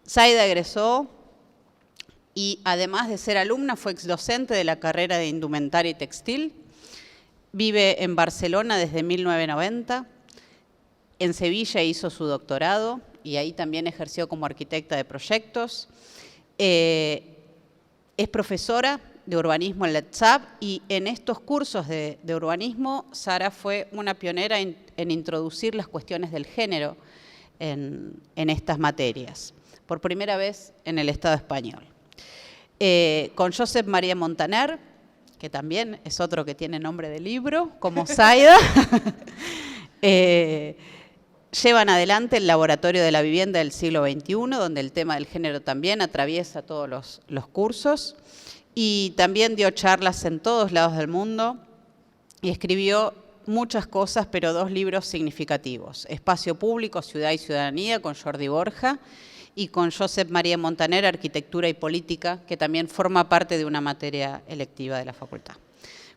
Zaida egresó y además de ser alumna fue exdocente de la carrera de Indumentaria y Textil. Vive en Barcelona desde 1990. En Sevilla hizo su doctorado y ahí también ejerció como arquitecta de proyectos. Es profesora de urbanismo en la ETSAB y en estos cursos de urbanismo, Sara fue una pionera en introducir las cuestiones del género en estas materias, por primera vez en el Estado español. Con Josep María Montaner, que también es otro que tiene nombre de libro, como Zaida, llevan adelante el Laboratorio de la Vivienda del siglo XXI, donde el tema del género también atraviesa todos los cursos, y también dio charlas en todos lados del mundo y escribió muchas cosas, pero 2 libros significativos: Espacio Público, Ciudad y Ciudadanía, con Jordi Borja, y con Josep María Montaner, Arquitectura y Política, que también forma parte de una materia electiva de la facultad.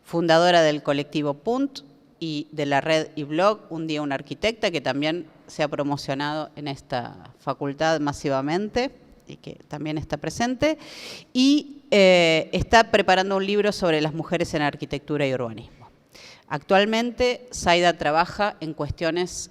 Fundadora del colectivo Punt y de la red y blog Un Día Una Arquitecta, que también se ha promocionado en esta facultad masivamente y que también está presente, y está preparando un libro sobre las mujeres en arquitectura y urbanismo. Actualmente, Zaida trabaja en cuestiones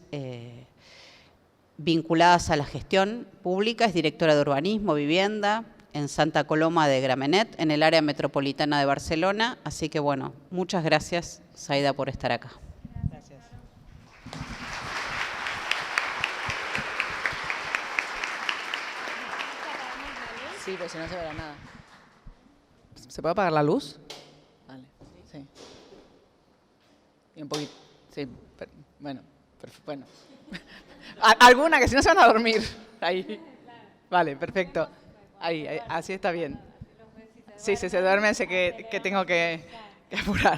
vinculadas a la gestión pública, es directora de urbanismo, vivienda, en Santa Coloma de Gramenet, en el área metropolitana de Barcelona. Así que, bueno, muchas gracias, Zaida, por estar acá. Gracias. Sí, pues si no se verá nada. ¿Se puede apagar la luz? Vale, sí. Y un poquito, sí, bueno. Alguna, que si no se van a dormir. Ahí. Vale, perfecto. Ahí, así está bien. Sí, si se duermen, sé que tengo que apurar.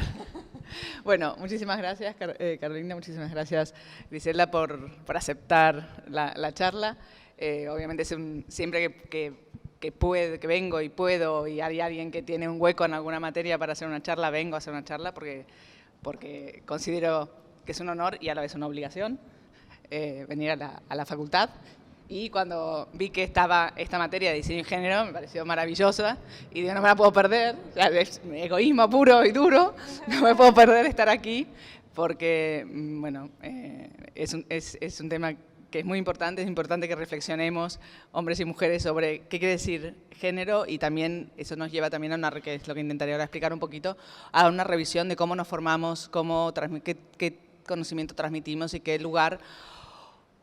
Bueno, muchísimas gracias, Carolina, muchísimas gracias, Griselda, por aceptar la charla. Obviamente siempre que vengo y puedo y hay alguien que tiene un hueco en alguna materia para hacer una charla, vengo a hacer una charla porque considero que es un honor y a la vez una obligación venir a la facultad. Y cuando vi que estaba esta materia de diseño y género, me pareció maravillosa y digo, no me la puedo perder. O sea, es egoísmo puro y duro, no me puedo perder estar aquí porque, bueno, es un tema que es muy importante. Es importante que reflexionemos, hombres y mujeres, sobre qué quiere decir género, y también eso nos lleva también a que es lo que intentaré ahora explicar un poquito, a una revisión de cómo nos formamos, qué conocimiento transmitimos y qué lugar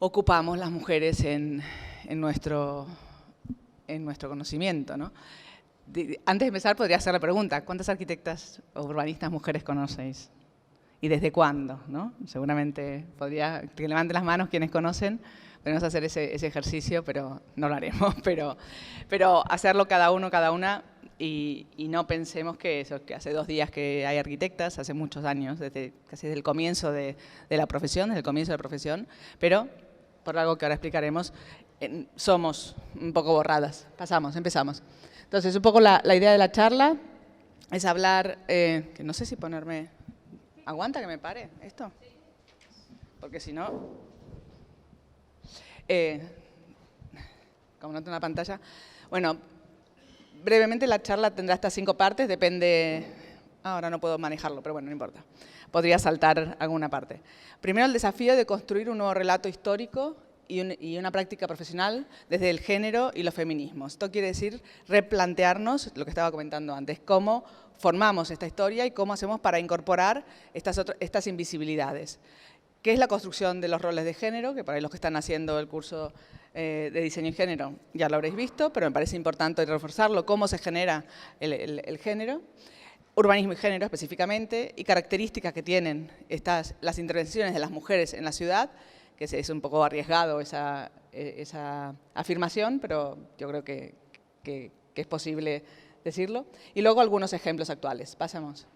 ocupamos las mujeres en nuestro conocimiento, ¿no? Antes de empezar, podría hacer la pregunta: ¿cuántas arquitectas o urbanistas mujeres conocéis? ¿Y desde cuándo? ¿No? Seguramente podría que levanten las manos quienes conocen. Podemos hacer ese ejercicio, pero no lo haremos. Pero hacerlo cada uno, cada una, y no pensemos que hace 2 días que hay arquitectas, hace muchos años, casi desde el comienzo de la profesión, desde el comienzo de la profesión, pero por algo que ahora explicaremos, somos un poco borradas. Empezamos. Entonces, un poco la idea de la charla es hablar, que no sé si ponerme... ¿Aguanta que me pare esto? Porque si no... como no tengo una pantalla... Bueno, brevemente la charla tendrá estas 5 partes, depende... Ahora no puedo manejarlo, pero bueno, no importa. Podría saltar alguna parte. Primero, el desafío de construir un nuevo relato histórico y una práctica profesional desde el género y los feminismos. Esto quiere decir replantearnos lo que estaba comentando antes, cómo formamos esta historia y cómo hacemos para incorporar estas invisibilidades. ¿Qué es la construcción de los roles de género? Que para los que están haciendo el curso de diseño y género ya lo habréis visto, pero me parece importante reforzarlo, cómo se genera el género. Urbanismo y género específicamente, y características que tienen las intervenciones de las mujeres en la ciudad, que es un poco arriesgado esa afirmación, pero yo creo que es posible decirlo. Y luego algunos ejemplos actuales. Pasamos.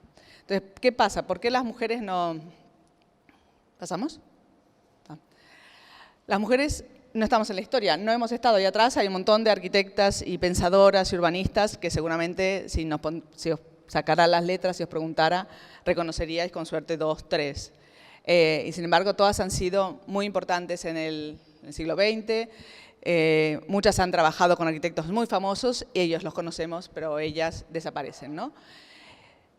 Entonces, ¿qué pasa? ¿Por qué las mujeres no...? ¿Pasamos? Las mujeres no estamos en la historia, no hemos estado ahí atrás. Hay un montón de arquitectas y pensadoras y urbanistas que seguramente, si os sacara las letras y os preguntara, reconoceríais con suerte 2, 3. Y sin embargo, todas han sido muy importantes en el siglo XX. Muchas han trabajado con arquitectos muy famosos, ellos los conocemos, pero ellas desaparecen, ¿no?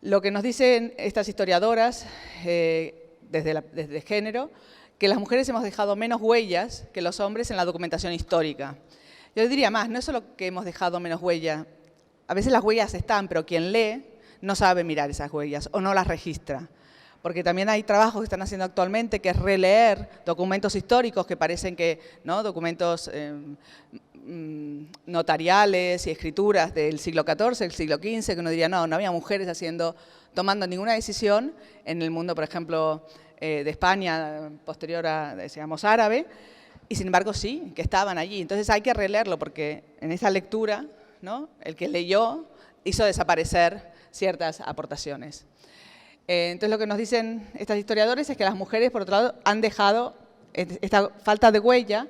Lo que nos dicen estas historiadoras desde género, que las mujeres hemos dejado menos huellas que los hombres en la documentación histórica. Yo diría más, no es solo que hemos dejado menos huellas, a veces las huellas están, pero quien lee no sabe mirar esas huellas o no las registra. Porque también hay trabajos que están haciendo actualmente, que es releer documentos históricos que parecen que, ¿no?, documentos notariales y escrituras del siglo XIV, del siglo XV, que uno diría, no había mujeres tomando ninguna decisión en el mundo, por ejemplo, de España, posterior a, digamos, árabe, y sin embargo sí, que estaban allí. Entonces hay que releerlo, porque en esa lectura, ¿no?, el que leyó hizo desaparecer ciertas aportaciones. Entonces lo que nos dicen estas historiadores es que las mujeres, por otro lado, han dejado esta falta de huella,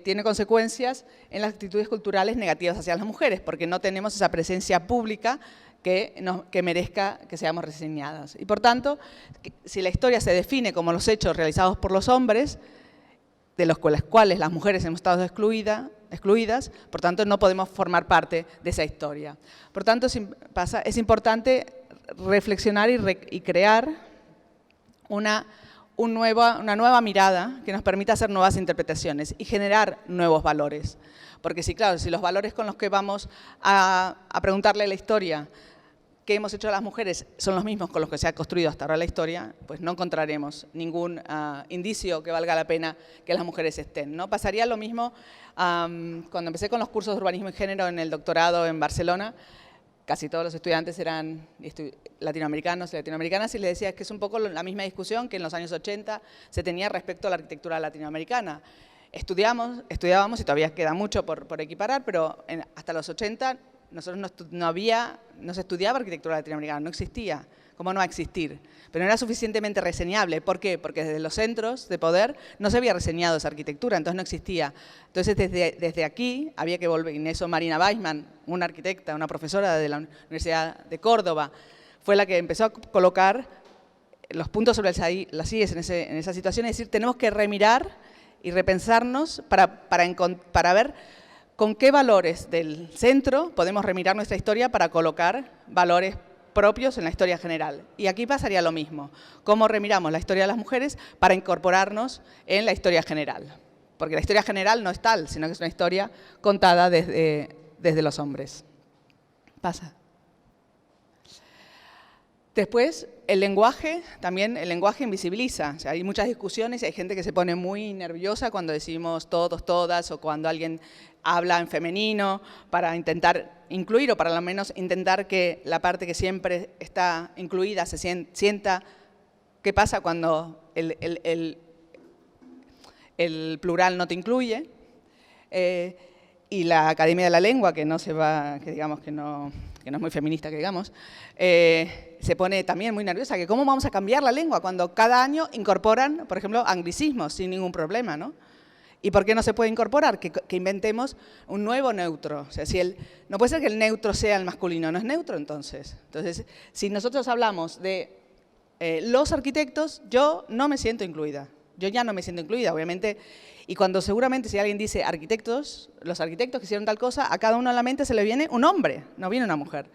tiene consecuencias en las actitudes culturales negativas hacia las mujeres, porque no tenemos esa presencia pública que merezca que seamos reseñadas. Y por tanto, si la historia se define como los hechos realizados por los hombres, de los cuales las mujeres hemos estado excluidas, por tanto no podemos formar parte de esa historia. Por tanto, es importante reflexionar y crear una nueva mirada que nos permita hacer nuevas interpretaciones y generar nuevos valores. Porque si los valores con los que vamos a preguntarle a la historia que hemos hecho a las mujeres son los mismos con los que se ha construido hasta ahora la historia, pues no encontraremos ningún indicio que valga la pena que las mujeres estén, ¿no? Pasaría lo mismo cuando empecé con los cursos de urbanismo y género en el doctorado en Barcelona. Casi todos los estudiantes eran latinoamericanos y latinoamericanas, y les decía que es un poco la misma discusión que en los años 80 se tenía respecto a la arquitectura latinoamericana. Estudiábamos, y todavía queda mucho por equiparar, pero hasta los 80 nosotros no se estudiaba arquitectura latinoamericana, no existía. ¿Cómo no va a existir? Pero no era suficientemente reseñable. ¿Por qué? Porque desde los centros de poder no se había reseñado esa arquitectura, entonces no existía. Entonces desde aquí había que volver. En eso Marina Weissman, una arquitecta, una profesora de la Universidad de Córdoba, fue la que empezó a colocar los puntos sobre las IES en esa situación, es decir, tenemos que remirar y repensarnos para ver con qué valores del centro podemos remirar nuestra historia para colocar valores propios en la historia general. Y aquí pasaría lo mismo. ¿Cómo remiramos la historia de las mujeres para incorporarnos en la historia general? Porque la historia general no es tal, sino que es una historia contada desde los hombres. Pasa. Después, el lenguaje invisibiliza. O sea, hay muchas discusiones y hay gente que se pone muy nerviosa cuando decimos todos, todas, o cuando alguien habla en femenino para intentar incluir, o para lo menos intentar que la parte que siempre está incluida se sienta. ¿Qué pasa cuando el plural no te incluye? Y la Academia de la Lengua, que no es muy feminista, que digamos, se pone también muy nerviosa, que cómo vamos a cambiar la lengua cuando cada año incorporan, por ejemplo, anglicismos sin ningún problema, ¿no? ¿Y por qué no se puede incorporar? Que inventemos un nuevo neutro. O sea, no puede ser que el neutro sea el masculino, ¿no es neutro entonces? Entonces, si nosotros hablamos de los arquitectos, yo no me siento incluida. Yo ya no me siento incluida, obviamente. Y cuando seguramente si alguien dice arquitectos, los arquitectos que hicieron tal cosa, a cada uno a la mente se le viene un hombre, no viene una mujer.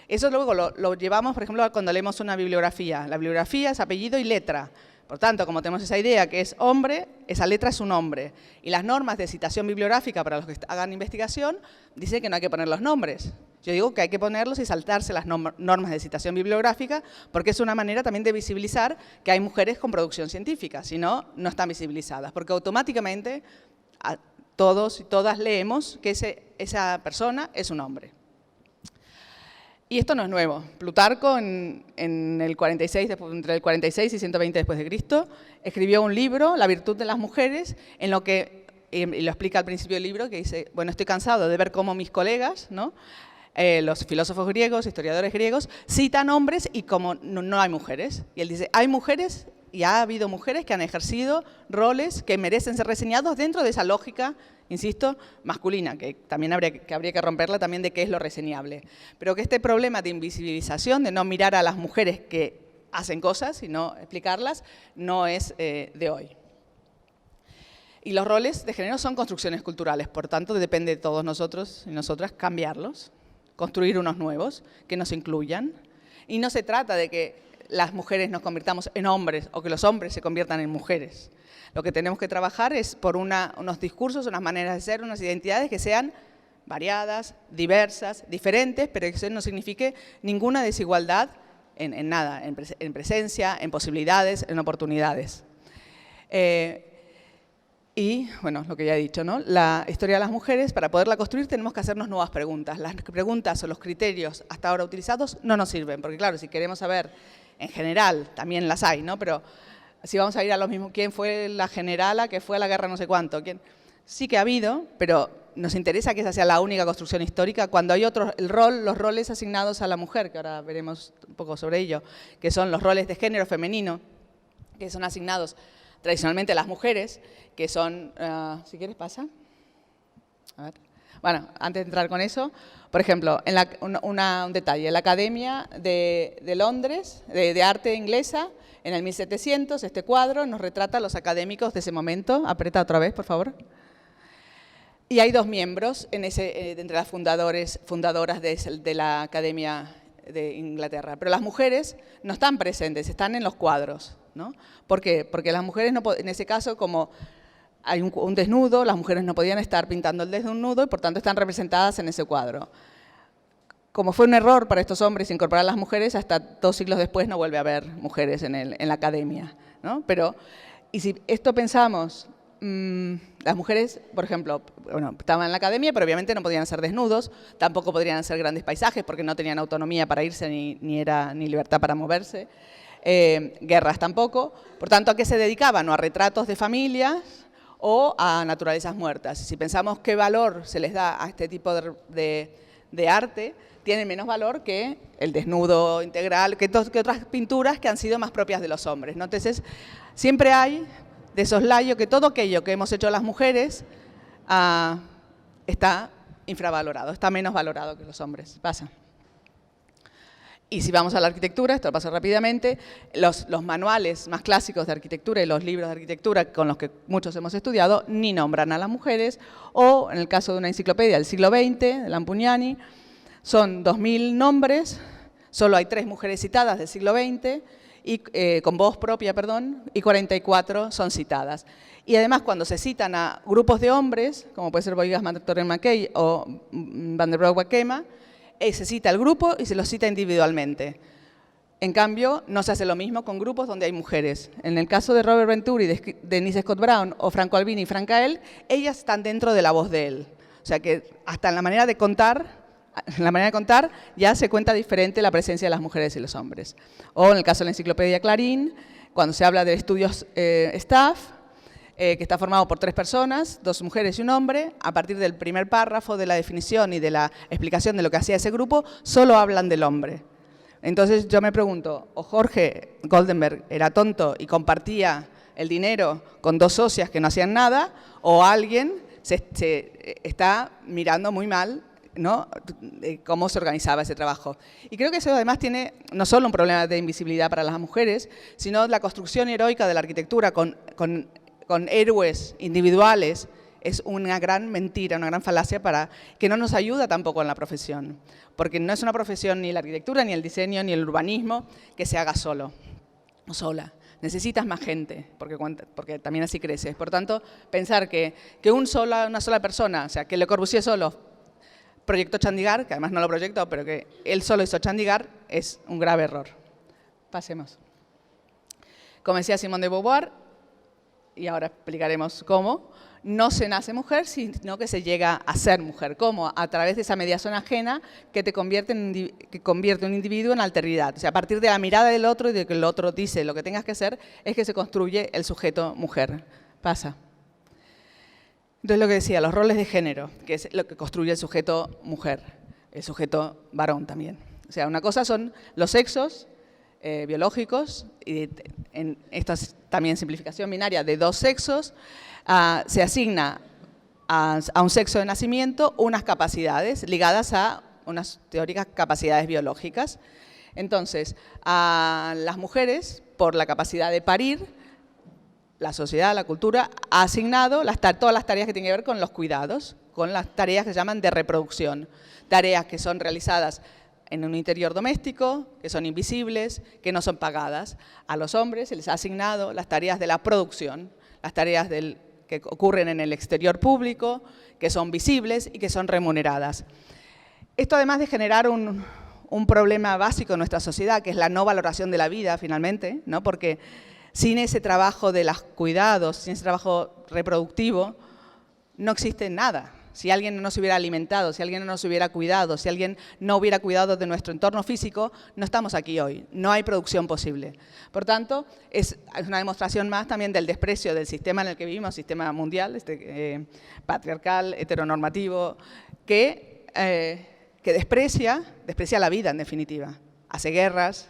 Eso luego lo llevamos, por ejemplo, cuando leemos una bibliografía. La bibliografía es apellido y letra. Por tanto, como tenemos esa idea que es hombre, esa letra es un hombre. Y las normas de citación bibliográfica para los que hagan investigación dicen que no hay que poner los nombres. Yo digo que hay que ponerlos y saltarse las normas de citación bibliográfica, porque es una manera también de visibilizar que hay mujeres con producción científica. Si no, no están visibilizadas, porque automáticamente todos y todas leemos que esa persona es un hombre. Y esto no es nuevo. Plutarco, en el 46, entre el 46 y 120 después de Cristo, escribió un libro, La virtud de las mujeres, en lo que, y lo explica al principio del libro, que dice, bueno, estoy cansado de ver cómo mis colegas, ¿no?, los filósofos griegos, historiadores griegos, citan hombres y como no hay mujeres. Y él dice, hay mujeres y ha habido mujeres que han ejercido roles que merecen ser reseñados dentro de esa lógica, insisto, masculina, que también habría que romperla también de qué es lo reseñable. Pero que este problema de invisibilización, de no mirar a las mujeres que hacen cosas y no explicarlas, no es de hoy. Y los roles de género son construcciones culturales, por tanto depende de todos nosotros y nosotras cambiarlos, construir unos nuevos que nos incluyan. Y no se trata de que las mujeres nos convirtamos en hombres o que los hombres se conviertan en mujeres. Lo que tenemos que trabajar es por unos discursos, unas maneras de ser, unas identidades que sean variadas, diversas, diferentes, pero que eso no signifique ninguna desigualdad en nada, en presencia, en posibilidades, en oportunidades. Y, bueno, lo que ya he dicho, ¿no? La historia de las mujeres, para poderla construir, tenemos que hacernos nuevas preguntas. Las preguntas o los criterios hasta ahora utilizados no nos sirven, porque claro, si queremos saber, en general, también las hay, ¿no? Pero si vamos a ir a lo mismo, ¿quién fue la generala que fue a la guerra no sé cuánto? ¿Quién? Sí que ha habido, pero nos interesa que esa sea la única construcción histórica, cuando hay otros, los roles asignados a la mujer, que ahora veremos un poco sobre ello, que son los roles de género femenino, que son asignados tradicionalmente a las mujeres, que son, si quieres pasa. A ver. Bueno, antes de entrar con eso, por ejemplo, un detalle, en la Academia de Londres, de Arte Inglesa, en el 1700, este cuadro nos retrata a los académicos de ese momento. Aprieta otra vez, por favor. Y hay 2 miembros entre las fundadoras de la Academia de Inglaterra. Pero las mujeres no están presentes, están en los cuadros, ¿no? ¿Por qué? Porque las mujeres, en ese caso, como hay un desnudo, las mujeres no podían estar pintando el desnudo y por tanto están representadas en ese cuadro. Como fue un error para estos hombres incorporar a las mujeres, hasta 2 siglos después no vuelve a haber mujeres en la academia, ¿no? Pero, y si esto pensamos, las mujeres, por ejemplo, bueno, estaban en la academia, pero obviamente no podían hacer desnudos, tampoco podrían hacer grandes paisajes porque no tenían autonomía para irse ni libertad para moverse, guerras tampoco. Por tanto, ¿a qué se dedicaban? O a retratos de familias o a naturalezas muertas. Si pensamos qué valor se les da a este tipo de arte, tiene menos valor que el desnudo integral, que otras pinturas que han sido más propias de los hombres, ¿no? Entonces, siempre hay de soslayo que todo aquello que hemos hecho las mujeres está infravalorado, está menos valorado que los hombres. Pasa. Y si vamos a la arquitectura, esto lo paso rápidamente, los manuales más clásicos de arquitectura y los libros de arquitectura con los que muchos hemos estudiado ni nombran a las mujeres, o en el caso de una enciclopedia del siglo XX, de Lampugnani, son 2000 nombres, solo hay 3 mujeres citadas del siglo XX, con voz propia, perdón, y 44 son citadas. Y además, cuando se citan a grupos de hombres, como puede ser Boigas Torren Mackay o Van der Broek Wakema, se cita el grupo y se los cita individualmente. En cambio, no se hace lo mismo con grupos donde hay mujeres. En el caso de Robert Venturi, de Denise Scott Brown o Franco Albini y Franca El, ellas están dentro de la voz de él. O sea que hasta en la manera de contar ya se cuenta diferente la presencia de las mujeres y los hombres. O en el caso de la enciclopedia Clarín, cuando se habla de estudios staff, que está formado por 3 personas, 2 mujeres y un hombre, a partir del primer párrafo de la definición y de la explicación de lo que hacía ese grupo, solo hablan del hombre. Entonces yo me pregunto, ¿o Jorge Goldenberg era tonto y compartía el dinero con 2 socias que no hacían nada, o alguien se está mirando muy mal, ¿no?, cómo se organizaba ese trabajo? Y creo que eso además tiene no solo un problema de invisibilidad para las mujeres, sino la construcción heroica de la arquitectura con héroes individuales es una gran mentira, una gran falacia que no nos ayuda tampoco en la profesión. Porque no es una profesión ni la arquitectura, ni el diseño, ni el urbanismo que se haga solo o sola. Necesitas más gente, porque también así creces. Por tanto, pensar que una sola persona, o sea, que Le Corbusier solo proyectó Chandigarh, que además no lo proyectó, pero que él solo hizo Chandigarh, es un grave error. Pasemos. Como decía Simone de Beauvoir, y ahora explicaremos cómo, no se nace mujer, sino que se llega a ser mujer. ¿Cómo? A través de esa mediación ajena que convierte un individuo en alteridad. O sea, a partir de la mirada del otro y de que el otro dice lo que tengas que hacer, es que se construye el sujeto mujer. Pasa. Entonces, lo que decía, los roles de género, que es lo que construye el sujeto mujer, el sujeto varón también. O sea, una cosa son los sexos biológicos, y esto es también simplificación binaria de 2 sexos, se asigna a un sexo de nacimiento unas capacidades ligadas a unas teóricas capacidades biológicas. Entonces, a las mujeres, por la capacidad de parir, la sociedad, la cultura, ha asignado todas las tareas que tienen que ver con los cuidados, con las tareas que se llaman de reproducción. Tareas que son realizadas en un interior doméstico, que son invisibles, que no son pagadas. A los hombres se les ha asignado las tareas de la producción, las tareas que ocurren en el exterior público, que son visibles y que son remuneradas. Esto, además de generar un problema básico en nuestra sociedad, que es la no valoración de la vida, finalmente, ¿no? Porque sin ese trabajo de los cuidados, sin ese trabajo reproductivo, no existe nada. Si alguien no se hubiera alimentado, si alguien no se hubiera cuidado, si alguien no hubiera cuidado de nuestro entorno físico, no estamos aquí hoy, no hay producción posible. Por tanto, es una demostración más también del desprecio del sistema en el que vivimos, sistema mundial, patriarcal, heteronormativo, que desprecia la vida, en definitiva. Hace guerras,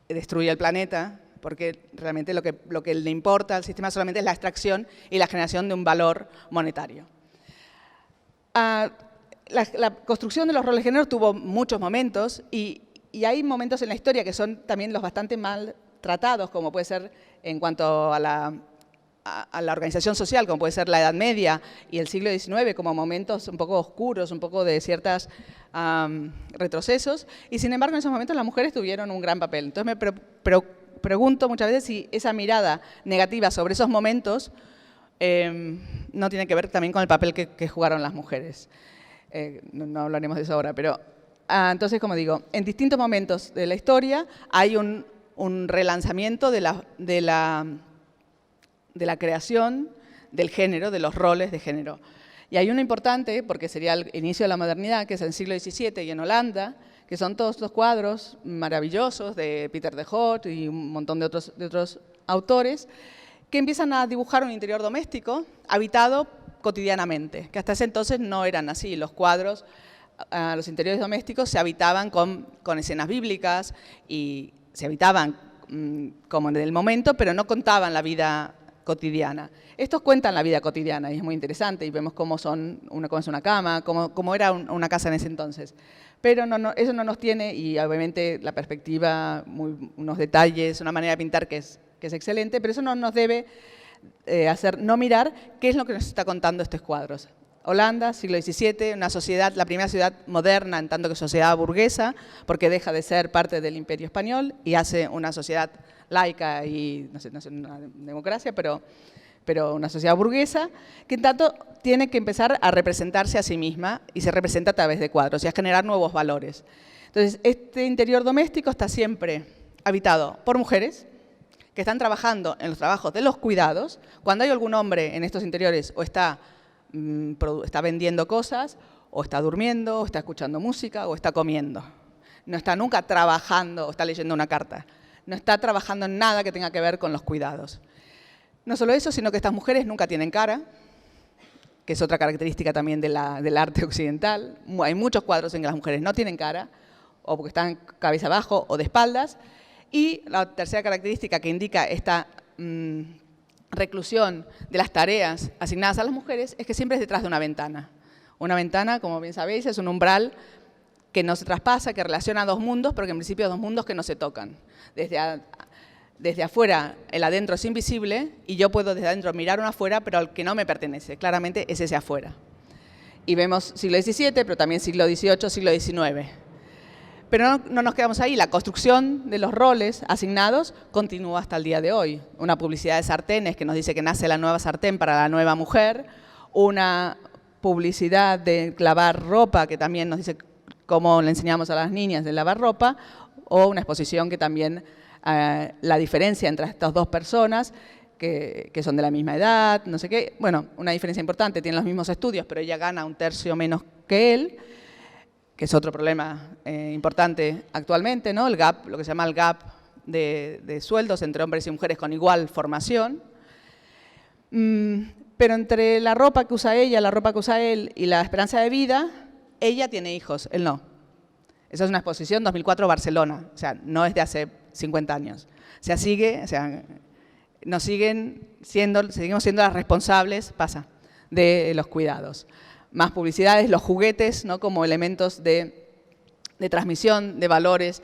destruye el planeta, porque realmente lo que le importa al sistema solamente es la extracción y la generación de un valor monetario. La construcción de los roles de género tuvo muchos momentos y hay momentos en la historia que son también los bastante mal tratados, como puede ser en cuanto a la organización social, como puede ser la Edad Media y el siglo XIX, como momentos un poco oscuros, un poco de ciertos retrocesos, y sin embargo en esos momentos las mujeres tuvieron un gran papel. Entonces me pregunto muchas veces si esa mirada negativa sobre esos momentos no tiene que ver también con el papel que jugaron las mujeres. No hablaremos de eso ahora, pero entonces, como digo, en distintos momentos de la historia hay un relanzamiento de la creación del género, de los roles de género. Y hay uno importante, porque sería el inicio de la modernidad, que es en el siglo XVII y en Holanda, que son todos los cuadros maravillosos de Pieter de Hoogt y un montón de otros autores, que empiezan a dibujar un interior doméstico habitado cotidianamente, que hasta ese entonces no eran así. Los cuadros, los interiores domésticos se habitaban con escenas bíblicas y se habitaban como en el momento, pero no contaban la vida cotidiana. Estos cuentan la vida cotidiana y es muy interesante y vemos cómo es una cama, cómo era una casa en ese entonces. Pero eso no nos tiene, y obviamente la perspectiva, unos detalles, una manera de pintar que es excelente, pero eso no nos debe hacer no mirar qué es lo que nos está contando estos cuadros. Holanda, siglo XVII, una sociedad, la primera ciudad moderna en tanto que sociedad burguesa, porque deja de ser parte del Imperio Español y hace una sociedad laica y, no sé, una democracia, pero una sociedad burguesa, que en tanto tiene que empezar a representarse a sí misma y se representa a través de cuadros y a generar nuevos valores. Entonces, este interior doméstico está siempre habitado por mujeres que están trabajando en los trabajos de los cuidados. Cuando hay algún hombre en estos interiores o está vendiendo cosas, o está durmiendo, o está escuchando música, o está comiendo. No está nunca trabajando o está leyendo una carta. No está trabajando en nada que tenga que ver con los cuidados. No solo eso, sino que estas mujeres nunca tienen cara, que es otra característica también del arte occidental. Hay muchos cuadros en que las mujeres no tienen cara, o porque están cabeza abajo o de espaldas. Y la tercera característica que indica esta reclusión de las tareas asignadas a las mujeres es que siempre es detrás de una ventana. Una ventana, como bien sabéis, es un umbral que no se traspasa, que relaciona dos mundos, pero que en principio dos mundos que no se tocan. Desde afuera, el adentro es invisible y yo puedo desde adentro mirar un afuera, pero al que no me pertenece. Claramente es ese afuera. Y vemos siglo XVII, pero también siglo XVIII, siglo XIX. Pero no nos quedamos ahí. La construcción de los roles asignados continúa hasta el día de hoy. Una publicidad de sartenes que nos dice que nace la nueva sartén para la nueva mujer. Una publicidad de lavar ropa que también nos dice cómo le enseñamos a las niñas de lavar ropa. O una exposición que también la diferencia entre estas dos personas que son de la misma edad, no sé qué. Bueno, una diferencia importante. Tienen los mismos estudios, pero ella gana un tercio menos que él, que es otro problema importante actualmente, ¿no? El gap, lo que se llama el gap de sueldos entre hombres y mujeres con igual formación. Pero entre la ropa que usa ella, la ropa que usa él y la esperanza de vida, ella tiene hijos, él no. Esa es una exposición 2004 Barcelona, o sea, no es de hace 50 años. Seguimos siendo las responsables, de los cuidados. Más publicidades, los juguetes, ¿no? Como elementos de transmisión de valores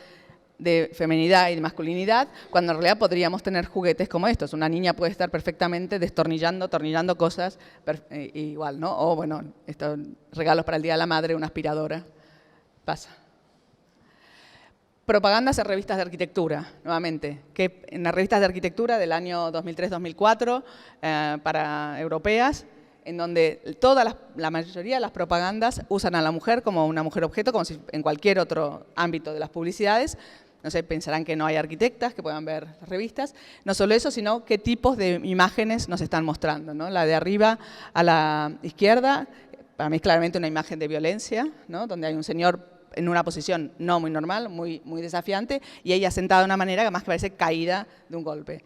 de feminidad y de masculinidad, cuando en realidad podríamos tener juguetes como estos. Una niña puede estar perfectamente tornillando cosas igual, ¿no? O bueno, estos regalos para el Día de la Madre, una aspiradora. Pasa. Propagandas en revistas de arquitectura, nuevamente, que en las revistas de arquitectura del año 2003-2004 para europeas, en donde la mayoría de las propagandas usan a la mujer como una mujer objeto, como si en cualquier otro ámbito de las publicidades. No sé, pensarán que no hay arquitectas que puedan ver las revistas. No solo eso, sino qué tipos de imágenes nos están mostrando, ¿no? La de arriba a la izquierda, para mí es claramente una imagen de violencia, ¿no? Donde hay un señor en una posición no muy normal, muy desafiante, y ella sentada de una manera que más que parece caída de un golpe.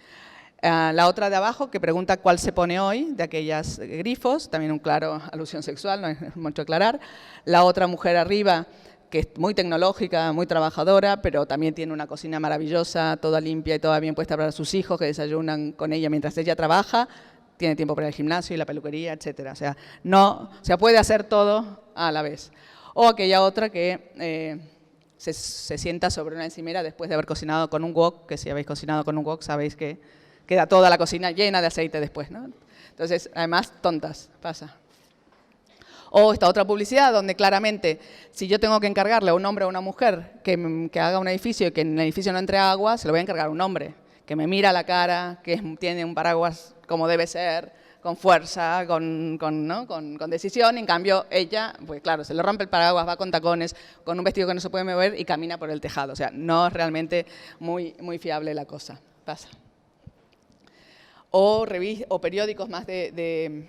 La otra de abajo, que pregunta cuál se pone hoy, de aquellas grifos, también un claro alusión sexual, no hay mucho aclarar. La otra mujer arriba, que es muy tecnológica, muy trabajadora, pero también tiene una cocina maravillosa, toda limpia y toda bien puesta para sus hijos, que desayunan con ella mientras ella trabaja, tiene tiempo para el gimnasio y la peluquería, etcétera. O sea, puede hacer todo a la vez. O aquella otra que se sienta sobre una encimera después de haber cocinado con un wok, que si habéis cocinado con un wok sabéis que queda toda la cocina llena de aceite después, ¿no? Entonces, además, tontas, pasa. O esta otra publicidad donde claramente, si yo tengo que encargarle a un hombre o a una mujer que haga un edificio y que en el edificio no entre agua, se lo voy a encargar a un hombre, que me mira a la cara, que tiene un paraguas como debe ser, con fuerza, con decisión. En cambio, ella, pues claro, se le rompe el paraguas, va con tacones, con un vestido que no se puede mover y camina por el tejado. O sea, no es realmente muy fiable la cosa. Pasa. O periódicos más de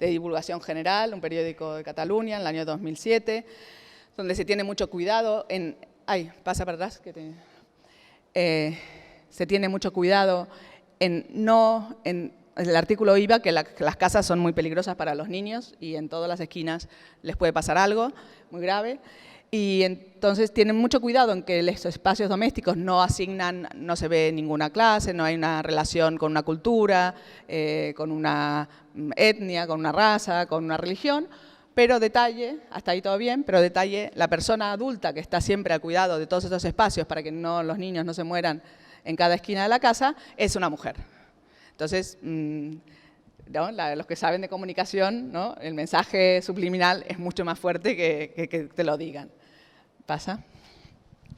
divulgación general, un periódico de Cataluña en el año 2007, donde se tiene mucho cuidado en... Ay, pasa para atrás. Se tiene mucho cuidado en el artículo iba que las casas son muy peligrosas para los niños y en todas las esquinas les puede pasar algo muy grave. Y entonces tienen mucho cuidado en que los espacios domésticos no se ve ninguna clase, no hay una relación con una cultura, con una etnia, con una raza, con una religión, pero detalle, hasta ahí todo bien, pero detalle, la persona adulta que está siempre al cuidado de todos estos espacios para que los niños no se mueran en cada esquina de la casa, es una mujer. Entonces, los que saben de comunicación, ¿no? El mensaje subliminal es mucho más fuerte que te lo digan. Pasa.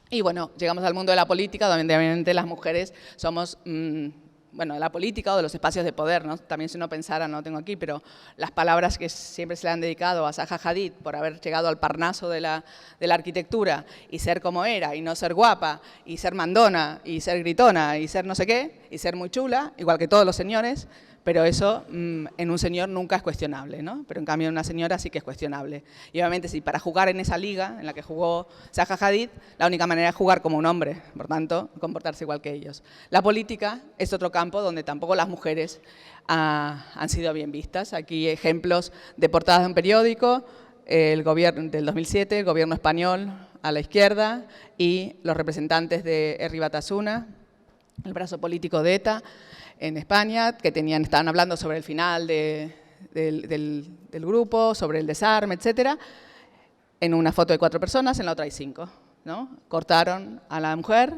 Y bueno, llegamos al mundo de la política, donde obviamente las mujeres somos, de la política o de los espacios de poder, ¿no? También si uno pensara, no lo tengo aquí, pero las palabras que siempre se le han dedicado a Zaha Hadid por haber llegado al Parnaso de la arquitectura y ser como era, y no ser guapa, y ser mandona, y ser gritona, y ser no sé qué, y ser muy chula, igual que todos los señores, pero eso en un señor nunca es cuestionable, ¿no? Pero en cambio en una señora sí que es cuestionable. Y obviamente si para jugar en esa liga en la que jugó Zaha Hadid, la única manera es jugar como un hombre, por tanto, comportarse igual que ellos. La política es otro campo donde tampoco las mujeres han sido bien vistas. Aquí ejemplos de portadas de un periódico, el gobierno del 2007, el gobierno español a la izquierda y los representantes de Herri Batasuna, el brazo político de ETA, en España, que estaban hablando sobre el final del grupo, sobre el desarme, etcétera. En una foto hay 4 personas, en la otra hay 5, ¿no? Cortaron a la mujer,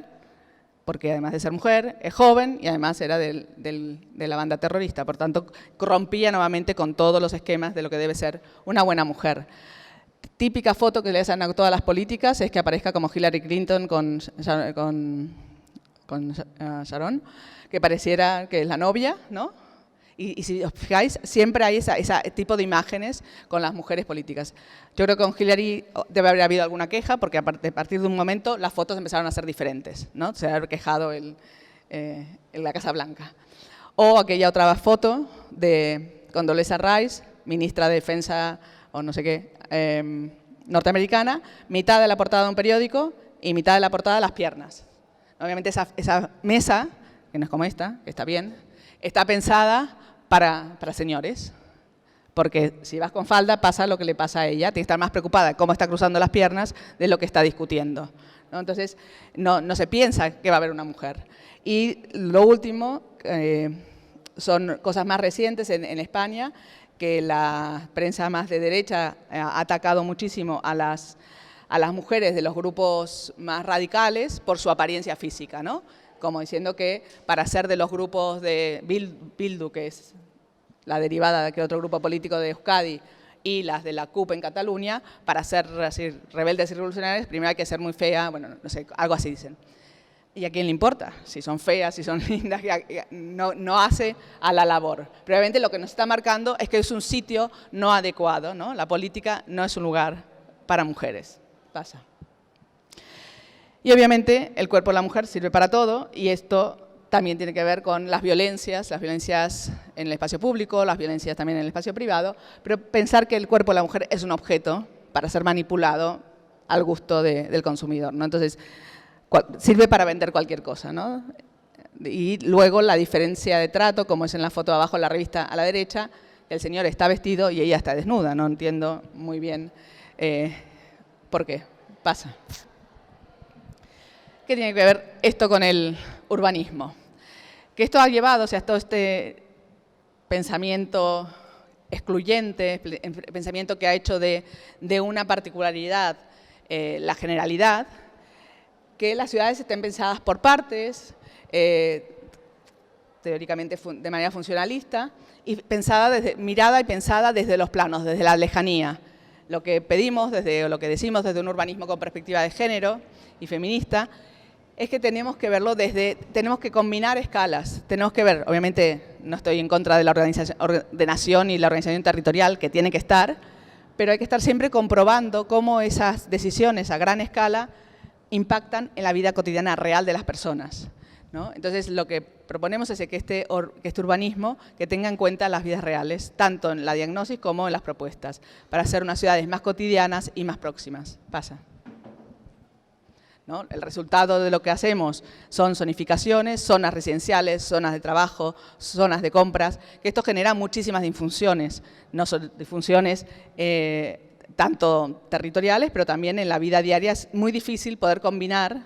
porque además de ser mujer, es joven y además era de la banda terrorista. Por tanto, rompía nuevamente con todos los esquemas de lo que debe ser una buena mujer. Típica foto que le hacen a todas las políticas es que aparezca como Hillary Clinton con Sharon, que pareciera que es la novia, ¿no? Y si os fijáis, siempre hay ese tipo de imágenes con las mujeres políticas. Yo creo que con Hillary debe haber habido alguna queja, porque a partir de un momento las fotos empezaron a ser diferentes, ¿no? Se ha quejado en la Casa Blanca. O aquella otra foto de Condoleezza Rice, ministra de Defensa o no sé qué, norteamericana, mitad de la portada de un periódico y mitad de la portada las piernas. Obviamente esa mesa, que no es como esta, que está bien, está pensada para señores, porque si vas con falda pasa lo que le pasa a ella, tiene que estar más preocupada de cómo está cruzando las piernas de lo que está discutiendo, ¿no? Entonces no se piensa que va a haber una mujer. Y lo último, son cosas más recientes en España, que la prensa más de derecha ha atacado muchísimo a a las mujeres de los grupos más radicales por su apariencia física, ¿no? Como diciendo que para ser de los grupos de Bildu, que es la derivada de aquel otro grupo político de Euskadi, y las de la CUP en Cataluña, para ser así, rebeldes y revolucionarias, primero hay que ser muy fea, bueno, no sé, algo así dicen. ¿Y a quién le importa? Si son feas, si son lindas, no hace a la labor. Pero obviamente lo que nos está marcando es que es un sitio no adecuado, ¿no? La política no es un lugar para mujeres. Pasa. Y obviamente el cuerpo de la mujer sirve para todo, y esto también tiene que ver con las violencias en el espacio público, las violencias también en el espacio privado, pero pensar que el cuerpo de la mujer es un objeto para ser manipulado al gusto del consumidor, ¿no? Entonces, sirve para vender cualquier cosa, ¿no? Y luego la diferencia de trato, como es en la foto de abajo en la revista a la derecha, el señor está vestido y ella está desnuda. No entiendo muy bien por qué. Pasa. ¿Qué tiene que ver esto con el urbanismo? Que esto ha llevado, o sea, todo este pensamiento excluyente, pensamiento que ha hecho de una particularidad la generalidad, que las ciudades estén pensadas por partes, teóricamente de manera funcionalista, y mirada y pensada desde los planos, desde la lejanía. Lo que pedimos, lo que decimos desde un urbanismo con perspectiva de género y feminista, es que tenemos que verlo tenemos que combinar escalas, tenemos que ver, obviamente no estoy en contra de la ordenación y la organización territorial, que tiene que estar, pero hay que estar siempre comprobando cómo esas decisiones a gran escala impactan en la vida cotidiana real de las personas, ¿no? Entonces, lo que proponemos es que este urbanismo que tenga en cuenta las vidas reales, tanto en la diagnosis como en las propuestas, para hacer unas ciudades más cotidianas y más próximas. Pasa. ¿No? El resultado de lo que hacemos son zonificaciones, zonas residenciales, zonas de trabajo, zonas de compras, que esto genera muchísimas disfunciones, no son disfunciones tanto territoriales, pero también en la vida diaria es muy difícil poder combinar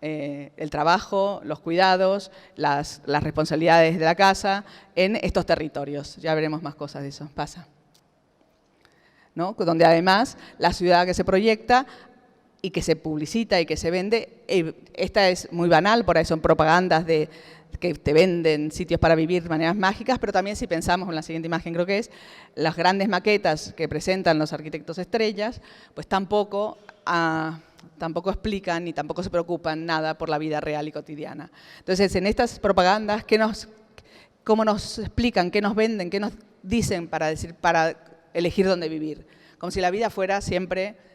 el trabajo, los cuidados, las responsabilidades de la casa en estos territorios. Ya veremos más cosas de eso. Pasa. ¿No? Donde además la ciudad que se proyecta y que se publicita y que se vende, esta es muy banal, por ahí son propagandas que te venden sitios para vivir de maneras mágicas, pero también si pensamos en la siguiente imagen, creo que es, las grandes maquetas que presentan los arquitectos estrellas, pues tampoco explican ni tampoco se preocupan nada por la vida real y cotidiana. Entonces, en estas propagandas, ¿cómo nos explican, qué nos venden, qué nos dicen para elegir dónde vivir? Como si la vida fuera siempre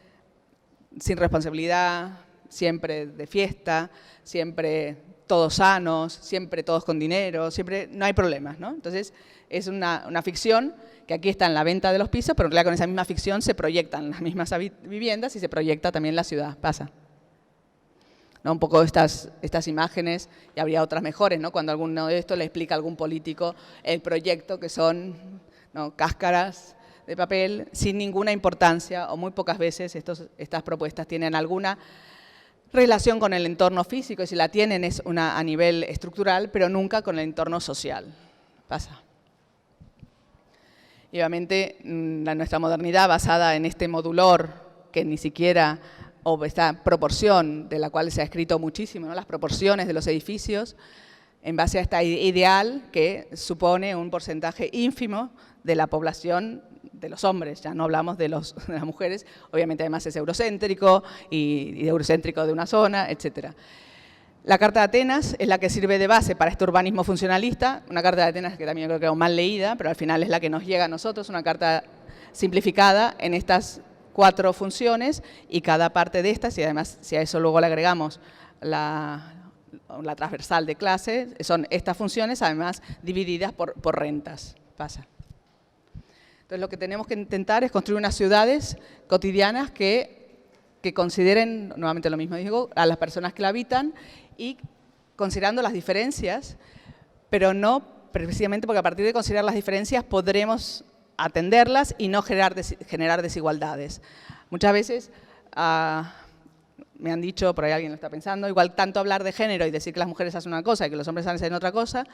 sin responsabilidad, siempre de fiesta, siempre todos sanos, siempre todos con dinero, siempre no hay problemas, ¿no? Entonces, es una ficción que aquí está en la venta de los pisos, pero en realidad con esa misma ficción se proyectan las mismas viviendas y se proyecta también la ciudad. Pasa. ¿No? Un poco estas imágenes, y habría otras mejores, ¿no? Cuando alguno de estos le explica a algún político el proyecto, que son, ¿no?, cáscaras de papel sin ninguna importancia, o muy pocas veces estas propuestas tienen alguna relación con el entorno físico, y si la tienen es a nivel estructural, pero nunca con el entorno social. Pasa. Y obviamente nuestra modernidad basada en este modulor que ni siquiera, o esta proporción de la cual se ha escrito muchísimo, ¿no?, las proporciones de los edificios, en base a esta ideal que supone un porcentaje ínfimo de la población de los hombres, ya no hablamos de las mujeres, obviamente además es eurocéntrico y eurocéntrico de una zona, etcétera. La Carta de Atenas es la que sirve de base para este urbanismo funcionalista, una Carta de Atenas que también creo que es mal leída, pero al final es la que nos llega a nosotros, una carta simplificada en estas 4 funciones, y cada parte de estas, y además si a eso luego le agregamos la transversal de clase, son estas funciones además divididas por rentas. Pasa. Entonces, lo que tenemos que intentar es construir unas ciudades cotidianas que consideren, nuevamente lo mismo digo, a las personas que la habitan, y considerando las diferencias, pero no precisamente porque a partir de considerar las diferencias podremos atenderlas y no generar desigualdades. Muchas veces me han dicho, por ahí alguien lo está pensando, igual tanto hablar de género y decir que las mujeres hacen una cosa y que los hombres hacen otra cosa,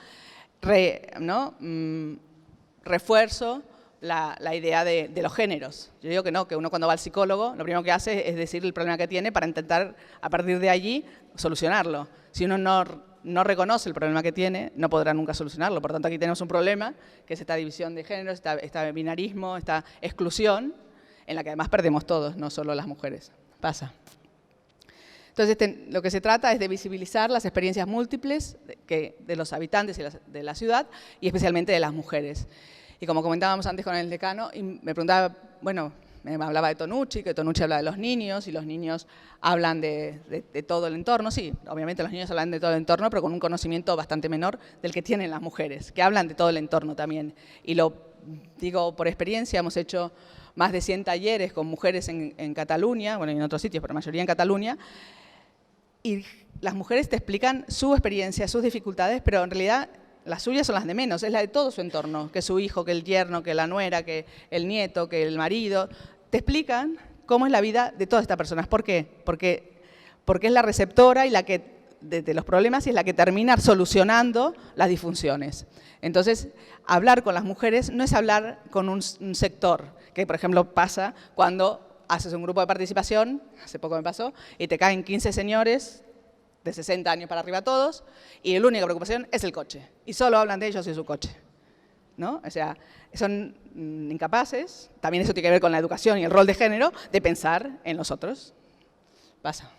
refuerzo la idea de los géneros. Yo digo que no, que uno cuando va al psicólogo, lo primero que hace es decir el problema que tiene para intentar, a partir de allí, solucionarlo. Si uno no reconoce el problema que tiene, no podrá nunca solucionarlo. Por tanto, aquí tenemos un problema, que es esta división de géneros, este binarismo, esta exclusión, en la que además perdemos todos, no solo las mujeres. Pasa. Entonces, lo que se trata es de visibilizar las experiencias múltiples de los habitantes de la ciudad y especialmente de las mujeres. Y como comentábamos antes con el decano, y me preguntaba, bueno, me hablaba de Tonucci, que Tonucci habla de los niños y los niños hablan de todo el entorno. Sí, obviamente los niños hablan de todo el entorno, pero con un conocimiento bastante menor del que tienen las mujeres, que hablan de todo el entorno también. Y lo digo por experiencia, hemos hecho más de 100 talleres con mujeres en Cataluña, bueno, y en otros sitios, pero la mayoría en Cataluña, y las mujeres te explican su experiencia, sus dificultades, pero en realidad las suyas son las de menos, es la de todo su entorno, que su hijo, que el yerno, que la nuera, que el nieto, que el marido. Te explican cómo es la vida de todas estas personas. ¿Por qué? Porque es la receptora y la que de los problemas y es la que termina solucionando las disfunciones. Entonces, hablar con las mujeres no es hablar con un sector, que por ejemplo pasa cuando haces un grupo de participación, hace poco me pasó, y te caen 15 señores de 60 años para arriba todos, y la única preocupación es el coche. Y solo hablan de ellos y su coche, ¿no? O sea, son incapaces, también eso tiene que ver con la educación y el rol de género, de pensar en los otros. Pasa.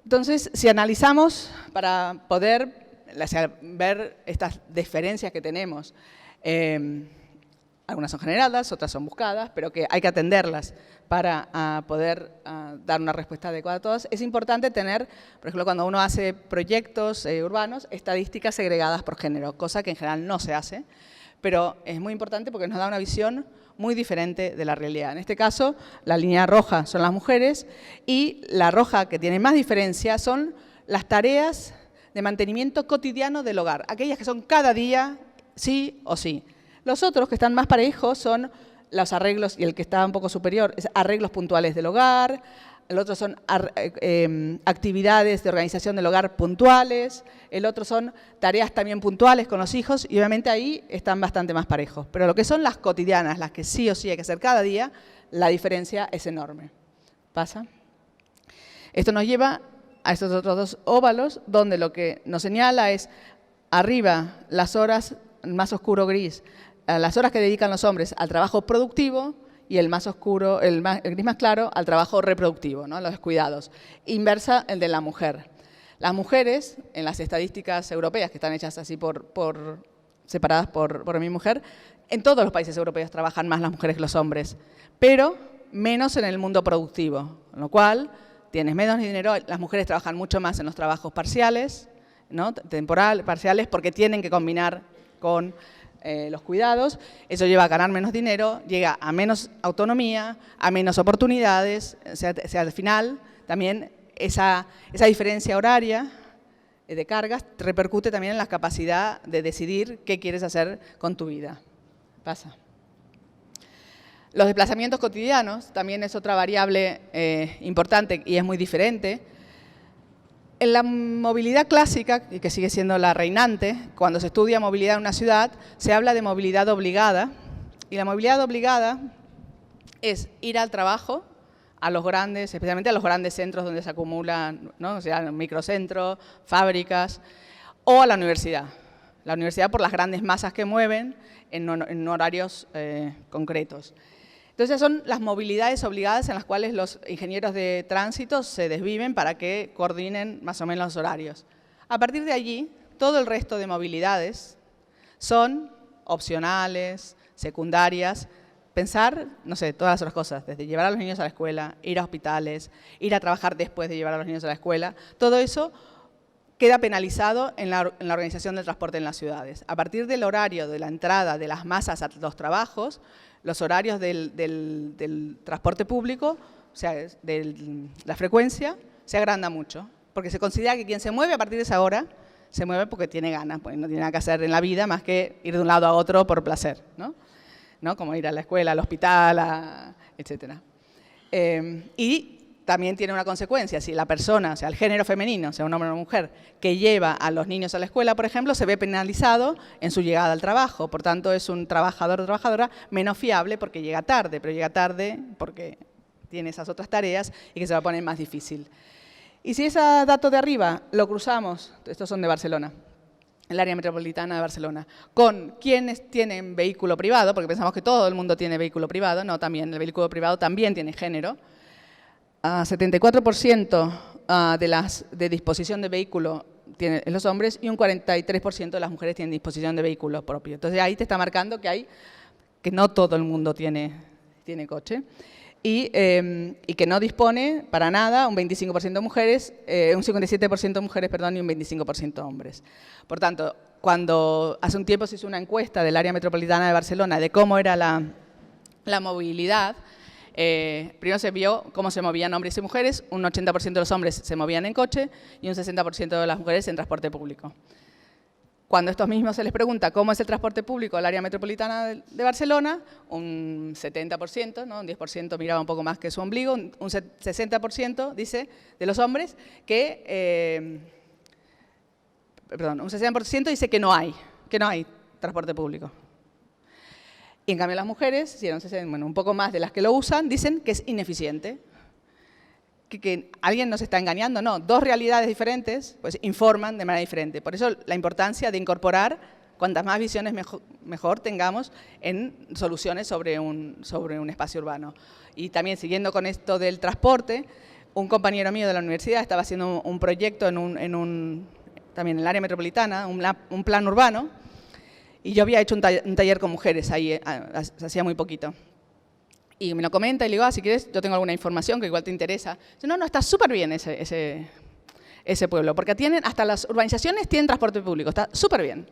Entonces, si analizamos para poder ver estas diferencias que tenemos, algunas son generadas, otras son buscadas, pero que hay que atenderlas para poder dar una respuesta adecuada a todas. Es importante tener, por ejemplo, cuando uno hace proyectos urbanos, estadísticas segregadas por género, cosa que en general no se hace, pero es muy importante porque nos da una visión muy diferente de la realidad. En este caso, la línea roja son las mujeres y la roja que tiene más diferencia son las tareas de mantenimiento cotidiano del hogar, aquellas que son cada día, sí o sí. Los otros que están más parejos son los arreglos, y el que está un poco superior es arreglos puntuales del hogar, el otro son actividades de organización del hogar puntuales, el otro son tareas también puntuales con los hijos, y obviamente ahí están bastante más parejos. Pero lo que son las cotidianas, las que sí o sí hay que hacer cada día, la diferencia es enorme. ¿Pasa? Esto nos lleva a estos otros dos óvalos, donde lo que nos señala es arriba las horas más oscuro gris, las horas que dedican los hombres al trabajo productivo, y el más oscuro, el gris más claro, al trabajo reproductivo, ¿no? Los cuidados. Inversa el de la mujer. Las mujeres, en las estadísticas europeas, que están hechas así separadas por mi mujer, en todos los países europeos trabajan más las mujeres que los hombres, pero menos en el mundo productivo, con lo cual tienes menos dinero. Las mujeres trabajan mucho más en los trabajos parciales, ¿no? Parciales, porque tienen que combinar con los cuidados. Eso lleva a ganar menos dinero, llega a menos autonomía, a menos oportunidades. O sea, al final también esa diferencia horaria de cargas repercute también en la capacidad de decidir qué quieres hacer con tu vida. Pasa. Los desplazamientos cotidianos también es otra variable importante y es muy diferente. En la movilidad clásica, y que sigue siendo la reinante, cuando se estudia movilidad en una ciudad, se habla de movilidad obligada, y la movilidad obligada es ir al trabajo, a los grandes, especialmente a los grandes centros donde se acumulan, ¿no? O sea, microcentros, fábricas, o a la universidad. La universidad por las grandes masas que mueven en horarios concretos. Entonces son las movilidades obligadas en las cuales los ingenieros de tránsito se desviven para que coordinen más o menos los horarios. A partir de allí, todo el resto de movilidades son opcionales, secundarias. Pensar, no sé, todas las otras cosas, desde llevar a los niños a la escuela, ir a hospitales, ir a trabajar después de llevar a los niños a la escuela, todo eso queda penalizado en la organización del transporte en las ciudades. A partir del horario de la entrada de las masas a los trabajos, los horarios del transporte público, o sea, la frecuencia, se agranda mucho, porque se considera que quien se mueve a partir de esa hora, se mueve porque tiene ganas, pues no tiene nada que hacer en la vida más que ir de un lado a otro por placer, ¿no? Como ir a la escuela, al hospital, etc. Y también tiene una consecuencia. Si la persona, o sea, el género femenino, sea un hombre o una mujer, que lleva a los niños a la escuela, por ejemplo, se ve penalizado en su llegada al trabajo. Por tanto, es un trabajador o trabajadora menos fiable porque llega tarde, pero llega tarde porque tiene esas otras tareas y que se va a poner más difícil. Y si ese dato de arriba lo cruzamos, estos son de Barcelona, el área metropolitana de Barcelona, con quienes tienen vehículo privado, porque pensamos que todo el mundo tiene vehículo privado, no, también el vehículo privado también tiene género. 74% de disposición de vehículo tienen los hombres y un 43% de las mujeres tienen disposición de vehículo propio. Entonces ahí te está marcando que no todo el mundo tiene coche y que no dispone para nada un 25% mujeres, un 57% mujeres, perdón, y un 25% hombres. Por tanto, cuando hace un tiempo se hizo una encuesta del área metropolitana de Barcelona de cómo era la movilidad, primero se vio cómo se movían hombres y mujeres, un 80% de los hombres se movían en coche y un 60% de las mujeres en transporte público. Cuando a estos mismos se les pregunta cómo es el transporte público del área metropolitana de Barcelona, un 70%, ¿no? Un 10% miraba un poco más que su ombligo, un 60% dice de los hombres que, un 60% dice que no hay transporte público. Y en cambio las mujeres, bueno, un poco más de las que lo usan, dicen que es ineficiente. Que alguien nos está engañando, no. Dos realidades diferentes pues informan de manera diferente. Por eso la importancia de incorporar cuantas más visiones mejor tengamos en soluciones sobre un espacio urbano. Y también siguiendo con esto del transporte, un compañero mío de la universidad estaba haciendo un proyecto también en el área metropolitana, un plan urbano. Y yo había hecho un taller con mujeres ahí, hacía muy poquito. Y me lo comenta y le digo, si quieres, yo tengo alguna información que igual te interesa. Dice, no, está súper bien ese pueblo, porque hasta las urbanizaciones tienen transporte público, está súper bien.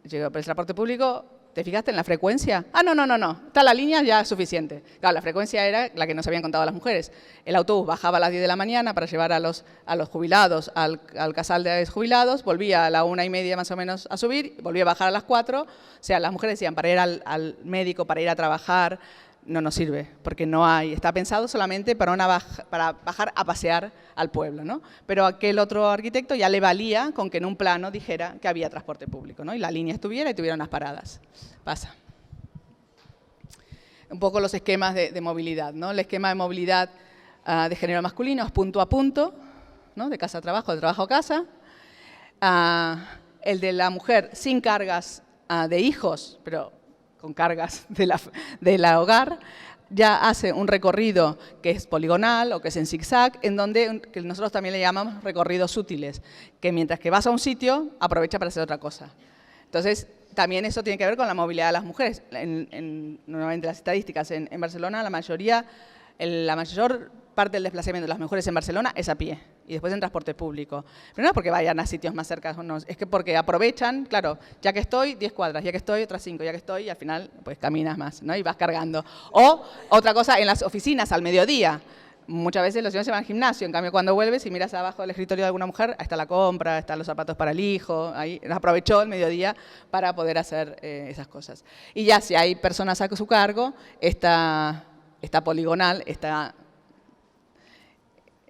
Yo digo, pero el transporte público, ¿te fijaste en la frecuencia? No, está la línea ya suficiente. Claro, la frecuencia era la que nos habían contado las mujeres. El autobús bajaba a las 10 de la mañana para llevar a los jubilados al casal de jubilados, volvía a la 1:30 más o menos a subir, volvía a bajar a las 4. O sea, las mujeres decían, para ir al médico, para ir a trabajar, no nos sirve, porque está pensado solamente para bajar a pasear al pueblo, ¿no? Pero aquel otro arquitecto ya le valía con que en un plano dijera que había transporte público, ¿no? Y la línea estuviera y tuviera unas paradas. Pasa. Un poco los esquemas de movilidad, ¿no? El esquema de movilidad de género masculino es punto a punto, ¿no? De casa a trabajo, de trabajo a casa. El de la mujer sin cargas de hijos, pero con cargas de la hogar, ya hace un recorrido que es poligonal o que es en zigzag, en donde que nosotros también le llamamos recorridos útiles, que mientras que vas a un sitio, aprovecha para hacer otra cosa. Entonces, también eso tiene que ver con la movilidad de las mujeres. Normalmente las estadísticas en Barcelona, la mayor parte del desplazamiento de las mujeres en Barcelona es a pie y después en transporte público. Pero no es porque vayan a sitios más cerca, no, es que porque aprovechan, claro, ya que estoy, 10 cuadras, ya que estoy, otras 5, ya que estoy, y al final pues caminas más, ¿no? Y vas cargando. O otra cosa, en las oficinas al mediodía. Muchas veces los señores se van al gimnasio, en cambio cuando vuelves y miras abajo del escritorio de alguna mujer, ahí está la compra, están los zapatos para el hijo, ahí aprovechó el mediodía para poder hacer esas cosas. Y ya si hay personas a su cargo, está poligonal,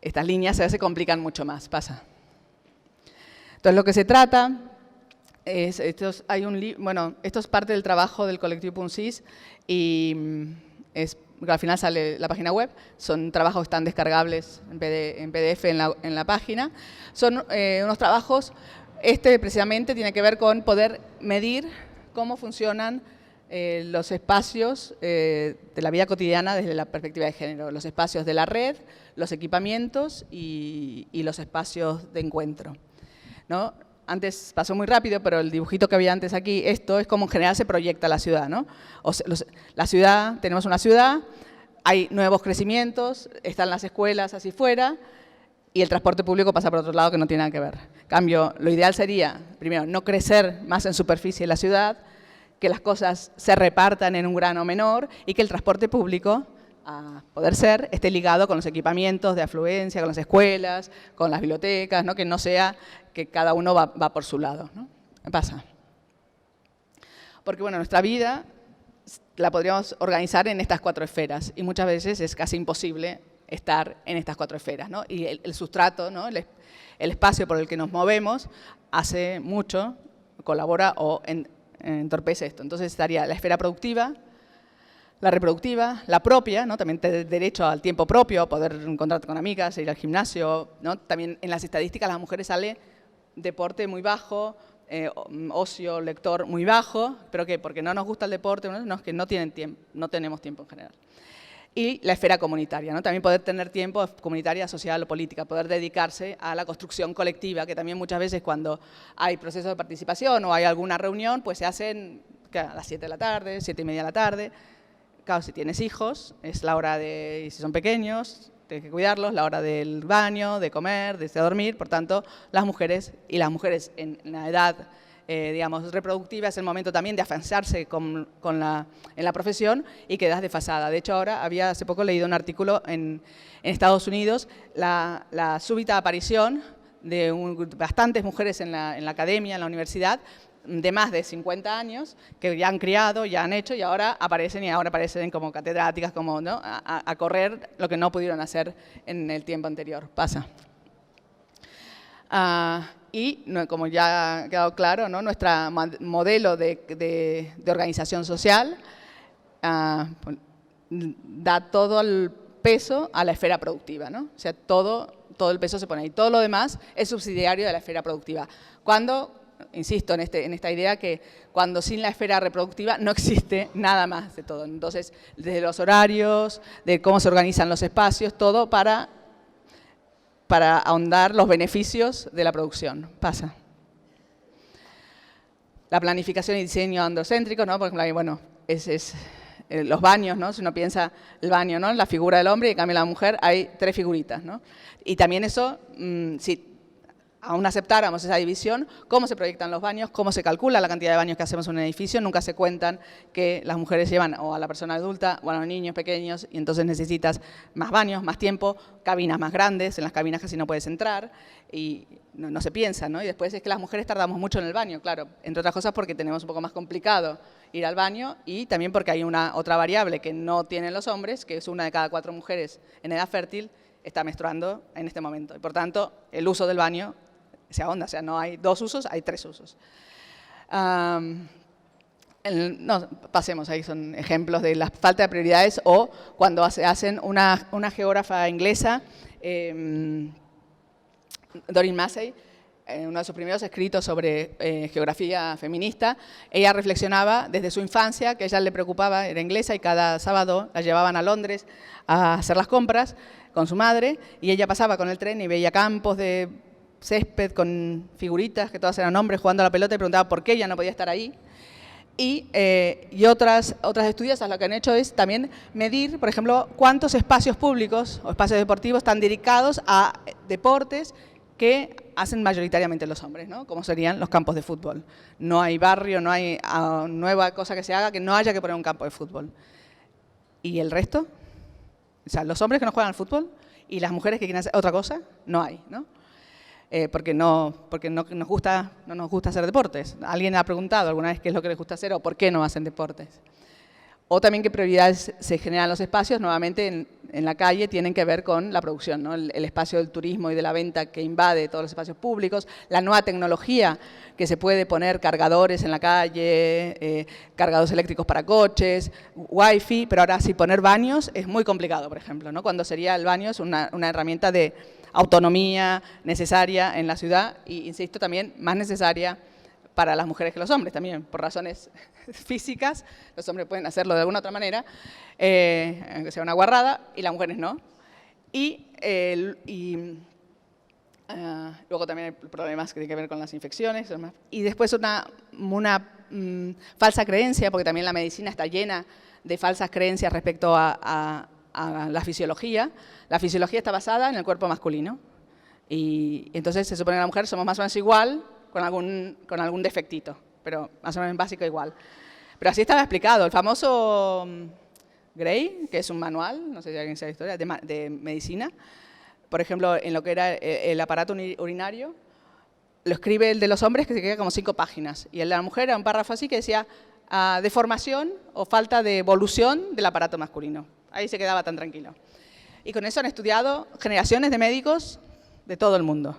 estas líneas se complican mucho más, pasa. Entonces, lo que se trata es, esto es parte del trabajo del colectivo Punsís y al final sale la página web, son trabajos que están descargables en PDF en la página. Son unos trabajos, precisamente tiene que ver con poder medir cómo funcionan los espacios de la vida cotidiana desde la perspectiva de género, los espacios de la red, los equipamientos y los espacios de encuentro, ¿no? Antes pasó muy rápido, pero el dibujito que había antes aquí, esto es como en general se proyecta la ciudad, ¿no? O sea, la ciudad, tenemos una ciudad, hay nuevos crecimientos, están las escuelas así fuera, y el transporte público pasa por otro lado que no tiene nada que ver. En cambio, lo ideal sería, primero, no crecer más en superficie en la ciudad, que las cosas se repartan en un grano menor y que el transporte público, a poder ser, esté ligado con los equipamientos de afluencia, con las escuelas, con las bibliotecas, ¿no? Que no sea que cada uno va por su lado, ¿no? Pasa. Porque bueno, nuestra vida la podríamos organizar en estas 4 esferas y muchas veces es casi imposible estar en estas 4 esferas, ¿no? Y el sustrato, ¿no? El espacio por el que nos movemos hace mucho, colabora o entorpece esto. Entonces estaría la esfera productiva, la reproductiva, la propia, ¿no? También tener derecho al tiempo propio, poder encontrarte con amigas, ir al gimnasio, ¿no? También en las estadísticas las mujeres sale deporte muy bajo, ocio, lector muy bajo. ¿Pero qué? Porque no nos gusta el deporte, no, es que no tienen tiempo, no tenemos tiempo en general. Y la esfera comunitaria, ¿no? También poder tener tiempo comunitaria, social o política, poder dedicarse a la construcción colectiva, que también muchas veces cuando hay procesos de participación o hay alguna reunión, pues se hacen a las 7 de la tarde, 7:30 de la tarde. Claro, si tienes hijos, es la hora de, y si son pequeños, tienes que cuidarlos, la hora del baño, de comer, de irse a dormir. Por tanto, las mujeres en la edad digamos, reproductiva es el momento también de afianzarse en la profesión y quedas desfasada. De hecho, ahora hace poco leído un artículo en Estados Unidos, la súbita aparición de bastantes mujeres en la academia, en la universidad, de más de 50 años, que ya han criado, ya han hecho y ahora aparecen como catedráticas, como, ¿no? a correr lo que no pudieron hacer en el tiempo anterior. Pasa. Y como ya ha quedado claro, ¿no? Nuestro modelo de organización social da todo el peso a la esfera productiva, ¿no? O sea, todo el peso se pone ahí. Todo lo demás es subsidiario de la esfera productiva. Insisto en esta idea que cuando sin la esfera reproductiva no existe nada más de todo. Entonces, desde los horarios, de cómo se organizan los espacios, todo para ahondar los beneficios de la producción. Pasa. La planificación y diseño androcéntrico, ¿no? Por ejemplo, bueno, los baños, ¿no? Si uno piensa el baño, ¿no? La figura del hombre y en cambio la mujer hay 3 figuritas, ¿no? Y también eso, si aún aceptáramos esa división, cómo se proyectan los baños, cómo se calcula la cantidad de baños que hacemos en un edificio, nunca se cuentan que las mujeres llevan o a la persona adulta o a los niños pequeños y entonces necesitas más baños, más tiempo, cabinas más grandes, en las cabinas casi no puedes entrar y no se piensa, ¿no? Y después es que las mujeres tardamos mucho en el baño, claro, entre otras cosas porque tenemos un poco más complicado ir al baño y también porque hay otra variable que no tienen los hombres, que es 1 de cada 4 mujeres en edad fértil está menstruando en este momento y por tanto el uso del baño se ahonda, o sea, no hay 2 usos, hay 3 usos. Pasemos, ahí son ejemplos de la falta de prioridades o cuando hacen una geógrafa inglesa, Doreen Massey, uno de sus primeros escritos sobre geografía feminista, ella reflexionaba desde su infancia, que a ella le preocupaba, era inglesa y cada sábado la llevaban a Londres a hacer las compras con su madre y ella pasaba con el tren y veía campos de césped con figuritas, que todas eran hombres jugando a la pelota y preguntaba por qué ella no podía estar ahí. Y otras estudiosas lo que han hecho es también medir, por ejemplo, cuántos espacios públicos o espacios deportivos están dedicados a deportes que hacen mayoritariamente los hombres, ¿no? Como serían los campos de fútbol. No hay barrio, no hay nueva cosa que se haga que no haya que poner un campo de fútbol. ¿Y el resto? O sea, los hombres que no juegan al fútbol y las mujeres que quieren hacer otra cosa, no hay, ¿no? Porque no nos gusta hacer deportes. ¿Alguien ha preguntado alguna vez qué es lo que les gusta hacer o por qué no hacen deportes? O también qué prioridades se generan los espacios, nuevamente en la calle tienen que ver con la producción, ¿no? El espacio del turismo y de la venta que invade todos los espacios públicos, la nueva tecnología que se puede poner cargadores en la calle, cargadores eléctricos para coches, wifi, pero ahora sí poner baños es muy complicado, por ejemplo, ¿no? Cuando sería el baño es una herramienta de autonomía necesaria en la ciudad y, insisto, también más necesaria para las mujeres que los hombres también, por razones físicas, los hombres pueden hacerlo de alguna otra manera, aunque sea una guarrada, y las mujeres no. Luego también hay problemas que tienen que ver con las infecciones, y después una falsa creencia, porque también la medicina está llena de falsas creencias respecto a la fisiología. La fisiología está basada en el cuerpo masculino, y entonces se supone que la mujer somos más o menos igual, con algún defectito, pero más o menos en básico igual. Pero así estaba explicado. El famoso Gray, que es un manual, no sé si alguien sabe la historia, de medicina, por ejemplo, en lo que era el aparato urinario, lo escribe el de los hombres, que se queda como 5 páginas, y el de la mujer era un párrafo así que decía deformación o falta de evolución del aparato masculino. Ahí se quedaba tan tranquilo. Y con eso han estudiado generaciones de médicos de todo el mundo.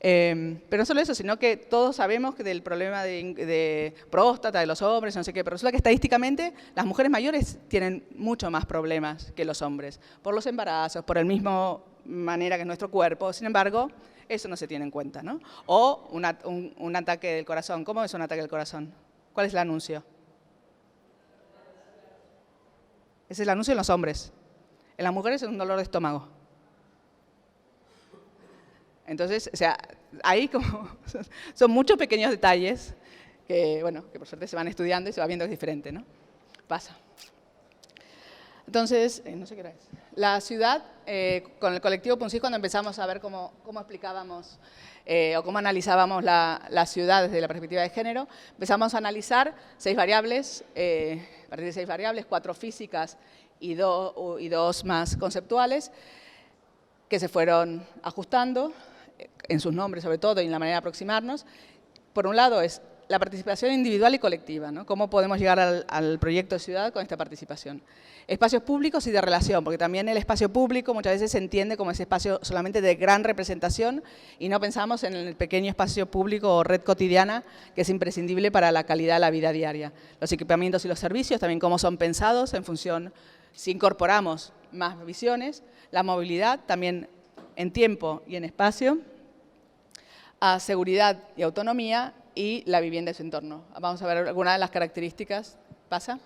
Pero no solo eso, sino que todos sabemos que del problema de próstata de los hombres, no sé qué, pero resulta que estadísticamente las mujeres mayores tienen mucho más problemas que los hombres, por los embarazos, por el mismo manera que nuestro cuerpo. Sin embargo, eso no se tiene en cuenta, ¿no? O un ataque del corazón. ¿Cómo es un ataque del corazón? ¿Cuál es el anuncio? Ese es el anuncio en los hombres. En las mujeres es un dolor de estómago. Entonces, o sea, ahí como son muchos pequeños detalles que, bueno, que por suerte se van estudiando y se va viendo que es diferente, ¿no? Pasa. Entonces, no sé qué era eso. La ciudad, con el colectivo Puncis, cuando empezamos a ver cómo explicábamos o cómo analizábamos la ciudad desde la perspectiva de género, empezamos a analizar 6 variables, a partir de 6 variables, 4 físicas y 2 más conceptuales, que se fueron ajustando en sus nombres sobre todo y en la manera de aproximarnos. Por un lado es la participación individual y colectiva, ¿no? ¿Cómo podemos llegar al proyecto de ciudad con esta participación? Espacios públicos y de relación, porque también el espacio público muchas veces se entiende como ese espacio solamente de gran representación y no pensamos en el pequeño espacio público o red cotidiana que es imprescindible para la calidad de la vida diaria. Los equipamientos y los servicios, también cómo son pensados en función, si incorporamos más visiones, la movilidad también en tiempo y en espacio, a seguridad y autonomía y la vivienda y su entorno. Vamos a ver algunas de las características. ¿Pasa?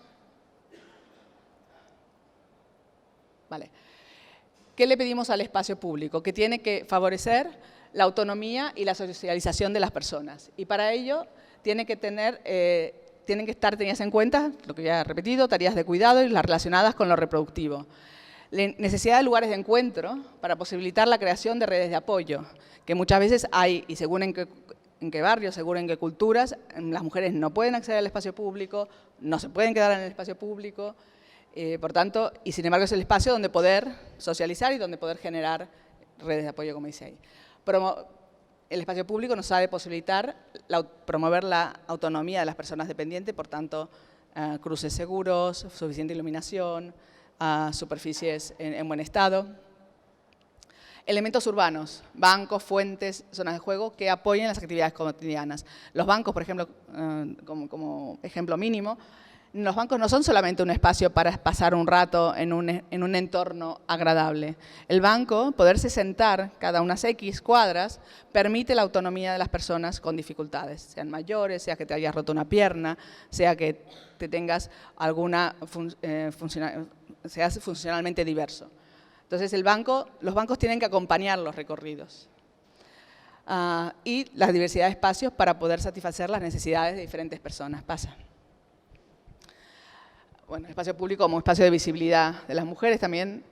Vale. ¿Qué le pedimos al espacio público? Que tiene que favorecer la autonomía y la socialización de las personas. Y para ello tienen que estar tenidas en cuenta, lo que ya he repetido, tareas de cuidado y las relacionadas con lo reproductivo. La necesidad de lugares de encuentro para posibilitar la creación de redes de apoyo, que muchas veces hay, y según en qué barrio, según en qué culturas, las mujeres no pueden acceder al espacio público, no se pueden quedar en el espacio público, por tanto, y sin embargo es el espacio donde poder socializar y donde poder generar redes de apoyo, como dice ahí. El espacio público nos ha de posibilitar promover la autonomía de las personas dependientes, por tanto, cruces seguros, suficiente iluminación, superficies en buen estado. Elementos urbanos, bancos, fuentes, zonas de juego que apoyen las actividades cotidianas. Los bancos, por ejemplo, como ejemplo mínimo, los bancos no son solamente un espacio para pasar un rato en un entorno agradable. El banco, poderse sentar cada unas X cuadras, permite la autonomía de las personas con dificultades, sean mayores, sea que te hayas roto una pierna, sea que te tengas seas funcionalmente diverso. Entonces los bancos tienen que acompañar los recorridos y la diversidad de espacios para poder satisfacer las necesidades de diferentes personas. Pasa. Bueno, el espacio público como espacio de visibilidad de las mujeres también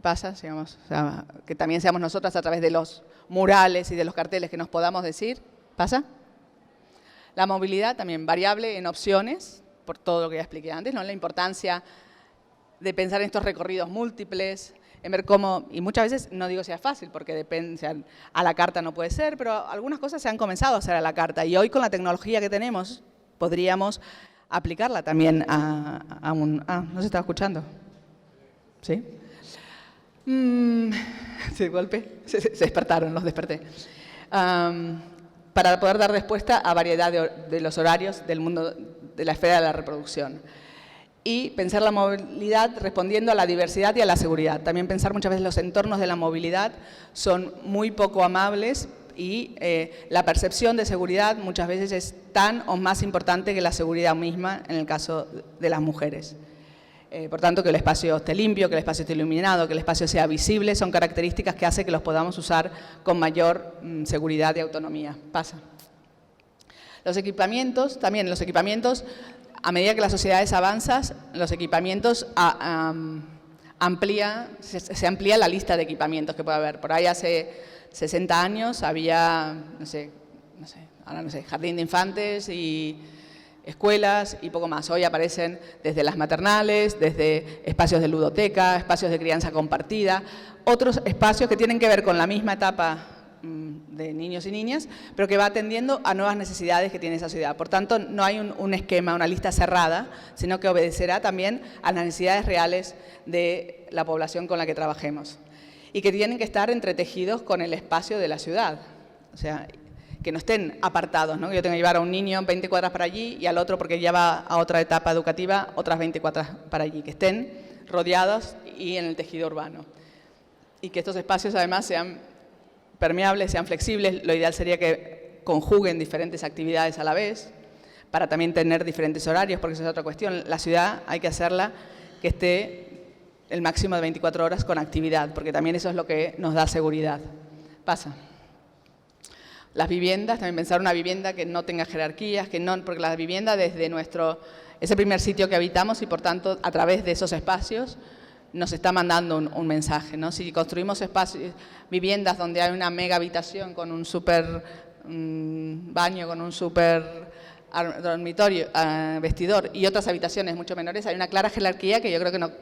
pasa, digamos, o sea, que también seamos nosotras a través de los murales y de los carteles que nos podamos decir. ¿Pasa? La movilidad también variable en opciones, por todo lo que ya expliqué antes, ¿no? La importancia de pensar en estos recorridos múltiples, en ver cómo, y muchas veces no digo sea fácil, porque depende, o sea, a la carta no puede ser, pero algunas cosas se han comenzado a hacer a la carta y hoy con la tecnología que tenemos podríamos aplicarla también ¿no se estaba escuchando? ¿Sí? De golpe se despertaron, los desperté. Para poder dar respuesta a variedad de los horarios del mundo de la esfera de la reproducción. Y pensar la movilidad respondiendo a la diversidad y a la seguridad. También pensar muchas veces los entornos de la movilidad son muy poco amables y la percepción de seguridad muchas veces es tan o más importante que la seguridad misma en el caso de las mujeres. Por tanto, que el espacio esté limpio, que el espacio esté iluminado, que el espacio sea visible, son características que hacen que los podamos usar con mayor seguridad y autonomía. Pasa. Los equipamientos, también los equipamientos, a medida que las sociedades avanzan, los equipamientos se amplía la lista de equipamientos que puede haber. Por ahí hace 60 años había, ahora no sé, jardín de infantes y escuelas y poco más. Hoy aparecen desde las maternales, desde espacios de ludoteca, espacios de crianza compartida, otros espacios que tienen que ver con la misma etapa de niños y niñas, pero que va atendiendo a nuevas necesidades que tiene esa ciudad. Por tanto, no hay un esquema, una lista cerrada, sino que obedecerá también a las necesidades reales de la población con la que trabajemos. Y que tienen que estar entretejidos con el espacio de la ciudad. O sea, que no estén apartados, ¿no? Yo tengo que llevar a un niño 20 cuadras para allí y al otro, porque ya va a otra etapa educativa, otras 20 cuadras para allí. Que estén rodeados y en el tejido urbano. Y que estos espacios además sean permeables, sean flexibles. Lo ideal sería que conjuguen diferentes actividades a la vez para también tener diferentes horarios, porque esa es otra cuestión. La ciudad hay que hacerla que esté el máximo de 24 horas con actividad, porque también eso es lo que nos da seguridad. Pasa. Las viviendas, también pensar una vivienda que no tenga jerarquías, porque la vivienda desde es el primer sitio que habitamos y por tanto a través de esos espacios nos está mandando un mensaje, ¿no? Si construimos viviendas donde hay una mega habitación con un súper baño, con un súper dormitorio, vestidor y otras habitaciones mucho menores, hay una clara jerarquía que yo creo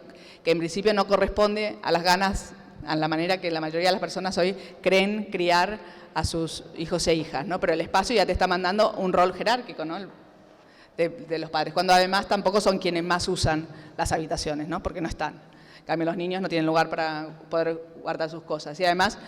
que en principio no corresponde a las ganas, a la manera que la mayoría de las personas hoy creen criar a sus hijos e hijas, ¿no? Pero el espacio ya te está mandando un rol jerárquico, ¿no? de los padres, cuando además tampoco son quienes más usan las habitaciones, ¿no? Porque no están. En cambio, los niños no tienen lugar para poder guardar sus cosas. Y además,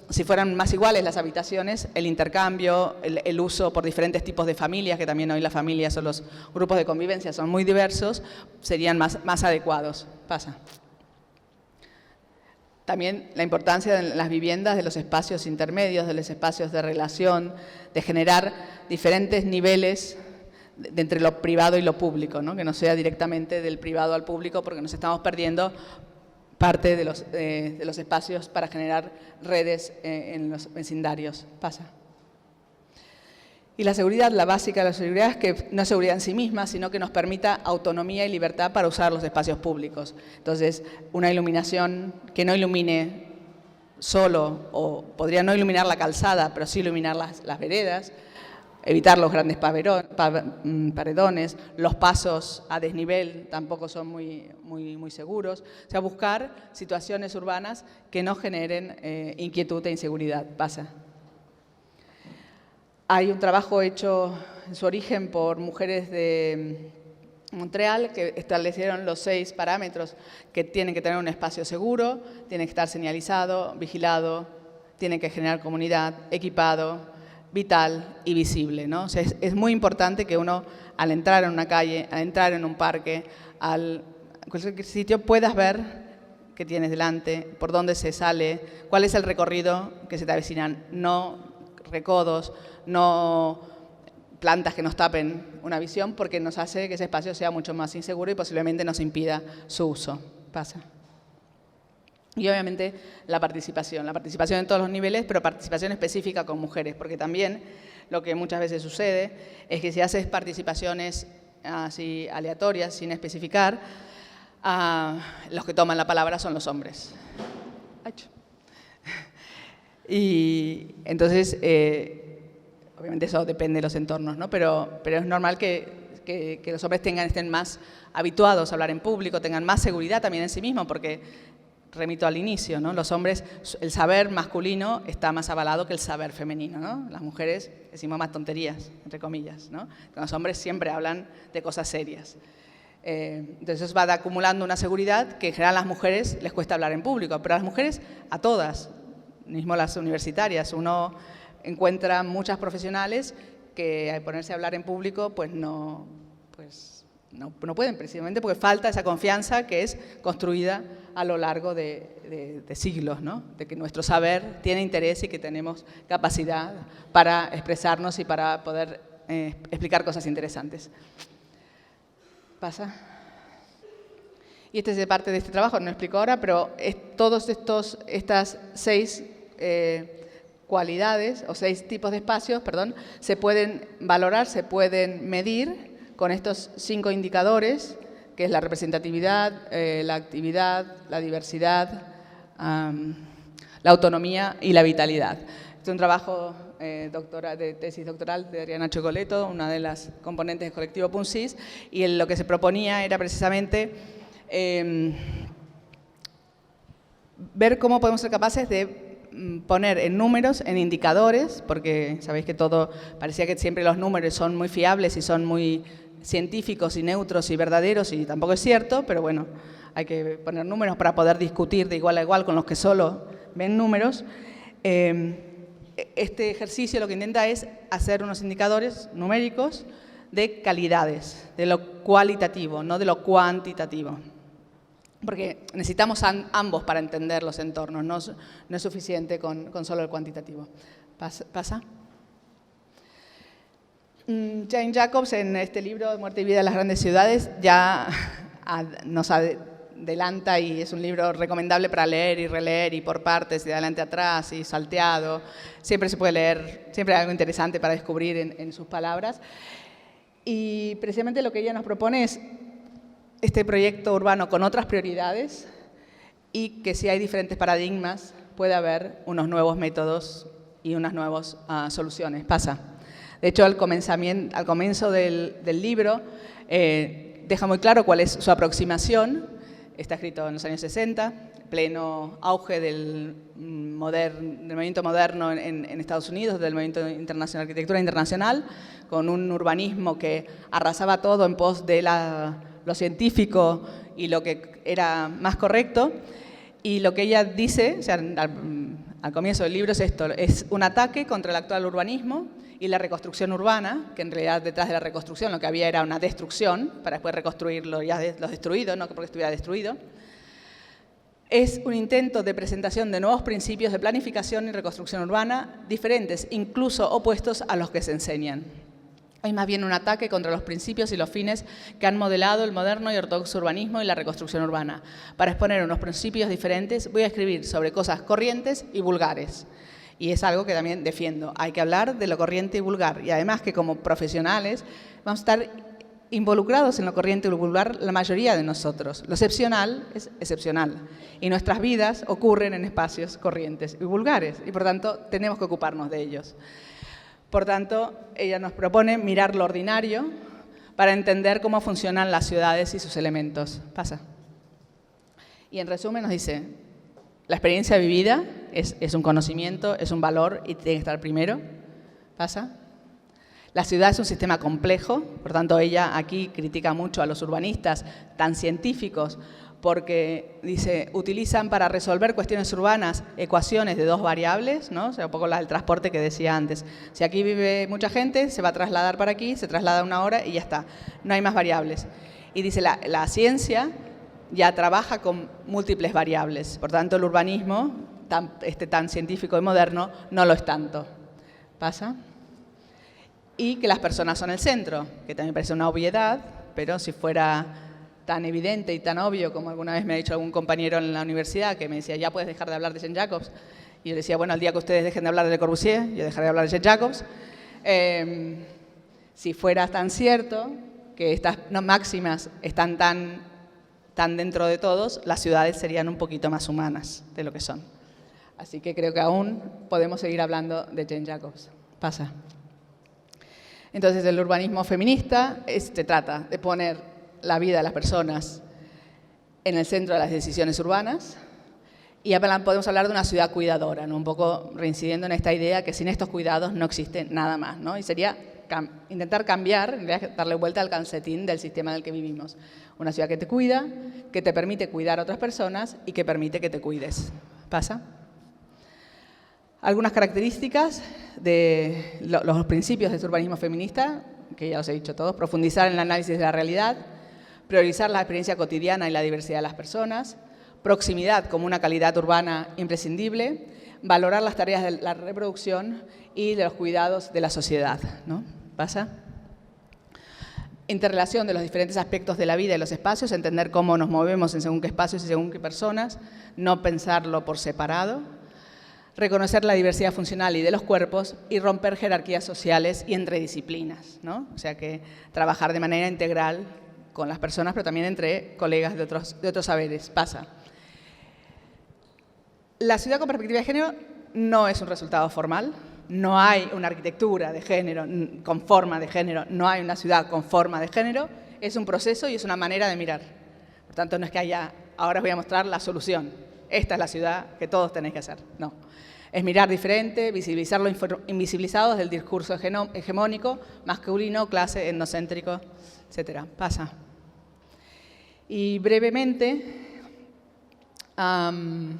si fueran más iguales las habitaciones, el intercambio, el uso por diferentes tipos de familias, que también hoy las familias o los grupos de convivencia son muy diversos, serían más adecuados. Pasa. También la importancia de las viviendas, de los espacios intermedios, de los espacios de relación, de generar diferentes niveles entre lo privado y lo público, ¿no? Que no sea directamente del privado al público, porque nos estamos perdiendo parte de los espacios para generar redes en los vecindarios. Pasa. Y la seguridad, la básica de la seguridad es que no es seguridad en sí misma, sino que nos permita autonomía y libertad para usar los espacios públicos. Entonces, una iluminación que no ilumine solo, o podría no iluminar la calzada, pero sí iluminar las veredas, evitar los grandes paredones, los pasos a desnivel tampoco son muy seguros. O sea, buscar situaciones urbanas que no generen inquietud e inseguridad. Pasa. Hay un trabajo hecho en su origen por mujeres de Montreal que establecieron los 6 parámetros que tienen que tener un espacio seguro, tiene que estar señalizado, vigilado, tiene que generar comunidad, equipado, vital y visible, ¿no? O sea, es muy importante que uno, al entrar en una calle, al entrar en un parque, al cualquier sitio, puedas ver qué tienes delante, por dónde se sale, cuál es el recorrido que se te avecinan, no recodos, no plantas que nos tapen una visión, porque nos hace que ese espacio sea mucho más inseguro y posiblemente nos impida su uso. Pasa. Y obviamente la participación en todos los niveles, pero participación específica con mujeres, porque también lo que muchas veces sucede es que si haces participaciones así aleatorias, sin especificar, los que toman la palabra son los hombres. Y entonces, obviamente eso depende de los entornos, ¿no? Pero es normal que los hombres estén más habituados a hablar en público, tengan más seguridad también en sí mismos, porque remito al inicio, ¿no? Los hombres, el saber masculino está más avalado que el saber femenino, ¿no? Las mujeres decimos más tonterías, entre comillas, ¿no? Los hombres siempre hablan de cosas serias. Entonces eso va acumulando una seguridad que en general a las mujeres les cuesta hablar en público, pero a las mujeres, a todas, mismo las universitarias, uno encuentra muchas profesionales que al ponerse a hablar en público pues no pueden, precisamente porque falta esa confianza que es construida a lo largo de siglos, ¿no? De que nuestro saber tiene interés y que tenemos capacidad para expresarnos y para poder explicar cosas interesantes. ¿Pasa? Y este es de parte de este trabajo, no explico ahora, pero todas estas 6 cualidades o 6 tipos de espacios, se pueden valorar, se pueden medir con estos 5 indicadores, que es la representatividad, la actividad, la diversidad, la autonomía y la vitalidad. Este es un trabajo de tesis doctoral de Adriana Chocoleto, una de las componentes del colectivo Punsis, y lo que se proponía era precisamente ver cómo podemos ser capaces de poner en números, en indicadores, porque sabéis que todo, parecía que siempre los números son muy fiables y son muy científicos y neutros y verdaderos, y tampoco es cierto, pero bueno, hay que poner números para poder discutir de igual a igual con los que solo ven números. Este ejercicio lo que intenta es hacer unos indicadores numéricos de calidades, de lo cualitativo, no de lo cuantitativo. Porque necesitamos ambos para entender los entornos, no es suficiente con solo el cuantitativo. ¿Pasa? Jane Jacobs, en este libro, Muerte y vida de las grandes ciudades, ya nos adelanta, y es un libro recomendable para leer y releer y por partes, de adelante a atrás y salteado. Siempre se puede leer, siempre hay algo interesante para descubrir en sus palabras. Y precisamente lo que ella nos propone es este proyecto urbano con otras prioridades, y que si hay diferentes paradigmas puede haber unos nuevos métodos y unas nuevas soluciones. Pasa. De hecho, al comienzo del libro deja muy claro cuál es su aproximación. Está escrito en los años 60, pleno auge del movimiento moderno en Estados Unidos, del movimiento internacional, arquitectura internacional, con un urbanismo que arrasaba todo en pos de lo científico y lo que era más correcto. Y lo que ella dice, o sea, al comienzo del libro, es esto: es un ataque contra el actual urbanismo y la reconstrucción urbana, que en realidad detrás de la reconstrucción lo que había era una destrucción, para después reconstruir lo destruido, no porque estuviera destruido. Es un intento de presentación de nuevos principios de planificación y reconstrucción urbana, diferentes, incluso opuestos a los que se enseñan. Es más bien un ataque contra los principios y los fines que han modelado el moderno y ortodoxo urbanismo y la reconstrucción urbana. Para exponer unos principios diferentes, voy a escribir sobre cosas corrientes y vulgares. Y es algo que también defiendo. Hay que hablar de lo corriente y vulgar. Y además que como profesionales vamos a estar involucrados en lo corriente y lo vulgar la mayoría de nosotros. Lo excepcional es excepcional. Y nuestras vidas ocurren en espacios corrientes y vulgares. Y por tanto tenemos que ocuparnos de ellos. Por tanto, ella nos propone mirar lo ordinario para entender cómo funcionan las ciudades y sus elementos. Pasa. Y en resumen nos dice: la experiencia vivida es un conocimiento, es un valor y tiene que estar primero. Pasa. La ciudad es un sistema complejo, por tanto ella aquí critica mucho a los urbanistas tan científicos, porque dice, utilizan para resolver cuestiones urbanas ecuaciones de dos variables, ¿no? O sea, un poco la del transporte que decía antes. Si aquí vive mucha gente, se va a trasladar para aquí, se traslada una hora y ya está. No hay más variables. Y dice, la ciencia ya trabaja con múltiples variables. Por tanto, el urbanismo, tan científico y moderno, no lo es tanto. ¿Pasa? Y que las personas son el centro, que también parece una obviedad, pero si fuera tan evidente y tan obvio, como alguna vez me ha dicho algún compañero en la universidad, que me decía, ya puedes dejar de hablar de Jane Jacobs. Y yo le decía, bueno, el día que ustedes dejen de hablar de Le Corbusier, yo dejaré de hablar de Jane Jacobs. Si fuera tan cierto que estas máximas están tan dentro de todos, las ciudades serían un poquito más humanas de lo que son. Así que creo que aún podemos seguir hablando de Jane Jacobs. Pasa. Entonces, el urbanismo feminista se trata de poner la vida de las personas en el centro de las decisiones urbanas, y podemos hablar de una ciudad cuidadora, ¿no? Un poco reincidiendo en esta idea que sin estos cuidados no existe nada más, ¿no? Y sería intentar cambiar, en realidad, darle vuelta al calcetín del sistema en el que vivimos. Una ciudad que te cuida, que te permite cuidar a otras personas y que permite que te cuides. ¿Pasa? Algunas características de los principios de este urbanismo feminista, que ya os he dicho todos: profundizar en el análisis de la realidad, priorizar la experiencia cotidiana y la diversidad de las personas, proximidad como una calidad urbana imprescindible, valorar las tareas de la reproducción y de los cuidados de la sociedad, ¿no? ¿Pasa? Interrelación de los diferentes aspectos de la vida y los espacios, entender cómo nos movemos en según qué espacios y según qué personas, no pensarlo por separado. Reconocer la diversidad funcional y de los cuerpos y romper jerarquías sociales y entre disciplinas, ¿no? O sea que trabajar de manera integral con las personas, pero también entre colegas de otros saberes. Pasa. La ciudad con perspectiva de género no es un resultado formal. No hay una arquitectura de género con forma de género, no hay una ciudad con forma de género. Es un proceso y es una manera de mirar. Por tanto, no es que haya, ahora os voy a mostrar la solución. Esta es la ciudad que todos tenéis que hacer. No. Es mirar diferente, visibilizar lo invisibilizado desde el discurso hegemónico, masculino, clase, etnocéntrico, etc. Pasa. Y brevemente, yo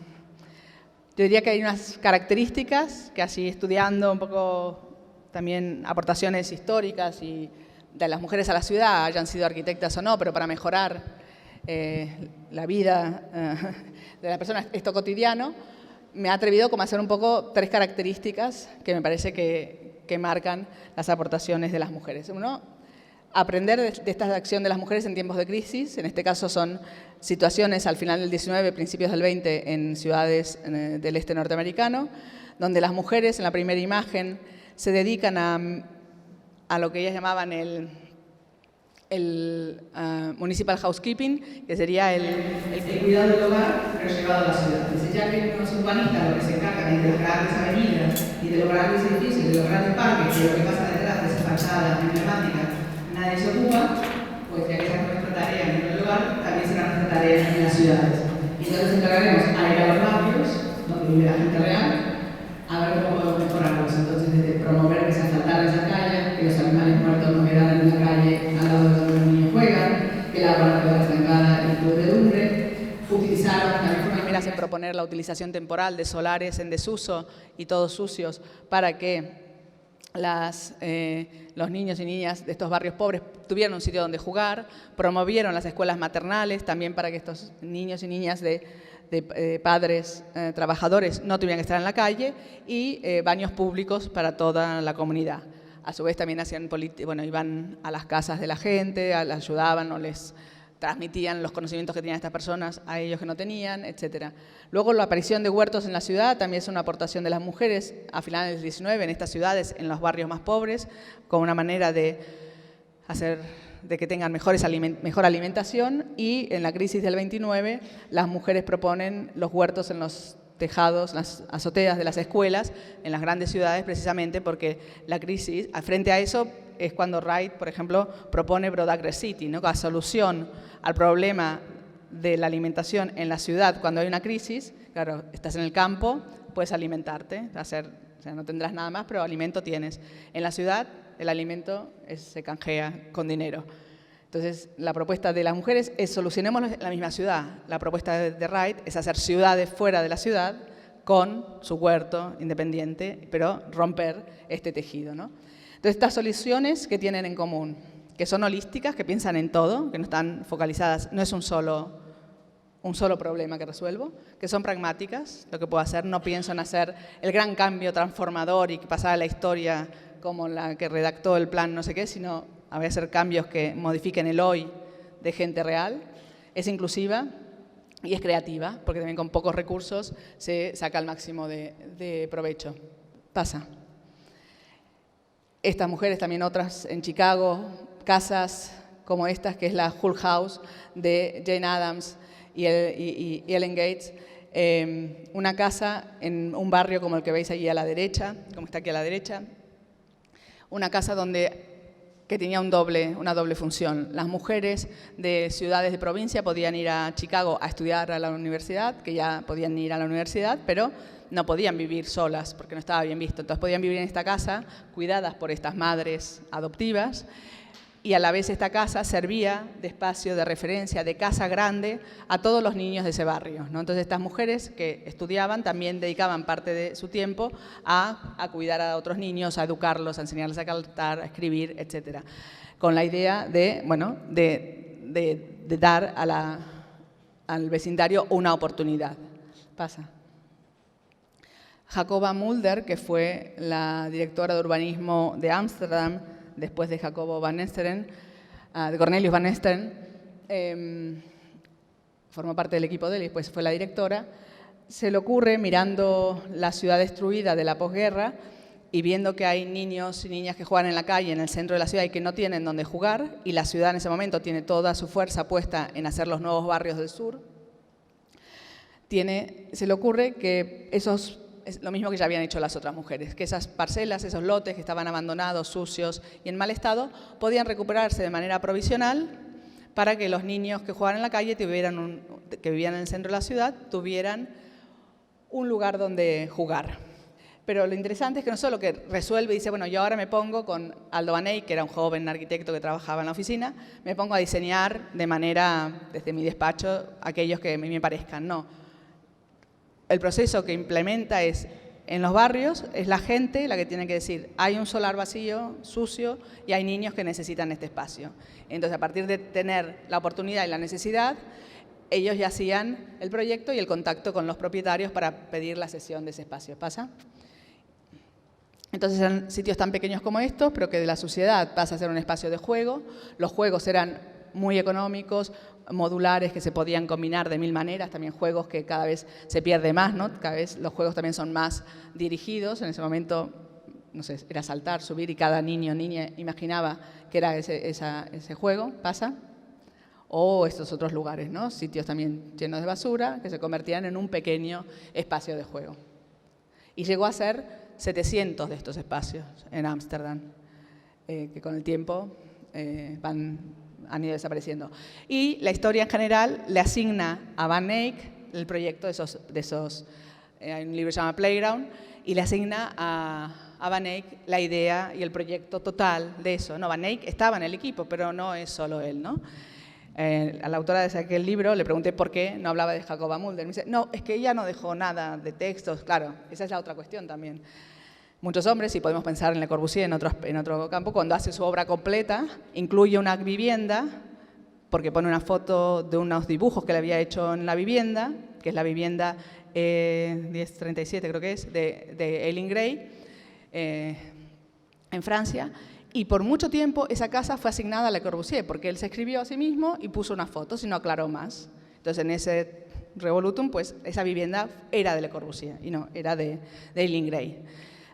diría que hay unas características que así estudiando un poco también aportaciones históricas y de las mujeres a la ciudad, hayan sido arquitectas o no, pero para mejorar la vida de la persona, esto cotidiano, me ha atrevido como a hacer un poco 3 características que me parece que marcan las aportaciones de las mujeres. Uno, aprender de esta acción de las mujeres en tiempos de crisis. En este caso son situaciones al final del 19, principios del 20 en ciudades del este norteamericano, donde las mujeres en la primera imagen se dedican a lo que ellas llamaban el municipal housekeeping, que sería el cuidado del hogar, pero llevado a la ciudad. Dice, ya que los urbanistas lo que se encargan es de las grandes avenidas y de los grandes edificios, de los grandes parques, y de lo que pasa detrás de esa fachada emblemática, nadie se ocupa, pues ya que esa es nuestra tarea en el hogar, también será nuestra tarea en las ciudades. Y entonces encargaremos a ir a los barrios, donde vive la gente real, a ver cómo podemos mejorarlos. Entonces, desde promover que se asfaltaran esas calles, que los animales muertos no quedaran en la calle al lado de donde los niños juegan, que el agua no quedara estancada en podredumbre, utilizaron también fueron primeras en proponer la utilización temporal de solares en desuso y todos sucios para que los niños y niñas de estos barrios pobres tuvieran un sitio donde jugar, promovieron las escuelas maternales también para que estos niños y niñas de padres trabajadores no tuvieran que estar en la calle y baños públicos para toda la comunidad. A su vez también hacían iban a las casas de la gente, les ayudaban o les transmitían los conocimientos que tenían estas personas a ellos que no tenían, etc. Luego la aparición de huertos en la ciudad también es una aportación de las mujeres a finales del 19 en estas ciudades, en los barrios más pobres, como una manera de que tengan mejor alimentación, y en la crisis del 29 las mujeres proponen los huertos en los tejados, las azoteas de las escuelas en las grandes ciudades, precisamente porque la crisis, frente a eso, es cuando Wright, por ejemplo, propone Broad Acre City, ¿no? La solución al problema de la alimentación en la ciudad cuando hay una crisis. Claro, estás en el campo, puedes alimentarte, no tendrás nada más, pero alimento tienes. En la ciudad, el alimento se canjea con dinero. Entonces, la propuesta de las mujeres es solucionemos la misma ciudad. La propuesta de Wright es hacer ciudades fuera de la ciudad con su huerto independiente, pero romper este tejido, ¿no? Entonces, estas soluciones que tienen en común, que son holísticas, que piensan en todo, que no están focalizadas, no es un solo problema que resuelvo, que son pragmáticas, lo que puedo hacer, no pienso en hacer el gran cambio transformador y que pasara a la historia como la que redactó el plan no sé qué, sino a hacer cambios que modifiquen el hoy de gente real. Es inclusiva y es creativa, porque también con pocos recursos se saca el máximo de provecho. Pasa. Estas mujeres, también otras en Chicago, casas como estas, que es la Hull House de Jane Addams y Ellen Gates, una casa en un barrio como el que veis allí a la derecha, como está aquí a la derecha, una casa que tenía una doble función. Las mujeres de ciudades de provincia podían ir a Chicago a estudiar a la universidad, que ya podían ir a la universidad, pero no podían vivir solas porque no estaba bien visto. Entonces podían vivir en esta casa, cuidadas por estas madres adoptivas, y a la vez esta casa servía de espacio de referencia, de casa grande, a todos los niños de ese barrio, ¿no? Entonces estas mujeres que estudiaban también dedicaban parte de su tiempo a cuidar a otros niños, a educarlos, a enseñarles a cantar, a escribir, etc. Con la idea de dar al vecindario una oportunidad. Pasa. Jacoba Mulder, que fue la directora de urbanismo de Ámsterdam, después de Jacobo Van Esteren, de Cornelius Van Esteren, formó parte del equipo de él y después fue la directora. Se le ocurre, mirando la ciudad destruida de la posguerra y viendo que hay niños y niñas que juegan en la calle, en el centro de la ciudad, y que no tienen dónde jugar, y la ciudad en ese momento tiene toda su fuerza puesta en hacer los nuevos barrios del sur, se le ocurre que es lo mismo que ya habían hecho las otras mujeres, que esas parcelas, esos lotes que estaban abandonados, sucios y en mal estado, podían recuperarse de manera provisional para que los niños que jugaban en la calle, que vivían en el centro de la ciudad, tuvieran un lugar donde jugar. Pero lo interesante es que no solo que resuelve y dice, bueno, yo ahora me pongo con Aldo Van Eyck, que era un joven arquitecto que trabajaba en la oficina, me pongo a diseñar de manera, desde mi despacho, aquellos que a mí me parezcan. No. El proceso que implementa es, en los barrios, es la gente la que tiene que decir, hay un solar vacío, sucio, y hay niños que necesitan este espacio. Entonces, a partir de tener la oportunidad y la necesidad, ellos ya hacían el proyecto y el contacto con los propietarios para pedir la cesión de ese espacio. ¿Pasa? Entonces eran sitios tan pequeños como estos, pero que de la suciedad pasa a ser un espacio de juego. Los juegos eran muy económicos, modulares, que se podían combinar de mil maneras, también juegos que cada vez se pierde más, ¿no? Cada vez los juegos también son más dirigidos. En ese momento, no sé, era saltar, subir y cada niño o niña imaginaba que era ese juego. ¿Pasa? O estos otros lugares, ¿no? Sitios también llenos de basura que se convertían en un pequeño espacio de juego. Y llegó a ser 700 de estos espacios en Ámsterdam, que con el tiempo han ido desapareciendo. Y la historia en general le asigna a Van Eyck el proyecto de esos hay un libro que se llama Playground, y le asigna a Van Eyck la idea y el proyecto total de eso. No, Van Eyck estaba en el equipo, pero no es solo él, ¿no? A la autora de aquel libro le pregunté por qué no hablaba de Jacoba Mulder. Me dice, no, es que ella no dejó nada de textos. Claro, esa es la otra cuestión también. Muchos hombres, y podemos pensar en Le Corbusier en otro campo, cuando hace su obra completa, incluye una vivienda, porque pone una foto de unos dibujos que le había hecho en la vivienda, que es la vivienda 1037, creo que es, de Eileen Gray, en Francia. Y por mucho tiempo esa casa fue asignada a Le Corbusier, porque él se escribió a sí mismo y puso unas fotos y no aclaró más. Entonces, en ese revolutum, pues esa vivienda era de Le Corbusier y no, era de Eileen Gray.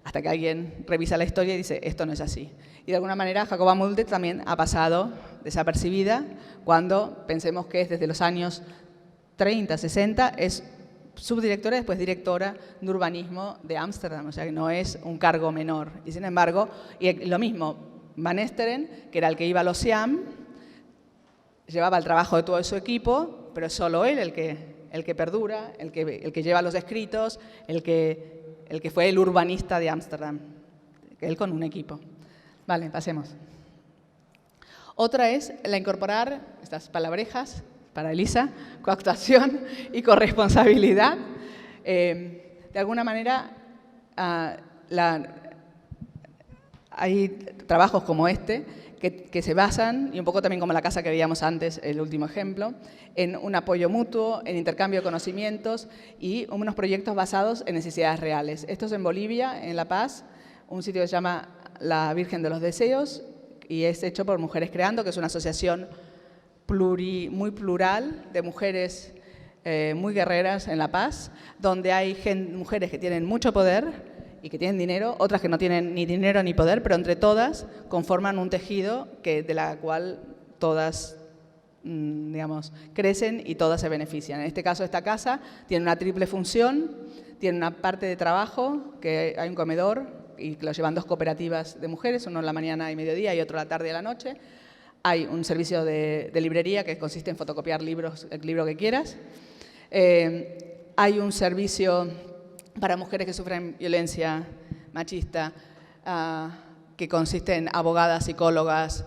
Hasta que alguien revisa la historia y dice, esto no es así. Y de alguna manera Jacoba Mulder también ha pasado desapercibida cuando pensemos que es desde los años 30, 60, es subdirectora y después directora de urbanismo de Ámsterdam, o sea que no es un cargo menor. Y sin embargo, y lo mismo, Van Esteren, que era el que iba a los SIAM, llevaba el trabajo de todo su equipo, pero es solo él el que perdura, el que lleva los escritos, el que fue el urbanista de Ámsterdam, él con un equipo. Vale, pasemos. Otra es la incorporar estas palabrejas para Elisa, coactuación y corresponsabilidad. De alguna manera, hay trabajos como este que se basan, y un poco también como la casa que veíamos antes, el último ejemplo, en un apoyo mutuo, en intercambio de conocimientos y unos proyectos basados en necesidades reales. Esto es en Bolivia, en La Paz, un sitio que se llama La Virgen de los Deseos y es hecho por Mujeres Creando, que es una asociación muy plural de mujeres muy guerreras en La Paz, donde hay mujeres que tienen mucho poder y que tienen dinero, otras que no tienen ni dinero ni poder, pero entre todas conforman un tejido de la cual todas, digamos, crecen y todas se benefician. En este caso, esta casa tiene una triple función, tiene una parte de trabajo, que hay un comedor y lo llevan dos cooperativas de mujeres, uno en la mañana y mediodía y otro a la tarde y a la noche. Hay un servicio de librería que consiste en fotocopiar libros, el libro que quieras. Hay un servicio para mujeres que sufren violencia machista, que consiste en abogadas, psicólogas,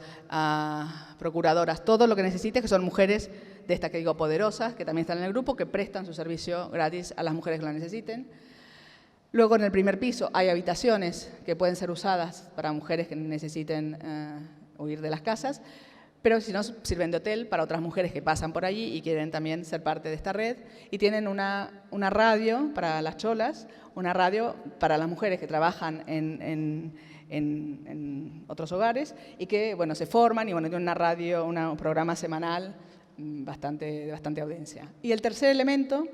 procuradoras, todo lo que necesites, que son mujeres de estas que digo poderosas, que también están en el grupo, que prestan su servicio gratis a las mujeres que lo necesiten. Luego, en el primer piso, hay habitaciones que pueden ser usadas para mujeres que necesiten huir de las casas, pero si no, sirven de hotel para otras mujeres que pasan por allí y quieren también ser parte de esta red. Y tienen una radio para las cholas, una radio para las mujeres que trabajan en otros hogares y que, bueno, se forman y, bueno, tienen una radio, un programa semanal de bastante audiencia. Y el tercer elemento,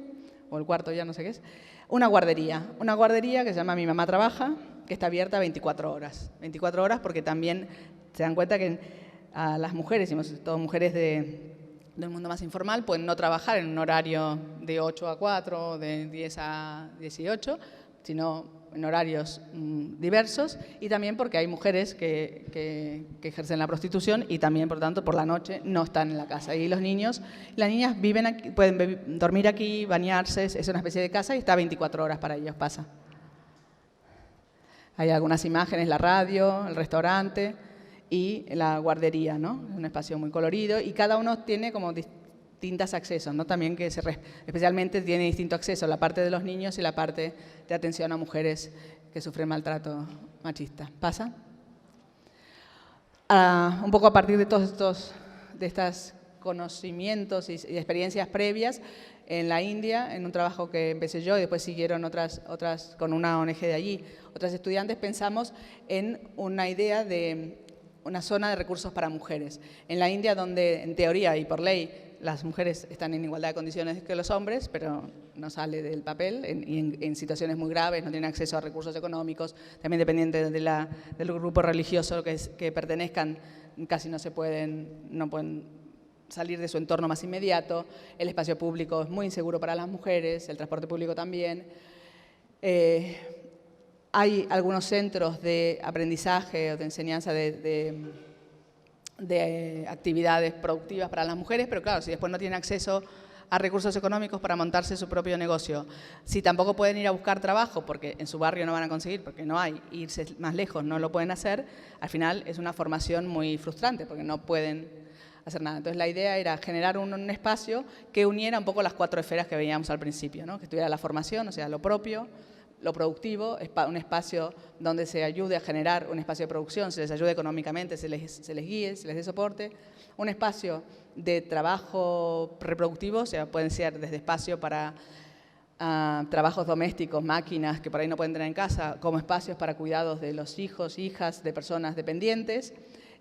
o el cuarto ya no sé qué es, una guardería que se llama Mi Mamá Trabaja, que está abierta 24 horas. 24 horas porque también se dan cuenta que a las mujeres, y todas mujeres del mundo más informal, pueden no trabajar en un horario de 8 a 4, de 10 a 18, sino en horarios diversos, y también porque hay mujeres que ejercen la prostitución y también, por tanto, por la noche no están en la casa. Y los niños, las niñas viven aquí, pueden dormir aquí, bañarse, es una especie de casa y está 24 horas para ellos, pasa. Hay algunas imágenes, la radio, el restaurante y la guardería, ¿no? Un espacio muy colorido y cada uno tiene como distintos accesos, ¿no? También que especialmente tiene distinto acceso, la parte de los niños y la parte de atención a mujeres que sufren maltrato machista. ¿Pasa? Un poco a partir de todos estos conocimientos y experiencias previas, en la India, en un trabajo que empecé yo y después siguieron otras con una ONG de allí, otras estudiantes, pensamos en una idea de una zona de recursos para mujeres. En la India, donde en teoría y por ley las mujeres están en igualdad de condiciones que los hombres, pero no sale del papel, en situaciones muy graves, no tienen acceso a recursos económicos, también dependientes del grupo religioso que pertenezcan, casi no pueden salir de su entorno más inmediato, el espacio público es muy inseguro para las mujeres, el transporte público también. Hay algunos centros de aprendizaje o de enseñanza de actividades productivas para las mujeres, pero claro, si después no tienen acceso a recursos económicos para montarse su propio negocio, si tampoco pueden ir a buscar trabajo, porque en su barrio no van a conseguir, porque no hay, irse más lejos no lo pueden hacer, al final es una formación muy frustrante, porque no pueden hacer nada. Entonces la idea era generar un espacio que uniera un poco las 4 esferas que veíamos al principio, ¿no? Que estuviera la formación, o sea, lo propio, lo productivo, un espacio donde se ayude a generar un espacio de producción, se les ayude económicamente, se les guíe, se les dé soporte, un espacio de trabajo reproductivo, o sea, pueden ser desde espacio para trabajos domésticos, máquinas que por ahí no pueden tener en casa, como espacios para cuidados de los hijos, hijas, de personas dependientes,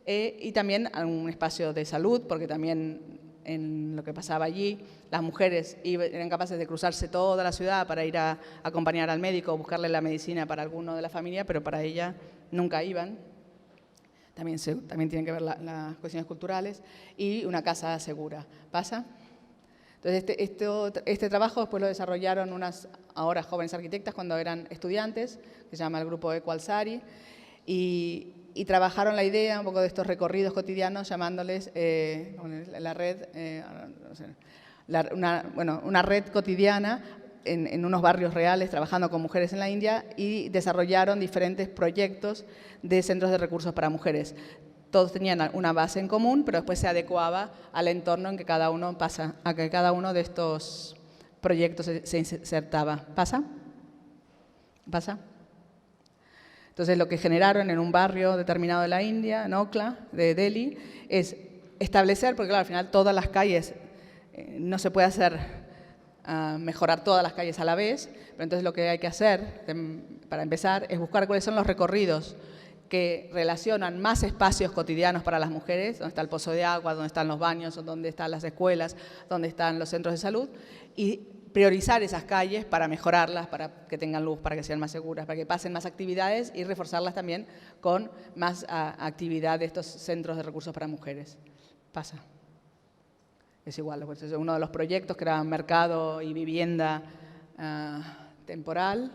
y también un espacio de salud, porque también en lo que pasaba allí, las mujeres eran capaces de cruzarse toda la ciudad para ir a acompañar al médico o buscarle la medicina para alguno de la familia, pero para ella nunca iban. También tienen que ver las cuestiones culturales y una casa segura. ¿Pasa? Entonces, este trabajo después lo desarrollaron unas ahora jóvenes arquitectas cuando eran estudiantes, que se llama el grupo Equalsari, y trabajaron la idea un poco de estos recorridos cotidianos llamándoles la red, una red cotidiana en unos barrios reales trabajando con mujeres en la India y desarrollaron diferentes proyectos de centros de recursos para mujeres. Todos tenían una base en común, pero después se adecuaba al entorno en que cada uno que cada uno de estos proyectos se insertaba. ¿Pasa? Entonces, lo que generaron en un barrio determinado de la India, en Okla, de Delhi, es establecer, porque claro, al final todas las calles, no se puede hacer mejorar todas las calles a la vez, pero entonces lo que hay que hacer, para empezar, es buscar cuáles son los recorridos que relacionan más espacios cotidianos para las mujeres, donde está el pozo de agua, donde están los baños, donde están las escuelas, donde están los centros de salud, y priorizar esas calles para mejorarlas, para que tengan luz, para que sean más seguras, para que pasen más actividades y reforzarlas también con más actividad de estos centros de recursos para mujeres. Pasa. Es igual, pues es uno de los proyectos que era mercado y vivienda temporal,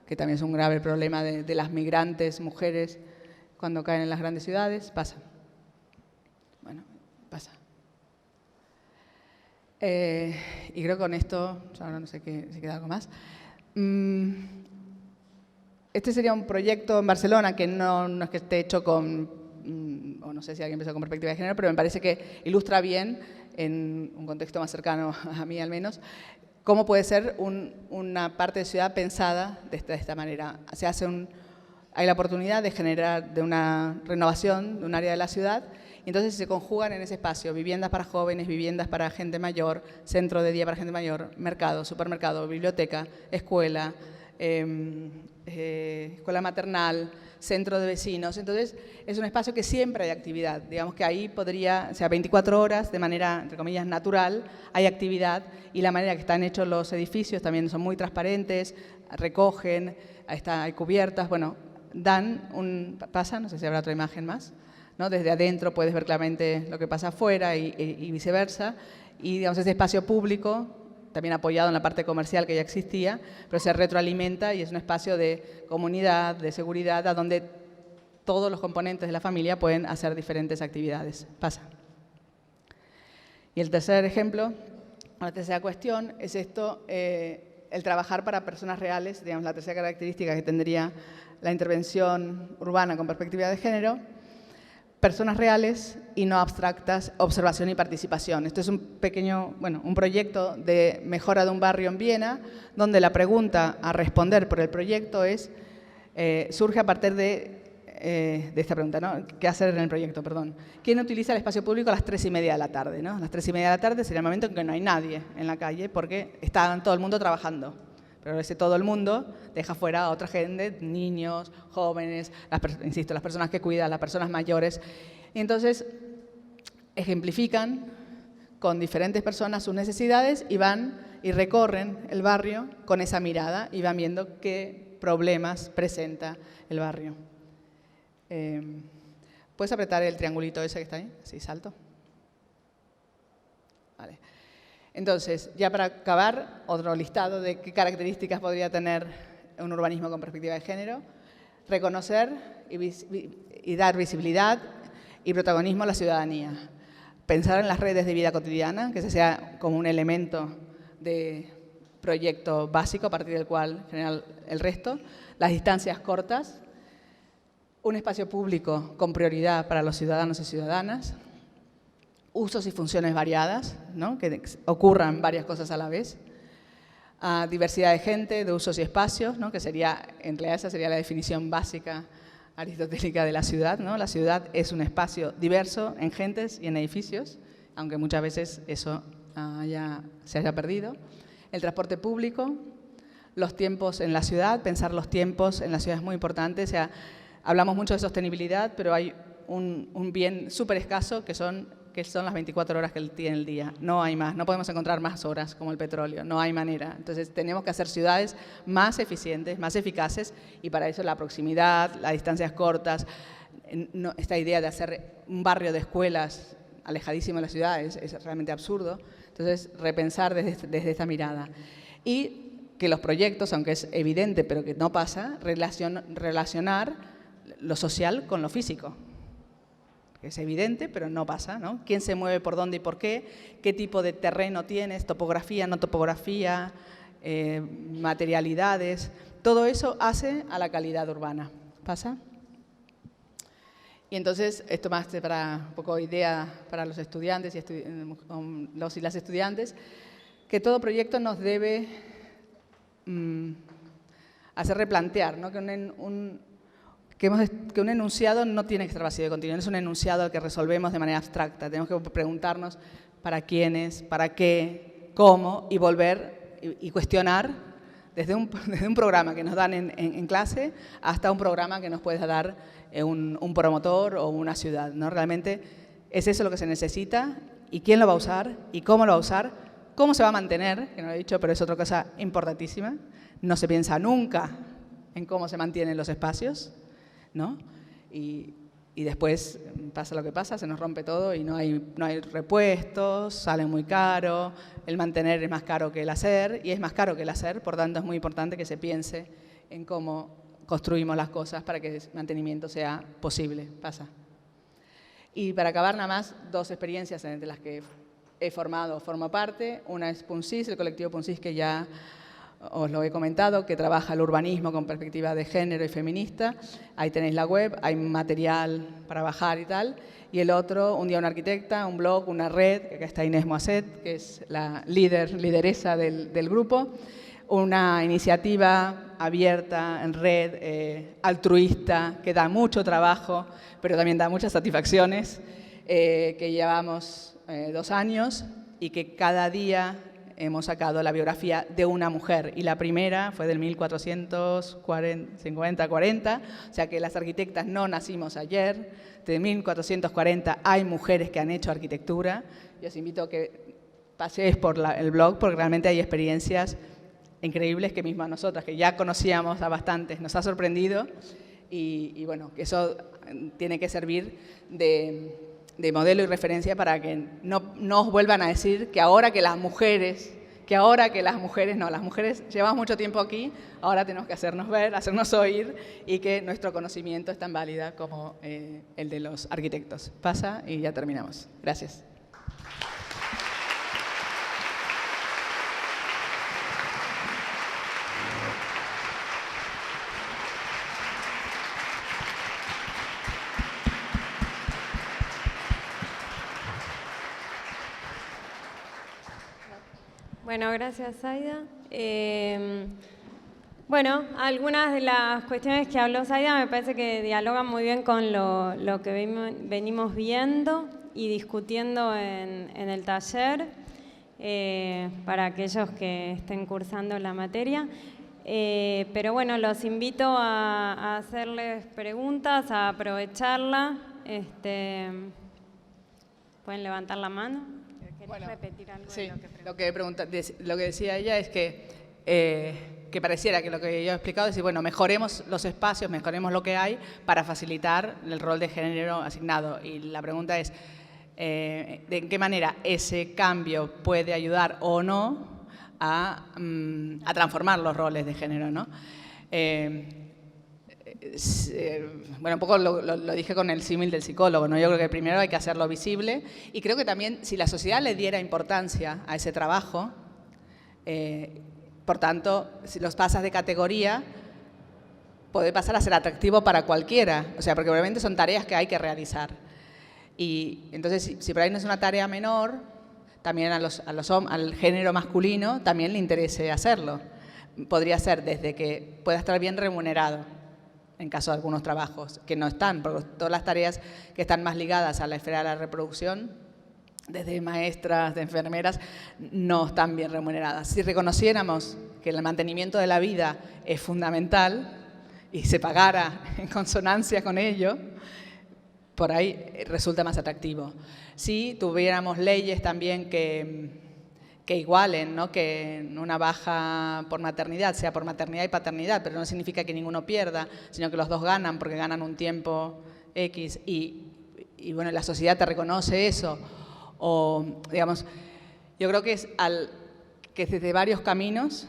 que también es un grave problema de las migrantes mujeres cuando caen en las grandes ciudades. Pasa. Bueno, pasa. Y creo que con esto, ahora no sé si queda algo más. Este sería un proyecto en Barcelona que no es que esté hecho con, o no sé si alguien empezó con perspectiva de género, pero me parece que ilustra bien, en un contexto más cercano a mí al menos, cómo puede ser una parte de ciudad pensada de esta manera. Hay la oportunidad de generar de una renovación de un área de la ciudad. Y entonces se conjugan en ese espacio viviendas para jóvenes, viviendas para gente mayor, centro de día para gente mayor, mercado, supermercado, biblioteca, escuela, escuela maternal, centro de vecinos. Entonces es un espacio que siempre hay actividad. Digamos que ahí podría, o sea, 24 horas de manera, entre comillas, natural, hay actividad y la manera que están hechos los edificios también son muy transparentes, recogen, hay cubiertas, bueno, pasa, no sé si habrá otra imagen más, ¿no? Desde adentro puedes ver claramente lo que pasa afuera y viceversa. Y digamos, ese espacio público, también apoyado en la parte comercial que ya existía, pero se retroalimenta y es un espacio de comunidad, de seguridad, a donde todos los componentes de la familia pueden hacer diferentes actividades. Pasa. Y el tercer ejemplo, la tercera cuestión, es esto, el trabajar para personas reales, digamos, la tercera característica que tendría la intervención urbana con perspectiva de género, personas reales y no abstractas, observación y participación. Este es un pequeño, bueno, un proyecto de mejora de un barrio en Viena, donde la pregunta a responder por el proyecto es, surge a partir de esta pregunta, ¿no? ¿Qué hacer en el proyecto? Perdón. ¿Quién utiliza el espacio público a las 3:30 de la tarde? ¿No? A las 3:30 de la tarde sería el momento en que no hay nadie en la calle porque está todo el mundo trabajando. Pero ese todo el mundo deja fuera a otra gente, niños, jóvenes, insisto, las personas que cuidan, las personas mayores. Y entonces ejemplifican con diferentes personas sus necesidades y van y recorren el barrio con esa mirada y van viendo qué problemas presenta el barrio. ¿Puedes apretar el triangulito ese que está ahí? Sí, salto. Vale. Entonces, ya para acabar, otro listado de qué características podría tener un urbanismo con perspectiva de género. Reconocer y dar visibilidad y protagonismo a la ciudadanía. Pensar en las redes de vida cotidiana, que ese sea como un elemento de proyecto básico a partir del cual generar el resto. Las distancias cortas. Un espacio público con prioridad para los ciudadanos y ciudadanas. Usos y funciones variadas, ¿no? Que ocurran varias cosas a la vez. Diversidad de gente, de usos y espacios, ¿no? Que sería, en realidad esa sería la definición básica aristotélica de la ciudad, ¿no? La ciudad es un espacio diverso en gentes y en edificios, aunque muchas veces eso se haya perdido. El transporte público, los tiempos en la ciudad, pensar los tiempos en la ciudad es muy importante. O sea, hablamos mucho de sostenibilidad, pero hay un bien súper escaso que son las 24 horas que tiene el día. No hay más, no podemos encontrar más horas como el petróleo, no hay manera. Entonces tenemos que hacer ciudades más eficientes, más eficaces y para eso la proximidad, las distancias cortas, esta idea de hacer un barrio de escuelas alejadísimo de las ciudades es realmente absurdo. Entonces repensar desde esta mirada. Y que los proyectos, aunque es evidente pero que no pasa, relacionar lo social con lo físico. Es evidente, pero no pasa, ¿no? ¿Quién se mueve por dónde y por qué? ¿Qué tipo de terreno tienes? ¿Topografía, no topografía? Materialidades. Todo eso hace a la calidad urbana. ¿Pasa? Y entonces, esto más para un poco idea para los estudiantes y las estudiantes, que todo proyecto nos debe hacer replantear, ¿no? Que un enunciado no tiene que estar vacío de contenido, no es un enunciado al que resolvemos de manera abstracta. Tenemos que preguntarnos para quiénes, para qué, cómo, y volver y cuestionar desde un programa que nos dan en clase hasta un programa que nos puede dar un promotor o una ciudad, ¿no? Realmente es eso lo que se necesita y quién lo va a usar y cómo lo va a usar, cómo se va a mantener, que no lo he dicho, pero es otra cosa importantísima. No se piensa nunca en cómo se mantienen los espacios, ¿no? Y después pasa lo que pasa, se nos rompe todo y no hay repuestos, sale muy caro, el mantener es más caro que el hacer y es más caro que el hacer, por tanto es muy importante que se piense en cómo construimos las cosas para que el mantenimiento sea posible. Pasa. Y para acabar nada más, dos experiencias entre las que he formado o formo parte. Una es Punsis, el colectivo Punsis que ya os lo he comentado, que trabaja el urbanismo con perspectiva de género y feminista. Ahí tenéis la web, hay material para bajar y tal. Y el otro, Un día una arquitecta, un blog, una red, que acá está Inés Moisset, que es la lideresa del grupo. Una iniciativa abierta, en red, altruista, que da mucho trabajo, pero también da muchas satisfacciones, que llevamos 2 años y que cada día hemos sacado la biografía de una mujer y la primera fue del 1440, o sea que las arquitectas no nacimos ayer, de 1440 hay mujeres que han hecho arquitectura. Yo os invito a que paséis por el blog porque realmente hay experiencias increíbles que mismas nosotras, que ya conocíamos a bastantes, nos ha sorprendido y bueno, que eso tiene que servir de modelo y referencia para que no os vuelvan a decir que ahora que las mujeres, no, las mujeres llevamos mucho tiempo aquí, ahora tenemos que hacernos ver, hacernos oír y que nuestro conocimiento es tan válida como el de los arquitectos. Pasa y ya terminamos. Gracias. Bueno, gracias, Aida. Bueno, algunas de las cuestiones que habló Zaida me parece que dialogan muy bien con lo que venimos viendo y discutiendo en el taller para aquellos que estén cursando la materia. Pero bueno, los invito a hacerles preguntas, a aprovecharla. ¿Pueden levantar la mano? ¿Querés repetir algo? Sí, de lo que decía ella es que pareciera que lo que yo he explicado es decir, bueno, mejoremos los espacios, mejoremos lo que hay para facilitar el rol de género asignado. Y la pregunta es, ¿de qué manera ese cambio puede ayudar o no a transformar los roles de género, ¿no? Bueno, un poco lo dije con el símil del psicólogo, ¿no? Yo creo que primero hay que hacerlo visible y creo que también si la sociedad le diera importancia a ese trabajo, por tanto, si los pasas de categoría, puede pasar a ser atractivo para cualquiera, o sea, porque obviamente son tareas que hay que realizar. Y entonces, si por ahí no es una tarea menor, también al género masculino también le interese hacerlo. Podría ser desde que pueda estar bien remunerado, en caso de algunos trabajos, que no están, porque todas las tareas que están más ligadas a la esfera de la reproducción, desde maestras, de enfermeras, no están bien remuneradas. Si reconociéramos que el mantenimiento de la vida es fundamental y se pagara en consonancia con ello, por ahí resulta más atractivo. Si tuviéramos leyes también que igualen, ¿no? Que una baja por maternidad sea por maternidad y paternidad, pero no significa que ninguno pierda, sino que los dos ganan porque ganan un tiempo X y bueno, la sociedad te reconoce eso. O, digamos, yo creo que que desde varios caminos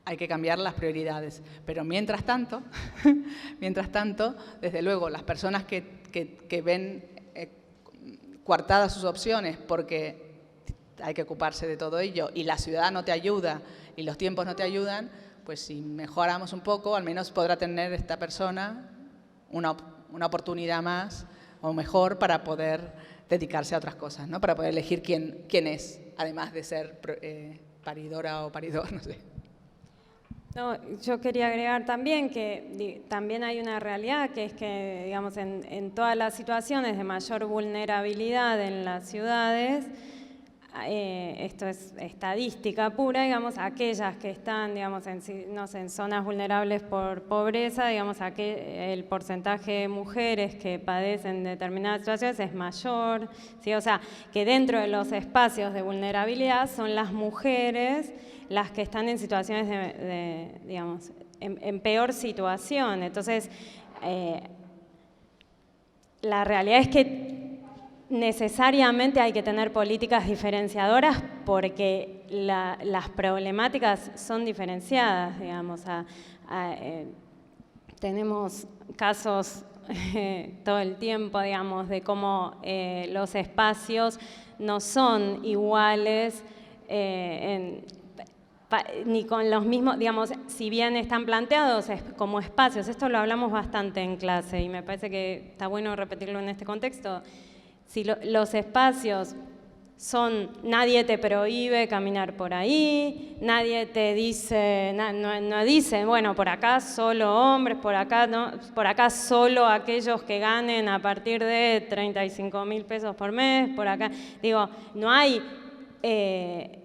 hay que cambiar las prioridades. Pero mientras tanto, desde luego, las personas que ven coartadas sus opciones porque hay que ocuparse de todo ello y la ciudad no te ayuda y los tiempos no te ayudan, pues si mejoramos un poco, al menos podrá tener esta persona una oportunidad más o mejor para poder dedicarse a otras cosas, ¿no? Para poder elegir quién es, además de ser paridora o paridor, no sé. No, yo quería agregar también que también hay una realidad que es que, digamos, en todas las situaciones de mayor vulnerabilidad en las ciudades, esto es estadística pura, digamos, aquellas que están, digamos, en zonas vulnerables por pobreza, digamos, el porcentaje de mujeres que padecen determinadas situaciones es mayor, ¿sí? O sea, que dentro de los espacios de vulnerabilidad son las mujeres las que están en situaciones digamos, en peor situación. Entonces, la realidad es que necesariamente hay que tener políticas diferenciadoras porque las problemáticas son diferenciadas, digamos. Tenemos casos todo el tiempo, digamos, de cómo los espacios no son iguales ni con los mismos, digamos, si bien están planteados como espacios, esto lo hablamos bastante en clase y me parece que está bueno repetirlo en este contexto. Si los espacios nadie te prohíbe caminar por ahí, nadie te dice, no dice, bueno, por acá solo hombres, por acá no, por acá solo aquellos que ganen a partir de 35.000 pesos por mes, por acá, digo, no hay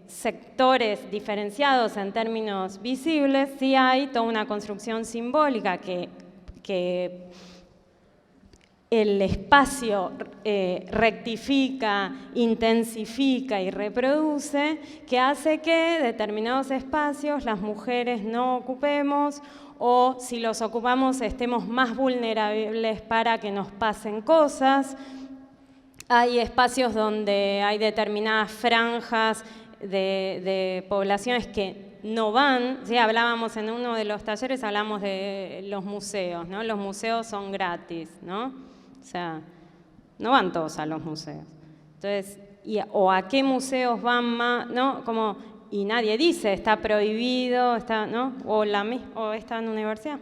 sectores diferenciados en términos visibles, sí hay toda una construcción simbólica que el espacio rectifica, intensifica y reproduce, que hace que determinados espacios las mujeres no ocupemos o si los ocupamos estemos más vulnerables para que nos pasen cosas. Hay espacios donde hay determinadas franjas de poblaciones que no van, ¿sí? Hablábamos en uno de los talleres, hablamos de los museos, ¿no? Los museos son gratis, ¿no? O sea, no van todos a los museos. Entonces, o a qué museos van más, ¿no? Como, y nadie dice, está prohibido, ¿no? O está en universidad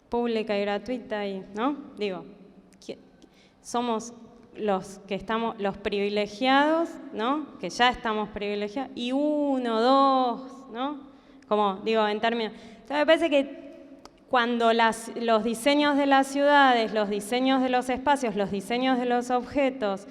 pública y gratuita, ¿no? Digo, somos que estamos, los privilegiados, ¿no? Que ya estamos privilegiados, y 1, 2, ¿no? Como digo, en términos... Entonces me parece que cuando los diseños de las ciudades, los diseños de los espacios, los diseños de los objetos,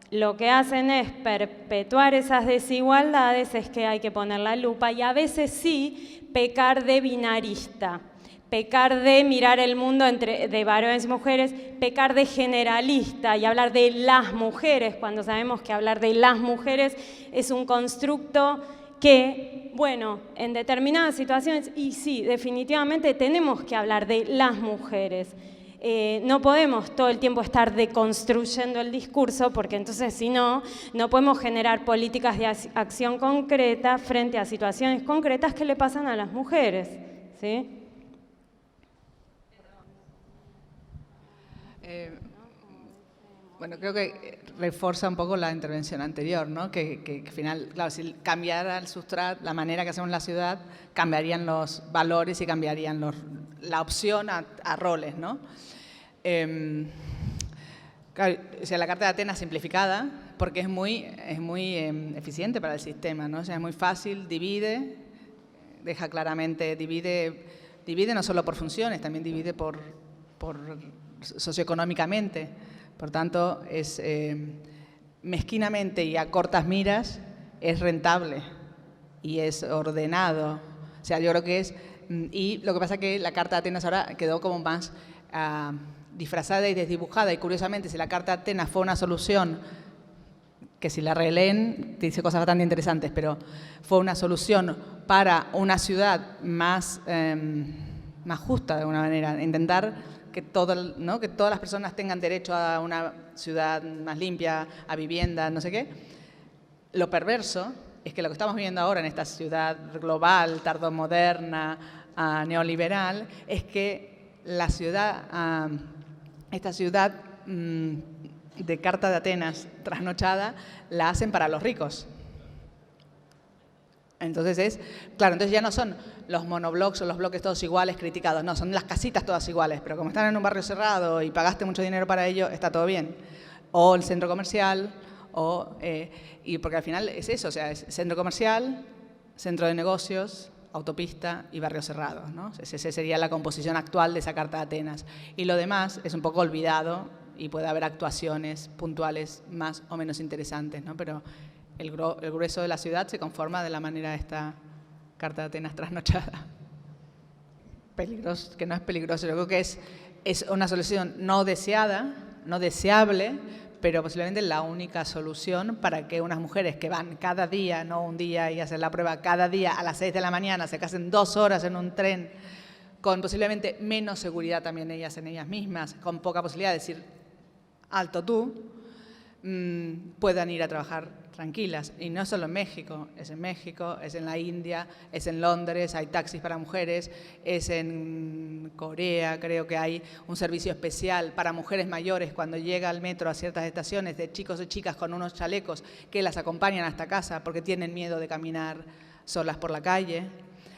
lo que hacen es perpetuar esas desigualdades, es que hay que poner la lupa y a veces sí pecar de binarista, pecar de mirar el mundo de varones y mujeres, pecar de generalista y hablar de las mujeres, cuando sabemos que hablar de las mujeres es un constructo que, bueno, en determinadas situaciones, y sí, definitivamente tenemos que hablar de las mujeres. No podemos todo el tiempo estar deconstruyendo el discurso, porque entonces si no, no podemos generar políticas de acción concreta frente a situaciones concretas que le pasan a las mujeres, ¿sí? Bueno, creo que refuerza un poco la intervención anterior, ¿no? Que al final, claro, si cambiara el sustrato, la manera que hacemos la ciudad, cambiarían los valores y cambiarían la opción a roles, ¿no? Claro, o sea, la Carta de Atenas simplificada, porque es muy eficiente para el sistema, ¿no? O sea, es muy fácil, divide, deja claramente, divide no solo por funciones, también divide por socioeconómicamente. Por tanto, es mezquinamente y a cortas miras es rentable y es ordenado. O sea, yo creo que es... Y lo que pasa es que la Carta de Atenas ahora quedó como más disfrazada y desdibujada. Y curiosamente, si la Carta de Atenas fue una solución, que si la releen dice cosas bastante interesantes, pero fue una solución para una ciudad más justa de alguna manera, intentar que todas las personas tengan derecho a una ciudad más limpia, a vivienda, no sé qué. Lo perverso es que lo que estamos viviendo ahora en esta ciudad global, tardomoderna, neoliberal, es que esta ciudad de Carta de Atenas trasnochada la hacen para los ricos. Entonces entonces ya no son los monoblocks o los bloques todos iguales criticados, no, son las casitas todas iguales, pero como están en un barrio cerrado y pagaste mucho dinero para ello, está todo bien. O el centro comercial, y porque al final es eso, o sea, es centro comercial, centro de negocios, autopista y barrios cerrados, ¿no? Esa sería la composición actual de esa Carta de Atenas. Y lo demás es un poco olvidado y puede haber actuaciones puntuales más o menos interesantes, ¿no? Pero el grueso de la ciudad se conforma de la manera de esta Carta de Atenas trasnochada. Peligroso, que no es peligroso, yo creo que es una solución no deseada, no deseable, pero posiblemente la única solución para que unas mujeres que van cada día, no un día y hacen la prueba, cada día a las 6 de la mañana, se casen 2 horas en un tren, con posiblemente menos seguridad también ellas en ellas mismas, con poca posibilidad de decir, alto tú, puedan ir a trabajar tranquilas. Y no solo en México, es en la India, es en Londres, hay taxis para mujeres, es en Corea, creo que hay un servicio especial para mujeres mayores cuando llega al metro a ciertas estaciones de chicos y chicas con unos chalecos que las acompañan hasta casa porque tienen miedo de caminar solas por la calle.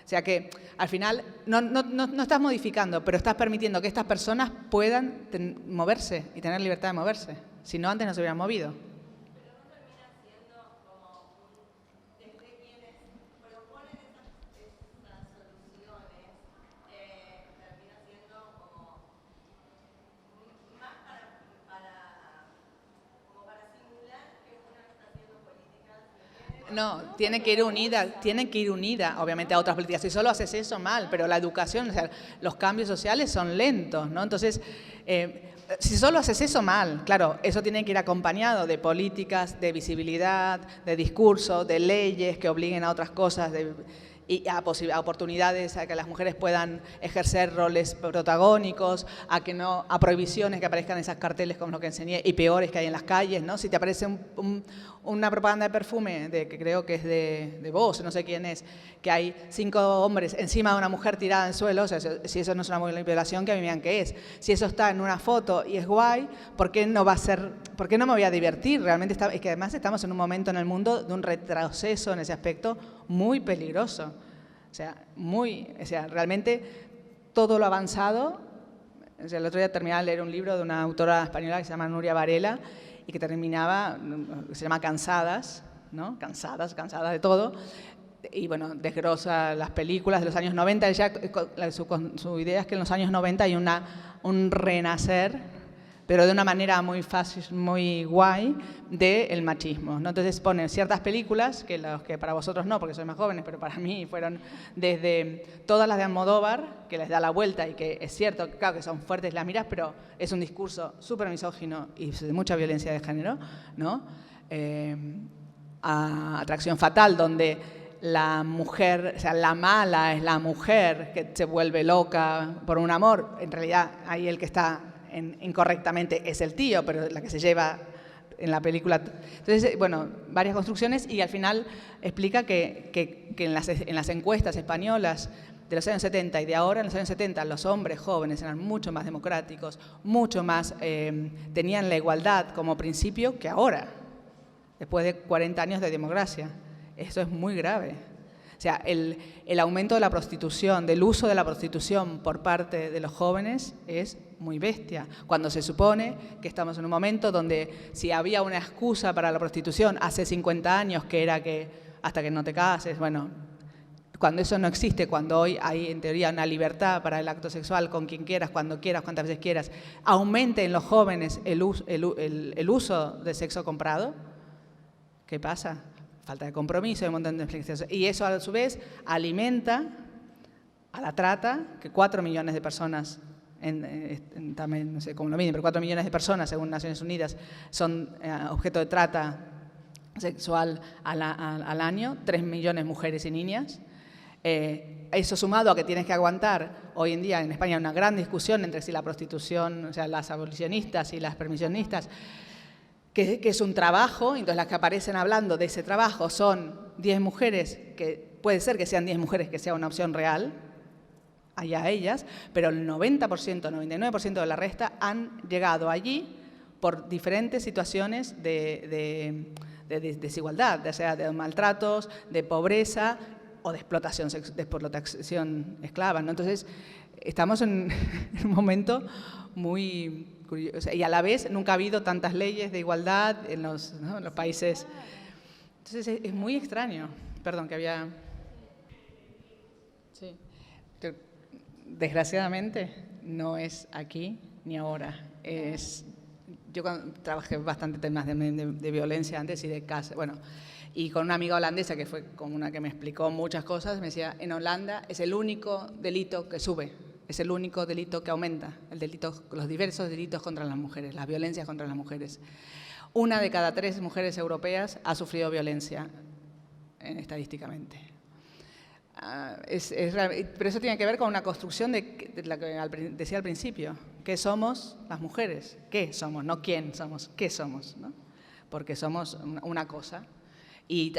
O sea que al final no estás modificando, pero estás permitiendo que estas personas puedan moverse y tener libertad de moverse. Si no, antes no se hubieran movido. Pero no termina siendo como desde quienes proponen esas soluciones, termina siendo como más como para simular que una está haciendo políticas. No, tiene que ir unida, obviamente, a otras políticas. Si solo haces eso, mal, pero la educación, o sea, los cambios sociales son lentos, ¿no? Entonces, si solo haces eso, mal. Claro, eso tiene que ir acompañado de políticas, de visibilidad, de discurso, de leyes que obliguen a otras cosas, y a oportunidades a que las mujeres puedan ejercer roles protagónicos, a prohibiciones que aparezcan esas carteles como lo que enseñé y peores que hay en las calles, ¿no? Si te aparece una propaganda de perfume, que creo que es de Voss, no sé quién es, que hay 5 hombres encima de una mujer tirada en el suelo, o sea, si eso no es una violación, que a mí me digan qué es. Si eso está en una foto y es guay, ¿por qué no me voy a divertir? Realmente es que además estamos en un momento en el mundo de un retroceso en ese aspecto muy peligroso. O sea, realmente todo lo avanzado O sea, el otro día terminaba de leer un libro de una autora española que se llama Nuria Varela y que terminaba, se llama Cansadas, ¿no? Cansadas de todo. Y bueno, desglosa las películas de los años 90. Ella, su idea es que en los años 90 hay un renacer, pero de una manera muy fácil, muy guay, del machismo, ¿no? Entonces ponen ciertas películas, que los que para vosotros no, porque sois más jóvenes, pero para mí fueron desde todas las de Almodóvar, que les da la vuelta y que es cierto, claro que son fuertes las miras, pero es un discurso súper misógino y de mucha violencia de género, ¿no? A Atracción Fatal, donde la mujer, o sea, la mala es la mujer que se vuelve loca por un amor. En realidad, ahí el que está incorrectamente es el tío, pero la que se lleva en la película. Entonces, bueno, varias construcciones y al final explica que en las encuestas españolas de los años 70 y de ahora, en los años 70, los hombres jóvenes eran mucho más democráticos, mucho más, tenían la igualdad como principio que ahora, después de 40 años de democracia. Eso es muy grave. O sea, el aumento de la prostitución, del uso de la prostitución por parte de los jóvenes es muy bestia. Cuando se supone que estamos en un momento donde si había una excusa para la prostitución hace 50 años, que era que hasta que no te cases, bueno, cuando eso no existe, cuando hoy hay en teoría una libertad para el acto sexual con quien quieras, cuando quieras, cuantas veces quieras, aumente en los jóvenes el uso de sexo comprado, ¿qué pasa? Falta de compromiso, un montón de explicaciones. Y eso, a su vez, alimenta a la trata, que 4 millones de personas, también, no sé cómo lo miden, pero 4 millones de personas, según Naciones Unidas, son objeto de trata sexual al año, 3 millones mujeres y niñas. Eso sumado a que tienes que aguantar, hoy en día en España, una gran discusión entre si la prostitución, o sea, las abolicionistas y las permisionistas, que es un trabajo, entonces las que aparecen hablando de ese trabajo son 10 mujeres, que puede ser que sean 10 mujeres que sea una opción real, allá ellas, pero el 90%, 99% de la resta han llegado allí por diferentes situaciones de desigualdad, ya sea de maltratos, de pobreza o de explotación esclava, ¿no? Entonces, estamos en un momento muy curioso y a la vez nunca ha habido tantas leyes de igualdad en los países. Entonces, es muy extraño. Perdón, que había... Sí. Desgraciadamente, no es aquí ni ahora. Yo trabajé bastante temas de violencia antes y de casa, bueno, y con una amiga holandesa que fue con una que me explicó muchas cosas, me decía, en Holanda es el único delito que sube, es el único delito que aumenta, los diversos delitos contra las mujeres, las violencias contra las mujeres. 1 de cada 3 mujeres europeas ha sufrido violencia estadísticamente. Pero eso tiene que ver con una construcción de la que decía al principio. ¿Qué somos las mujeres? ¿Qué somos? No quién somos, ¿qué somos? ¿No? Porque somos una cosa. ¿Y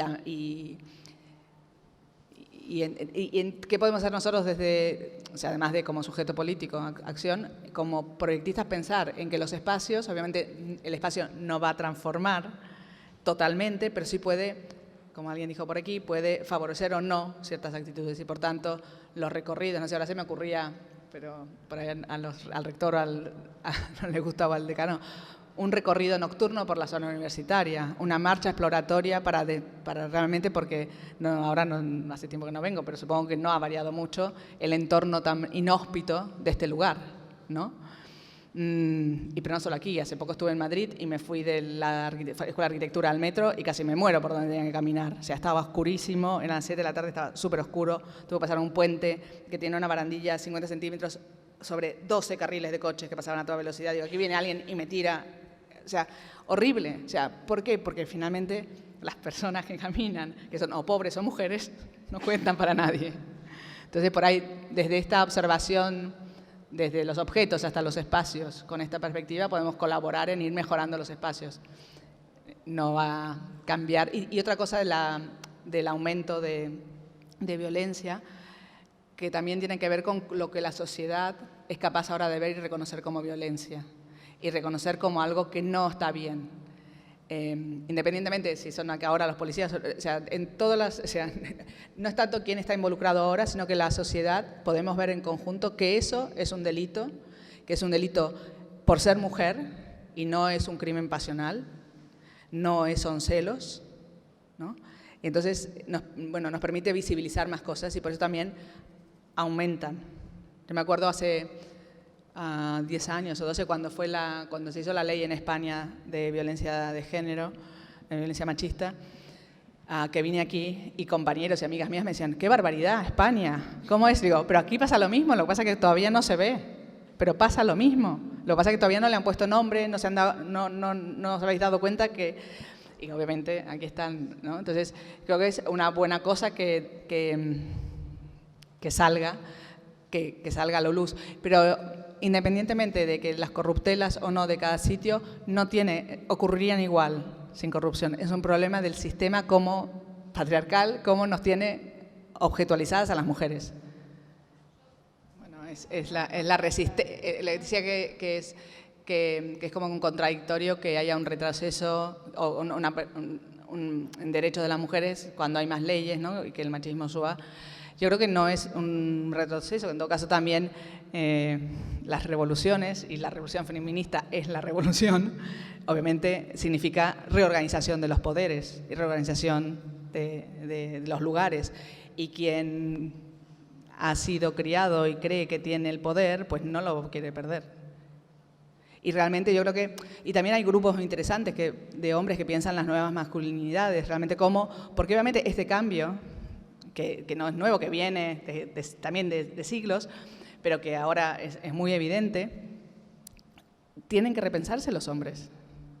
qué podemos hacer nosotros desde, o sea, además de como sujeto político, acción, como proyectistas, pensar en que los espacios, obviamente el espacio no va a transformar totalmente, pero sí puede, como alguien dijo por aquí, puede favorecer o no ciertas actitudes y por tanto los recorridos, no sé, ahora se me ocurría, pero por ahí al rector no le gustaba al decano, un recorrido nocturno por la zona universitaria, una marcha exploratoria para realmente, porque ahora no hace tiempo que no vengo, pero supongo que no ha variado mucho el entorno tan inhóspito de este lugar, ¿no? Pero no solo aquí, hace poco estuve en Madrid y me fui de la Escuela de Arquitectura al metro y casi me muero por donde tenía que caminar. O sea, estaba oscurísimo, eran las 7 de la tarde, estaba súper oscuro, tuve que pasar un puente que tiene una barandilla de 50 centímetros sobre 12 carriles de coches que pasaban a toda velocidad. Digo, aquí viene alguien y me tira. O sea, horrible. O sea, ¿por qué? Porque finalmente las personas que caminan, que son o pobres o mujeres, no cuentan para nadie. Entonces, por ahí, desde esta observación, desde los objetos hasta los espacios, con esta perspectiva podemos colaborar en ir mejorando los espacios. No va a cambiar. Y otra cosa del aumento de violencia, que también tiene que ver con lo que la sociedad es capaz ahora de ver y reconocer como violencia. Y reconocer como algo que no está bien. Independientemente de si son acá ahora los policías, o sea, no es tanto quién está involucrado ahora, sino que la sociedad podemos ver en conjunto que eso es un delito, que es un delito por ser mujer y no es un crimen pasional, son celos, ¿no? Entonces, nos permite visibilizar más cosas y por eso también aumentan. Yo me acuerdo hace 10 años o 12 cuando se hizo la ley en España de violencia de género, de violencia machista, que vine aquí y compañeros y amigas mías me decían, ¡qué barbaridad, España! ¿Cómo es? Digo, pero aquí pasa lo mismo, lo que pasa es que todavía no se ve, pero pasa lo mismo. Lo que pasa es que todavía no le han puesto nombre, no os habéis dado cuenta que... Y obviamente aquí están, ¿no? Entonces, creo que es una buena cosa que salga a la luz. Pero independientemente de que las corruptelas o no de cada sitio, ocurrirían igual sin corrupción. Es un problema del sistema como patriarcal, cómo nos tiene objetualizadas a las mujeres. Bueno, es la resistencia. Le decía que es como un contradictorio que haya un retroceso o en derechos de las mujeres cuando hay más leyes, ¿no? Y que el machismo suba. Yo creo que no es un retroceso, en todo caso también las revoluciones, y la revolución feminista es la revolución, obviamente significa reorganización de los poderes y reorganización de los lugares. Y quien ha sido criado y cree que tiene el poder, pues no lo quiere perder. Y realmente yo creo que, y también hay grupos interesantes de hombres que piensan las nuevas masculinidades, realmente porque obviamente este cambio, que no es nuevo, que viene también de siglos, pero que ahora es muy evidente, tienen que repensarse los hombres.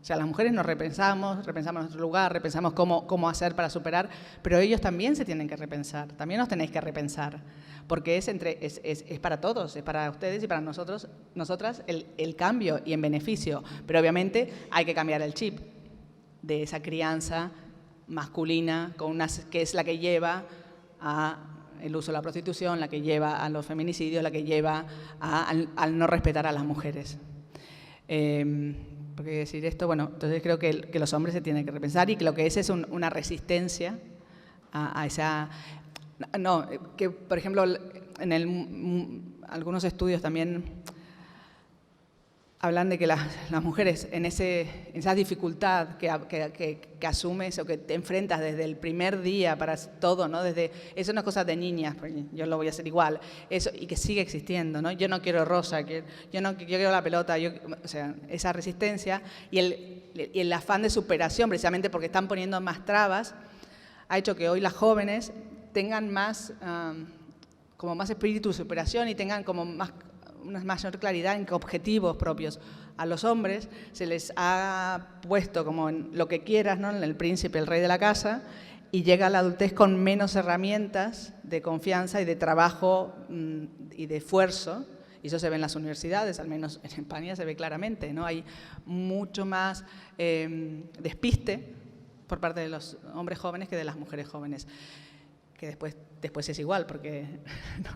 O sea, las mujeres nos repensamos nuestro lugar, repensamos cómo hacer para superar, pero ellos también se tienen que repensar, también nos tenéis que repensar, porque es para todos, es para ustedes y para nosotras el cambio y en beneficio, pero obviamente hay que cambiar el chip de esa crianza masculina que es la que lleva al uso de la prostitución, la que lleva a los feminicidios, la que lleva al no respetar a las mujeres. ¿Por qué decir esto? Bueno, entonces creo que los hombres se tienen que repensar y que lo que es una resistencia a esa... No, que por ejemplo en algunos estudios también hablan de que las mujeres en esa dificultad que asumes o que te enfrentas desde el primer día para todo, ¿no? Eso no es cosa de niñas, yo lo voy a hacer igual, eso, y que sigue existiendo, ¿no? Yo no quiero rosa, yo quiero la pelota, o sea, esa resistencia y el afán de superación, precisamente porque están poniendo más trabas, ha hecho que hoy las jóvenes tengan como más espíritu de superación y tengan como una mayor claridad en objetivos propios. A los hombres se les ha puesto como en lo que quieras, ¿no? En el príncipe, el rey de la casa, y llega a la adultez con menos herramientas de confianza y de trabajo y de esfuerzo. Y eso se ve en las universidades, al menos en España se ve claramente, ¿no? Hay mucho más despiste por parte de los hombres jóvenes que de las mujeres jóvenes, que después es igual, porque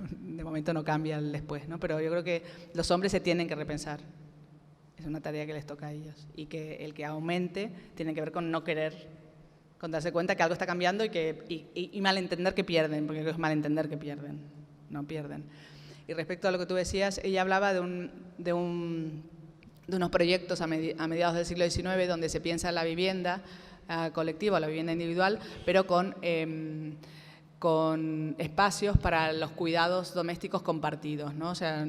de momento no cambia el después, ¿no? Pero yo creo que los hombres se tienen que repensar. Es una tarea que les toca a ellos. Y que el que aumente tiene que ver con no querer, con darse cuenta que algo está cambiando y malentender que pierden, porque creo que es malentender que pierden, no pierden. Y respecto a lo que tú decías, ella hablaba de unos proyectos a mediados del siglo XIX donde se piensa en la vivienda colectiva, la vivienda individual, pero con espacios para los cuidados domésticos compartidos, ¿no? O sea,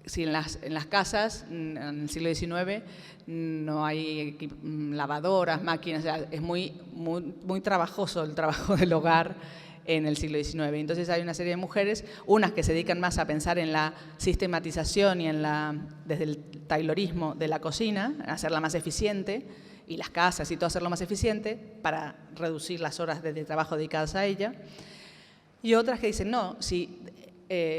si en las casas, en el siglo XIX, no hay lavadoras, máquinas, o sea, es muy trabajoso el trabajo del hogar en el siglo XIX. Entonces hay una serie de mujeres, unas que se dedican más a pensar en la sistematización y desde el taylorismo de la cocina, a hacerla más eficiente, y las casas y todo hacerlo más eficiente para reducir las horas de trabajo dedicadas a ella. Y otras que dicen, no, si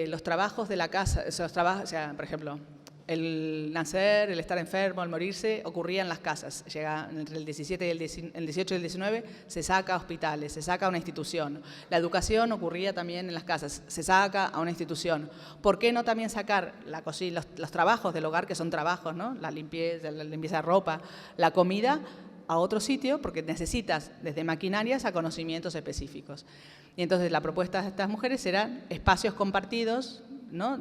los trabajos de la casa, o sea, por ejemplo, el nacer, el estar enfermo, el morirse, ocurría en las casas. Llega entre el 17 y el 18 y el 19, se saca a hospitales, se saca a una institución. La educación ocurría también en las casas, se saca a una institución. ¿Por qué no también sacar la cocina, los trabajos del hogar, que son trabajos, ¿no? La limpieza de ropa, la comida, a otro sitio? Porque necesitas desde maquinarias a conocimientos específicos. Y entonces la propuesta de estas mujeres eran espacios compartidos, ¿no?,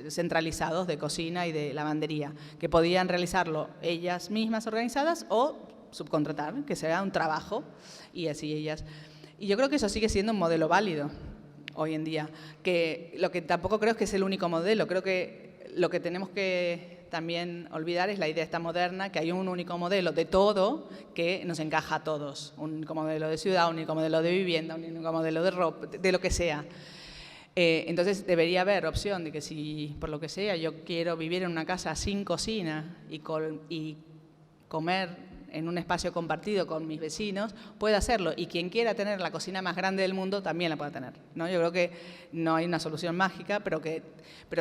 centralizados de cocina y de lavandería, que podían realizarlo ellas mismas organizadas o subcontratar, que sea un trabajo, y así ellas. Y yo creo que eso sigue siendo un modelo válido hoy en día, que lo que tampoco creo es que es el único modelo. Creo que lo que tenemos que también olvidar es la idea esta moderna, que hay un único modelo de todo que nos encaja a todos. Un único modelo de ciudad, un único modelo de vivienda, un único modelo de ropa, de lo que sea. Entonces debería haber opción de que si, por lo que sea, yo quiero vivir en una casa sin cocina y comer en un espacio compartido con mis vecinos, puede hacerlo. Y quien quiera tener la cocina más grande del mundo también la puede tener, ¿no? Yo creo que no hay una solución mágica, pero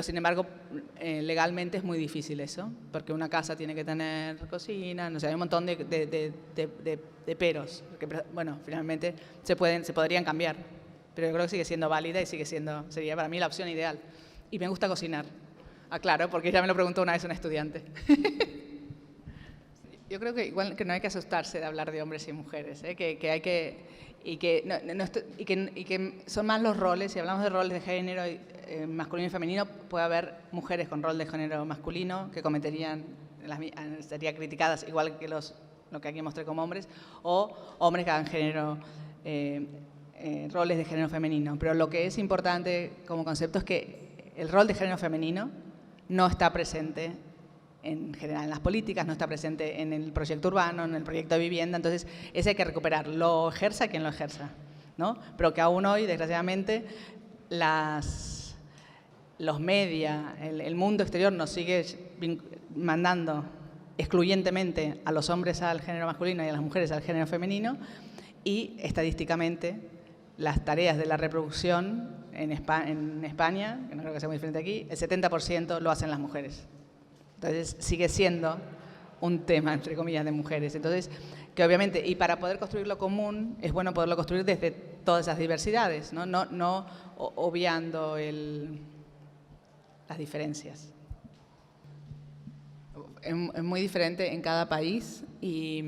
sin embargo, legalmente es muy difícil eso, porque una casa tiene que tener cocina, no sé, hay un montón de peros, que, bueno, finalmente se podrían cambiar, pero yo creo que sigue siendo válida y sería para mí la opción ideal. Y me gusta cocinar, aclaro, porque ya me lo preguntó una vez un estudiante. Yo creo que igual que no hay que asustarse de hablar de hombres y mujeres, que hay que son más los roles. Si hablamos de roles de género masculino y femenino, puede haber mujeres con rol de género masculino que serían criticadas igual que lo que aquí mostré como hombres, o hombres que hagan roles de género femenino. Pero lo que es importante como concepto es que el rol de género femenino no está presente en general en las políticas, no está presente en el proyecto urbano, en el proyecto de vivienda. Entonces, ese hay que recuperar, lo ejerza quien lo ejerza, ¿no? Pero que aún hoy, desgraciadamente, los media, el mundo exterior nos sigue mandando excluyentemente a los hombres al género masculino y a las mujeres al género femenino, y estadísticamente las tareas de la reproducción en España, que no creo que sea muy diferente aquí, el 70% lo hacen las mujeres. Entonces, sigue siendo un tema, entre comillas, de mujeres. Entonces, que obviamente, y para poder construir lo común, es bueno poderlo construir desde todas esas diversidades, no obviando las diferencias. Es muy diferente en cada país, y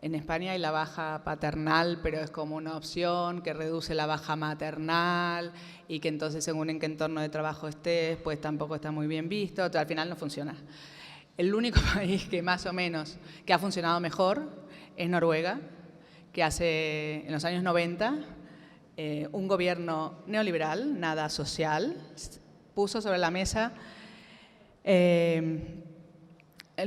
en España hay la baja paternal, pero es como una opción que reduce la baja maternal, y que entonces según en qué entorno de trabajo estés, pues tampoco está muy bien visto. Al final no funciona. El único país que más o menos que ha funcionado mejor es Noruega, que en los años 90 un gobierno neoliberal, nada social, puso sobre la mesa. El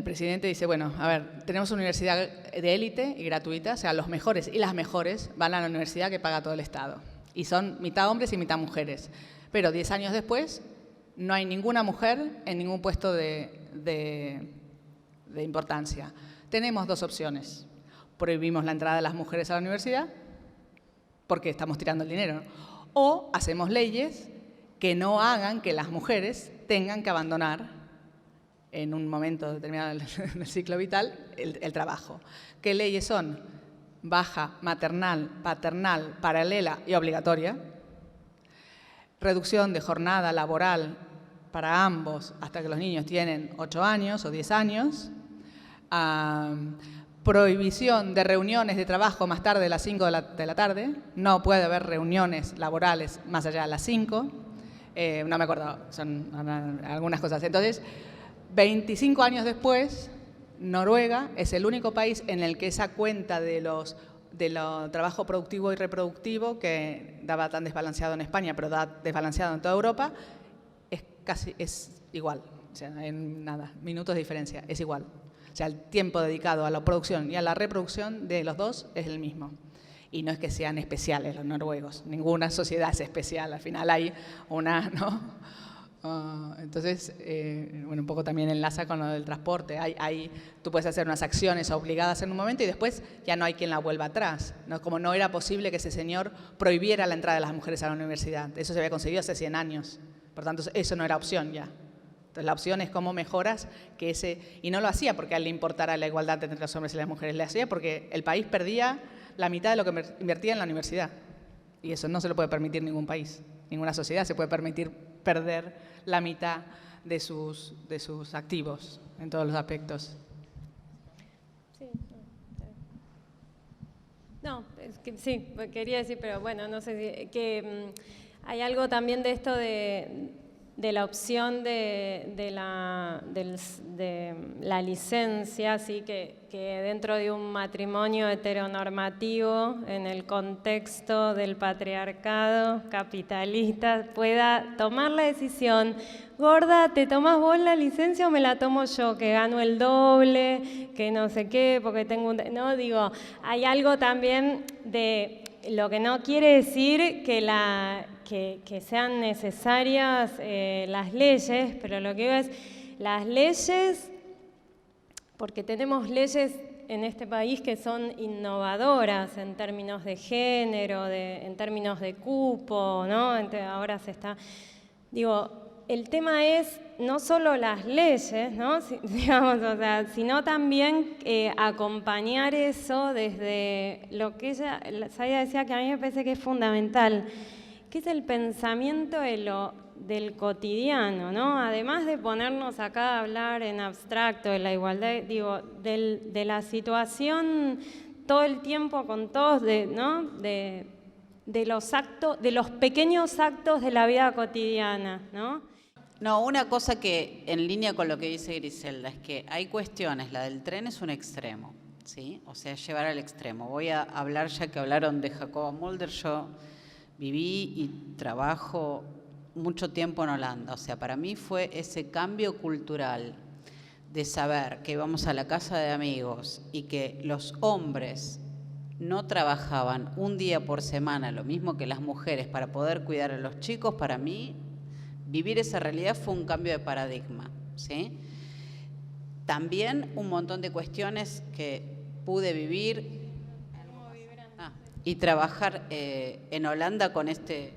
presidente dice, bueno, a ver, tenemos una universidad de élite y gratuita, o sea, los mejores y las mejores van a la universidad que paga todo el Estado. Y son mitad hombres y mitad mujeres. Pero 10 años después no hay ninguna mujer en ningún puesto de importancia. Tenemos dos opciones. Prohibimos la entrada de las mujeres a la universidad porque estamos tirando el dinero. O hacemos leyes que no hagan que las mujeres tengan que abandonar en un momento determinado del ciclo vital el trabajo. ¿Qué leyes son? Baja maternal, paternal, paralela y obligatoria. Reducción de jornada laboral para ambos hasta que los niños tienen 8 años o 10 años. Prohibición de reuniones de trabajo más tarde de las 5 de la tarde. No puede haber reuniones laborales más allá de las 5. No me acuerdo, son algunas cosas. Entonces, 25 años después, Noruega es el único país en el que esa cuenta de los trabajo productivo y reproductivo, que daba tan desbalanceado en España, pero da desbalanceado en toda Europa, es igual. O sea, en nada, minutos de diferencia, es igual. O sea, el tiempo dedicado a la producción y a la reproducción de los dos es el mismo. Y no es que sean especiales los noruegos, ninguna sociedad es especial, al final hay una, ¿no? Entonces, bueno, un poco también enlaza con lo del transporte. Tú puedes hacer unas acciones obligadas en un momento y después ya no hay quien la vuelva atrás, ¿no? Como no era posible que ese señor prohibiera la entrada de las mujeres a la universidad. Eso se había conseguido hace 100 años. Por tanto, eso no era opción ya. Entonces, la opción es cómo mejoras que ese... Y no lo hacía porque a él le importara la igualdad entre los hombres y las mujeres. Le hacía porque el país perdía la mitad de lo que invertía en la universidad. Y eso no se lo puede permitir ningún país. Ninguna sociedad se puede permitir perder la mitad de sus activos en todos los aspectos. Sí, no, es que sí, quería decir, pero bueno, no sé si, que Hay algo también de esto de la opción de la licencia, ¿sí? que dentro de un matrimonio heteronormativo, en el contexto del patriarcado capitalista, pueda tomar la decisión: gorda, ¿te tomás vos la licencia o me la tomo yo, que gano el doble, que no sé qué, porque tengo un... No, digo, hay algo también de... Lo que no quiere decir que sean necesarias las leyes, pero lo que digo es, las leyes, porque tenemos leyes en este país que son innovadoras en términos de género, en términos de cupo, ¿no? Ahora se está... Digo, el tema es no solo las leyes, ¿no? Digamos, o sea, sino también acompañar eso desde lo que Zaida decía, que a mí me parece que es fundamental, que es el pensamiento del cotidiano, ¿no? Además de ponernos acá a hablar en abstracto de la igualdad, digo, de la situación todo el tiempo con todos, ¿no? De los pequeños actos de la vida cotidiana, ¿no? No, una cosa que en línea con lo que dice Griselda es que hay cuestiones, la del tren es un extremo, ¿sí? O sea, llevar al extremo. Voy a hablar, ya que hablaron de Jacobo Mulder, yo viví y trabajo mucho tiempo en Holanda, o sea, para mí fue ese cambio cultural de saber que íbamos a la casa de amigos y que los hombres no trabajaban un día por semana, lo mismo que las mujeres, para poder cuidar a los chicos. Para mí, vivir esa realidad fue un cambio de paradigma, ¿sí? También un montón de cuestiones que pude vivir y trabajar en Holanda con este...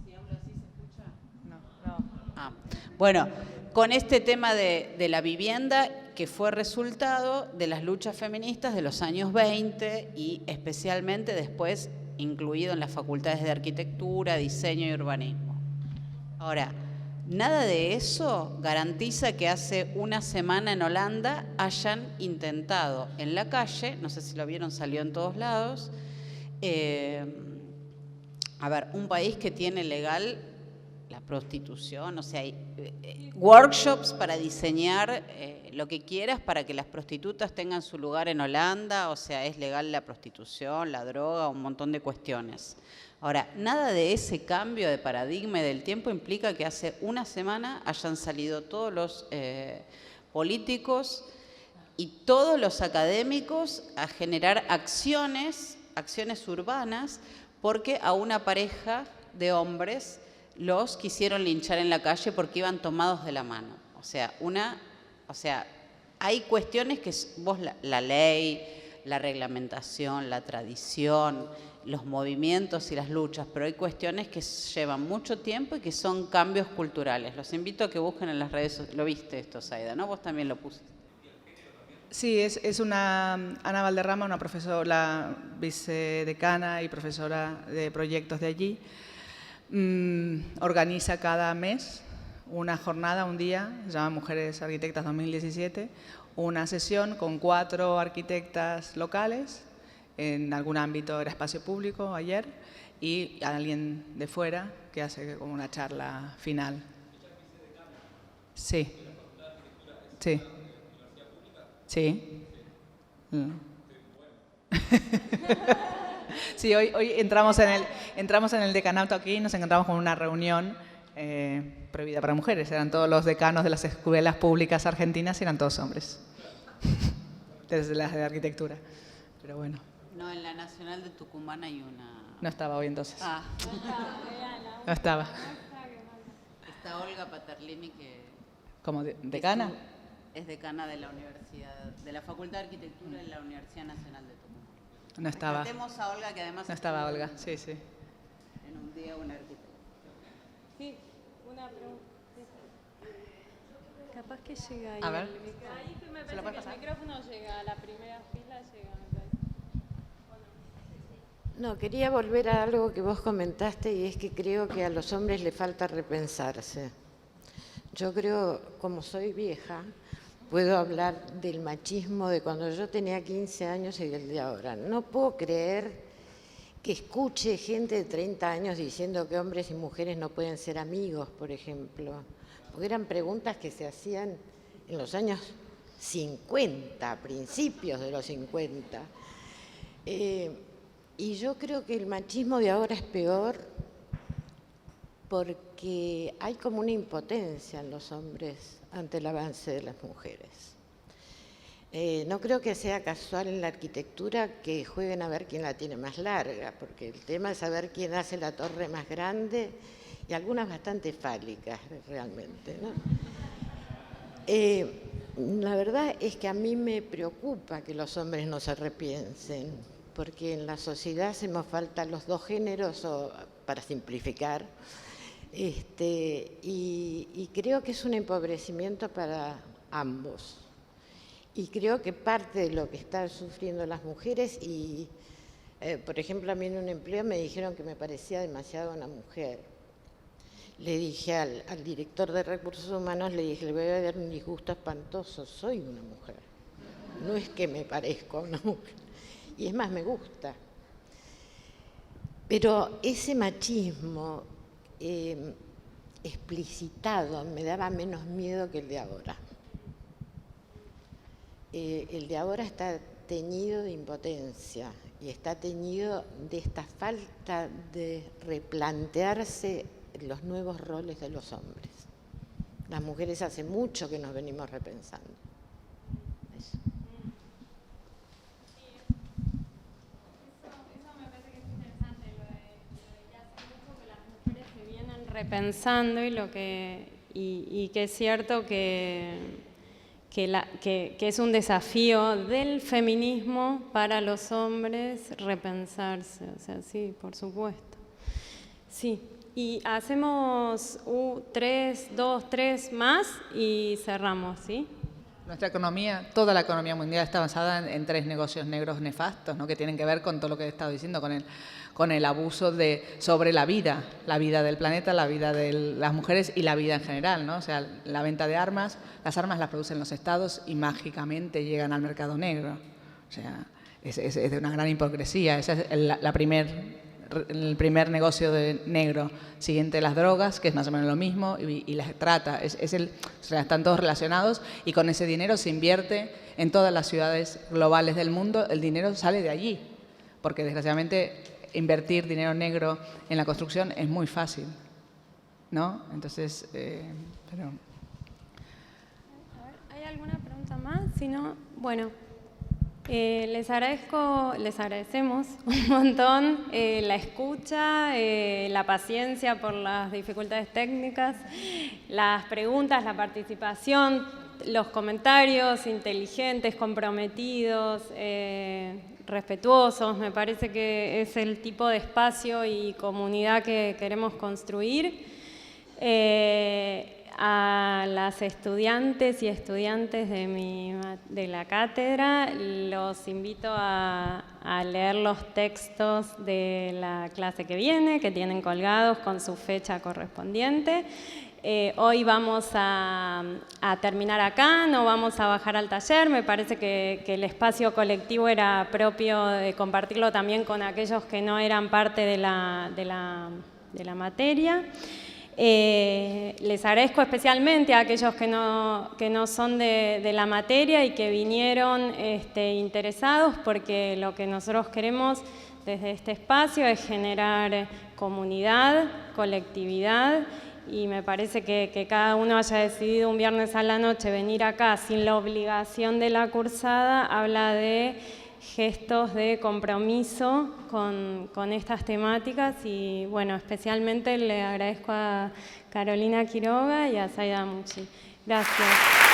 ¿Si hablo así se escucha? No. Bueno, con este tema de la vivienda, que fue resultado de las luchas feministas de los años 20 y especialmente después incluido en las facultades de arquitectura, diseño y urbanismo. Ahora, nada de eso garantiza que hace una semana en Holanda hayan intentado en la calle, no sé si lo vieron, salió en todos lados, a ver, un país que tiene legal la prostitución, o sea, hay workshops para diseñar lo que quieras para que las prostitutas tengan su lugar en Holanda, o sea, es legal la prostitución, la droga, un montón de cuestiones. Ahora, nada de ese cambio de paradigma y del tiempo implica que hace una semana hayan salido todos los políticos y todos los académicos a generar acciones urbanas, porque a una pareja de hombres los quisieron linchar en la calle porque iban tomados de la mano. O sea, hay cuestiones que vos, la ley, la reglamentación, la tradición, los movimientos y las luchas, pero hay cuestiones que llevan mucho tiempo y que son cambios culturales. Los invito a que busquen en las redes sociales. Lo viste esto, Zaida, ¿no? Vos también lo pusiste. Sí, es una Ana Valderrama, una profesora vicedecana y profesora de proyectos de allí. Organiza cada mes una jornada, un día, se llama Mujeres Arquitectas 2017, una sesión con 4 arquitectas locales, en algún ámbito era espacio público ayer, y alguien de fuera que hace como una charla final. Sí. Sí. Sí. Sí, hoy entramos en el decanato aquí y nos encontramos con una reunión prohibida para mujeres. Eran todos los decanos de las escuelas públicas argentinas y eran todos hombres. Desde las de arquitectura. Pero bueno. No, en la Nacional de Tucumán hay una... No estaba hoy entonces. Ah. No estaba. Está Olga Paterlini, que... ¿Como decana? Es decana de la Universidad, de la Facultad de Arquitectura de la Universidad Nacional de Tucumán. No estaba. Rescatemos a Olga, que además... No estaba Olga, sí. En un día una arquitecta. Sí, una pregunta. Capaz que llega ahí. A ver. Ahí me ¿Se lo parece puede que pasar? el micrófono llega, a la primera fila llega. No, quería volver a algo que vos comentaste y es que creo que a los hombres les falta repensarse. Yo creo, como soy vieja, puedo hablar del machismo de cuando yo tenía 15 años y del de ahora. No puedo creer que escuche gente de 30 años diciendo que hombres y mujeres no pueden ser amigos, por ejemplo. Porque eran preguntas que se hacían en los años 50, principios de los 50. Y yo creo que el machismo de ahora es peor porque hay como una impotencia en los hombres ante el avance de las mujeres. No creo que sea casual en la arquitectura que jueguen a ver quién la tiene más larga, porque el tema es saber quién hace la torre más grande y algunas bastante fálicas realmente, ¿no? La verdad es que a mí me preocupa que los hombres no se repiensen, porque en la sociedad hacemos falta los dos géneros, para simplificar, y creo que es un empobrecimiento para ambos. Y creo que parte de lo que están sufriendo las mujeres, y por ejemplo a mí en un empleo me dijeron que me parecía demasiado una mujer. Le dije al director de recursos humanos, le dije, le voy a dar un disgusto espantoso, soy una mujer. No es que me parezco a una mujer. Y es más, me gusta. Pero ese machismo explicitado me daba menos miedo que el de ahora. El de ahora está teñido de impotencia y está teñido de esta falta de replantearse los nuevos roles de los hombres. Las mujeres hace mucho que nos venimos repensando. Eso. Eso me parece que es interesante, lo de que hace mucho que las mujeres se vienen repensando y que es cierto que es un desafío del feminismo para los hombres repensarse, o sea, sí, por supuesto. Sí, y hacemos 3 más y cerramos, ¿sí? Nuestra economía, toda la economía mundial está basada en 3 negocios negros nefastos, ¿no? Que tienen que ver con todo lo que he estado diciendo, con el abuso sobre la vida del planeta, la vida de las mujeres y la vida en general, ¿no? O sea, la venta de armas, las armas las producen los estados y mágicamente llegan al mercado negro. O sea, es de una gran hipocresía. Ese es el primer negocio negro, siguiente las drogas, que es más o menos lo mismo, y la trata, o sea, están todos relacionados, y con ese dinero se invierte en todas las ciudades globales del mundo. El dinero sale de allí, porque desgraciadamente invertir dinero negro en la construcción es muy fácil, ¿no? Entonces, pero... ¿Hay alguna pregunta más? Si no, bueno, les agradecemos un montón la escucha, la paciencia por las dificultades técnicas, las preguntas, la participación, los comentarios inteligentes, comprometidos, respetuosos. Me parece que es el tipo de espacio y comunidad que queremos construir. A las estudiantes y estudiantes de la cátedra los invito a leer los textos de la clase que viene, que tienen colgados con su fecha correspondiente. Hoy vamos a terminar acá, no vamos a bajar al taller. Me parece que el espacio colectivo era propio de compartirlo también con aquellos que no eran parte de la materia. Les agradezco especialmente a aquellos que no son de la materia y que vinieron interesados, porque lo que nosotros queremos desde este espacio es generar comunidad, colectividad, y me parece que cada uno haya decidido un viernes a la noche venir acá sin la obligación de la cursada, habla de gestos de compromiso con estas temáticas. Y bueno, especialmente le agradezco a Carolina Quiroga y a Zaida Mucci. Gracias.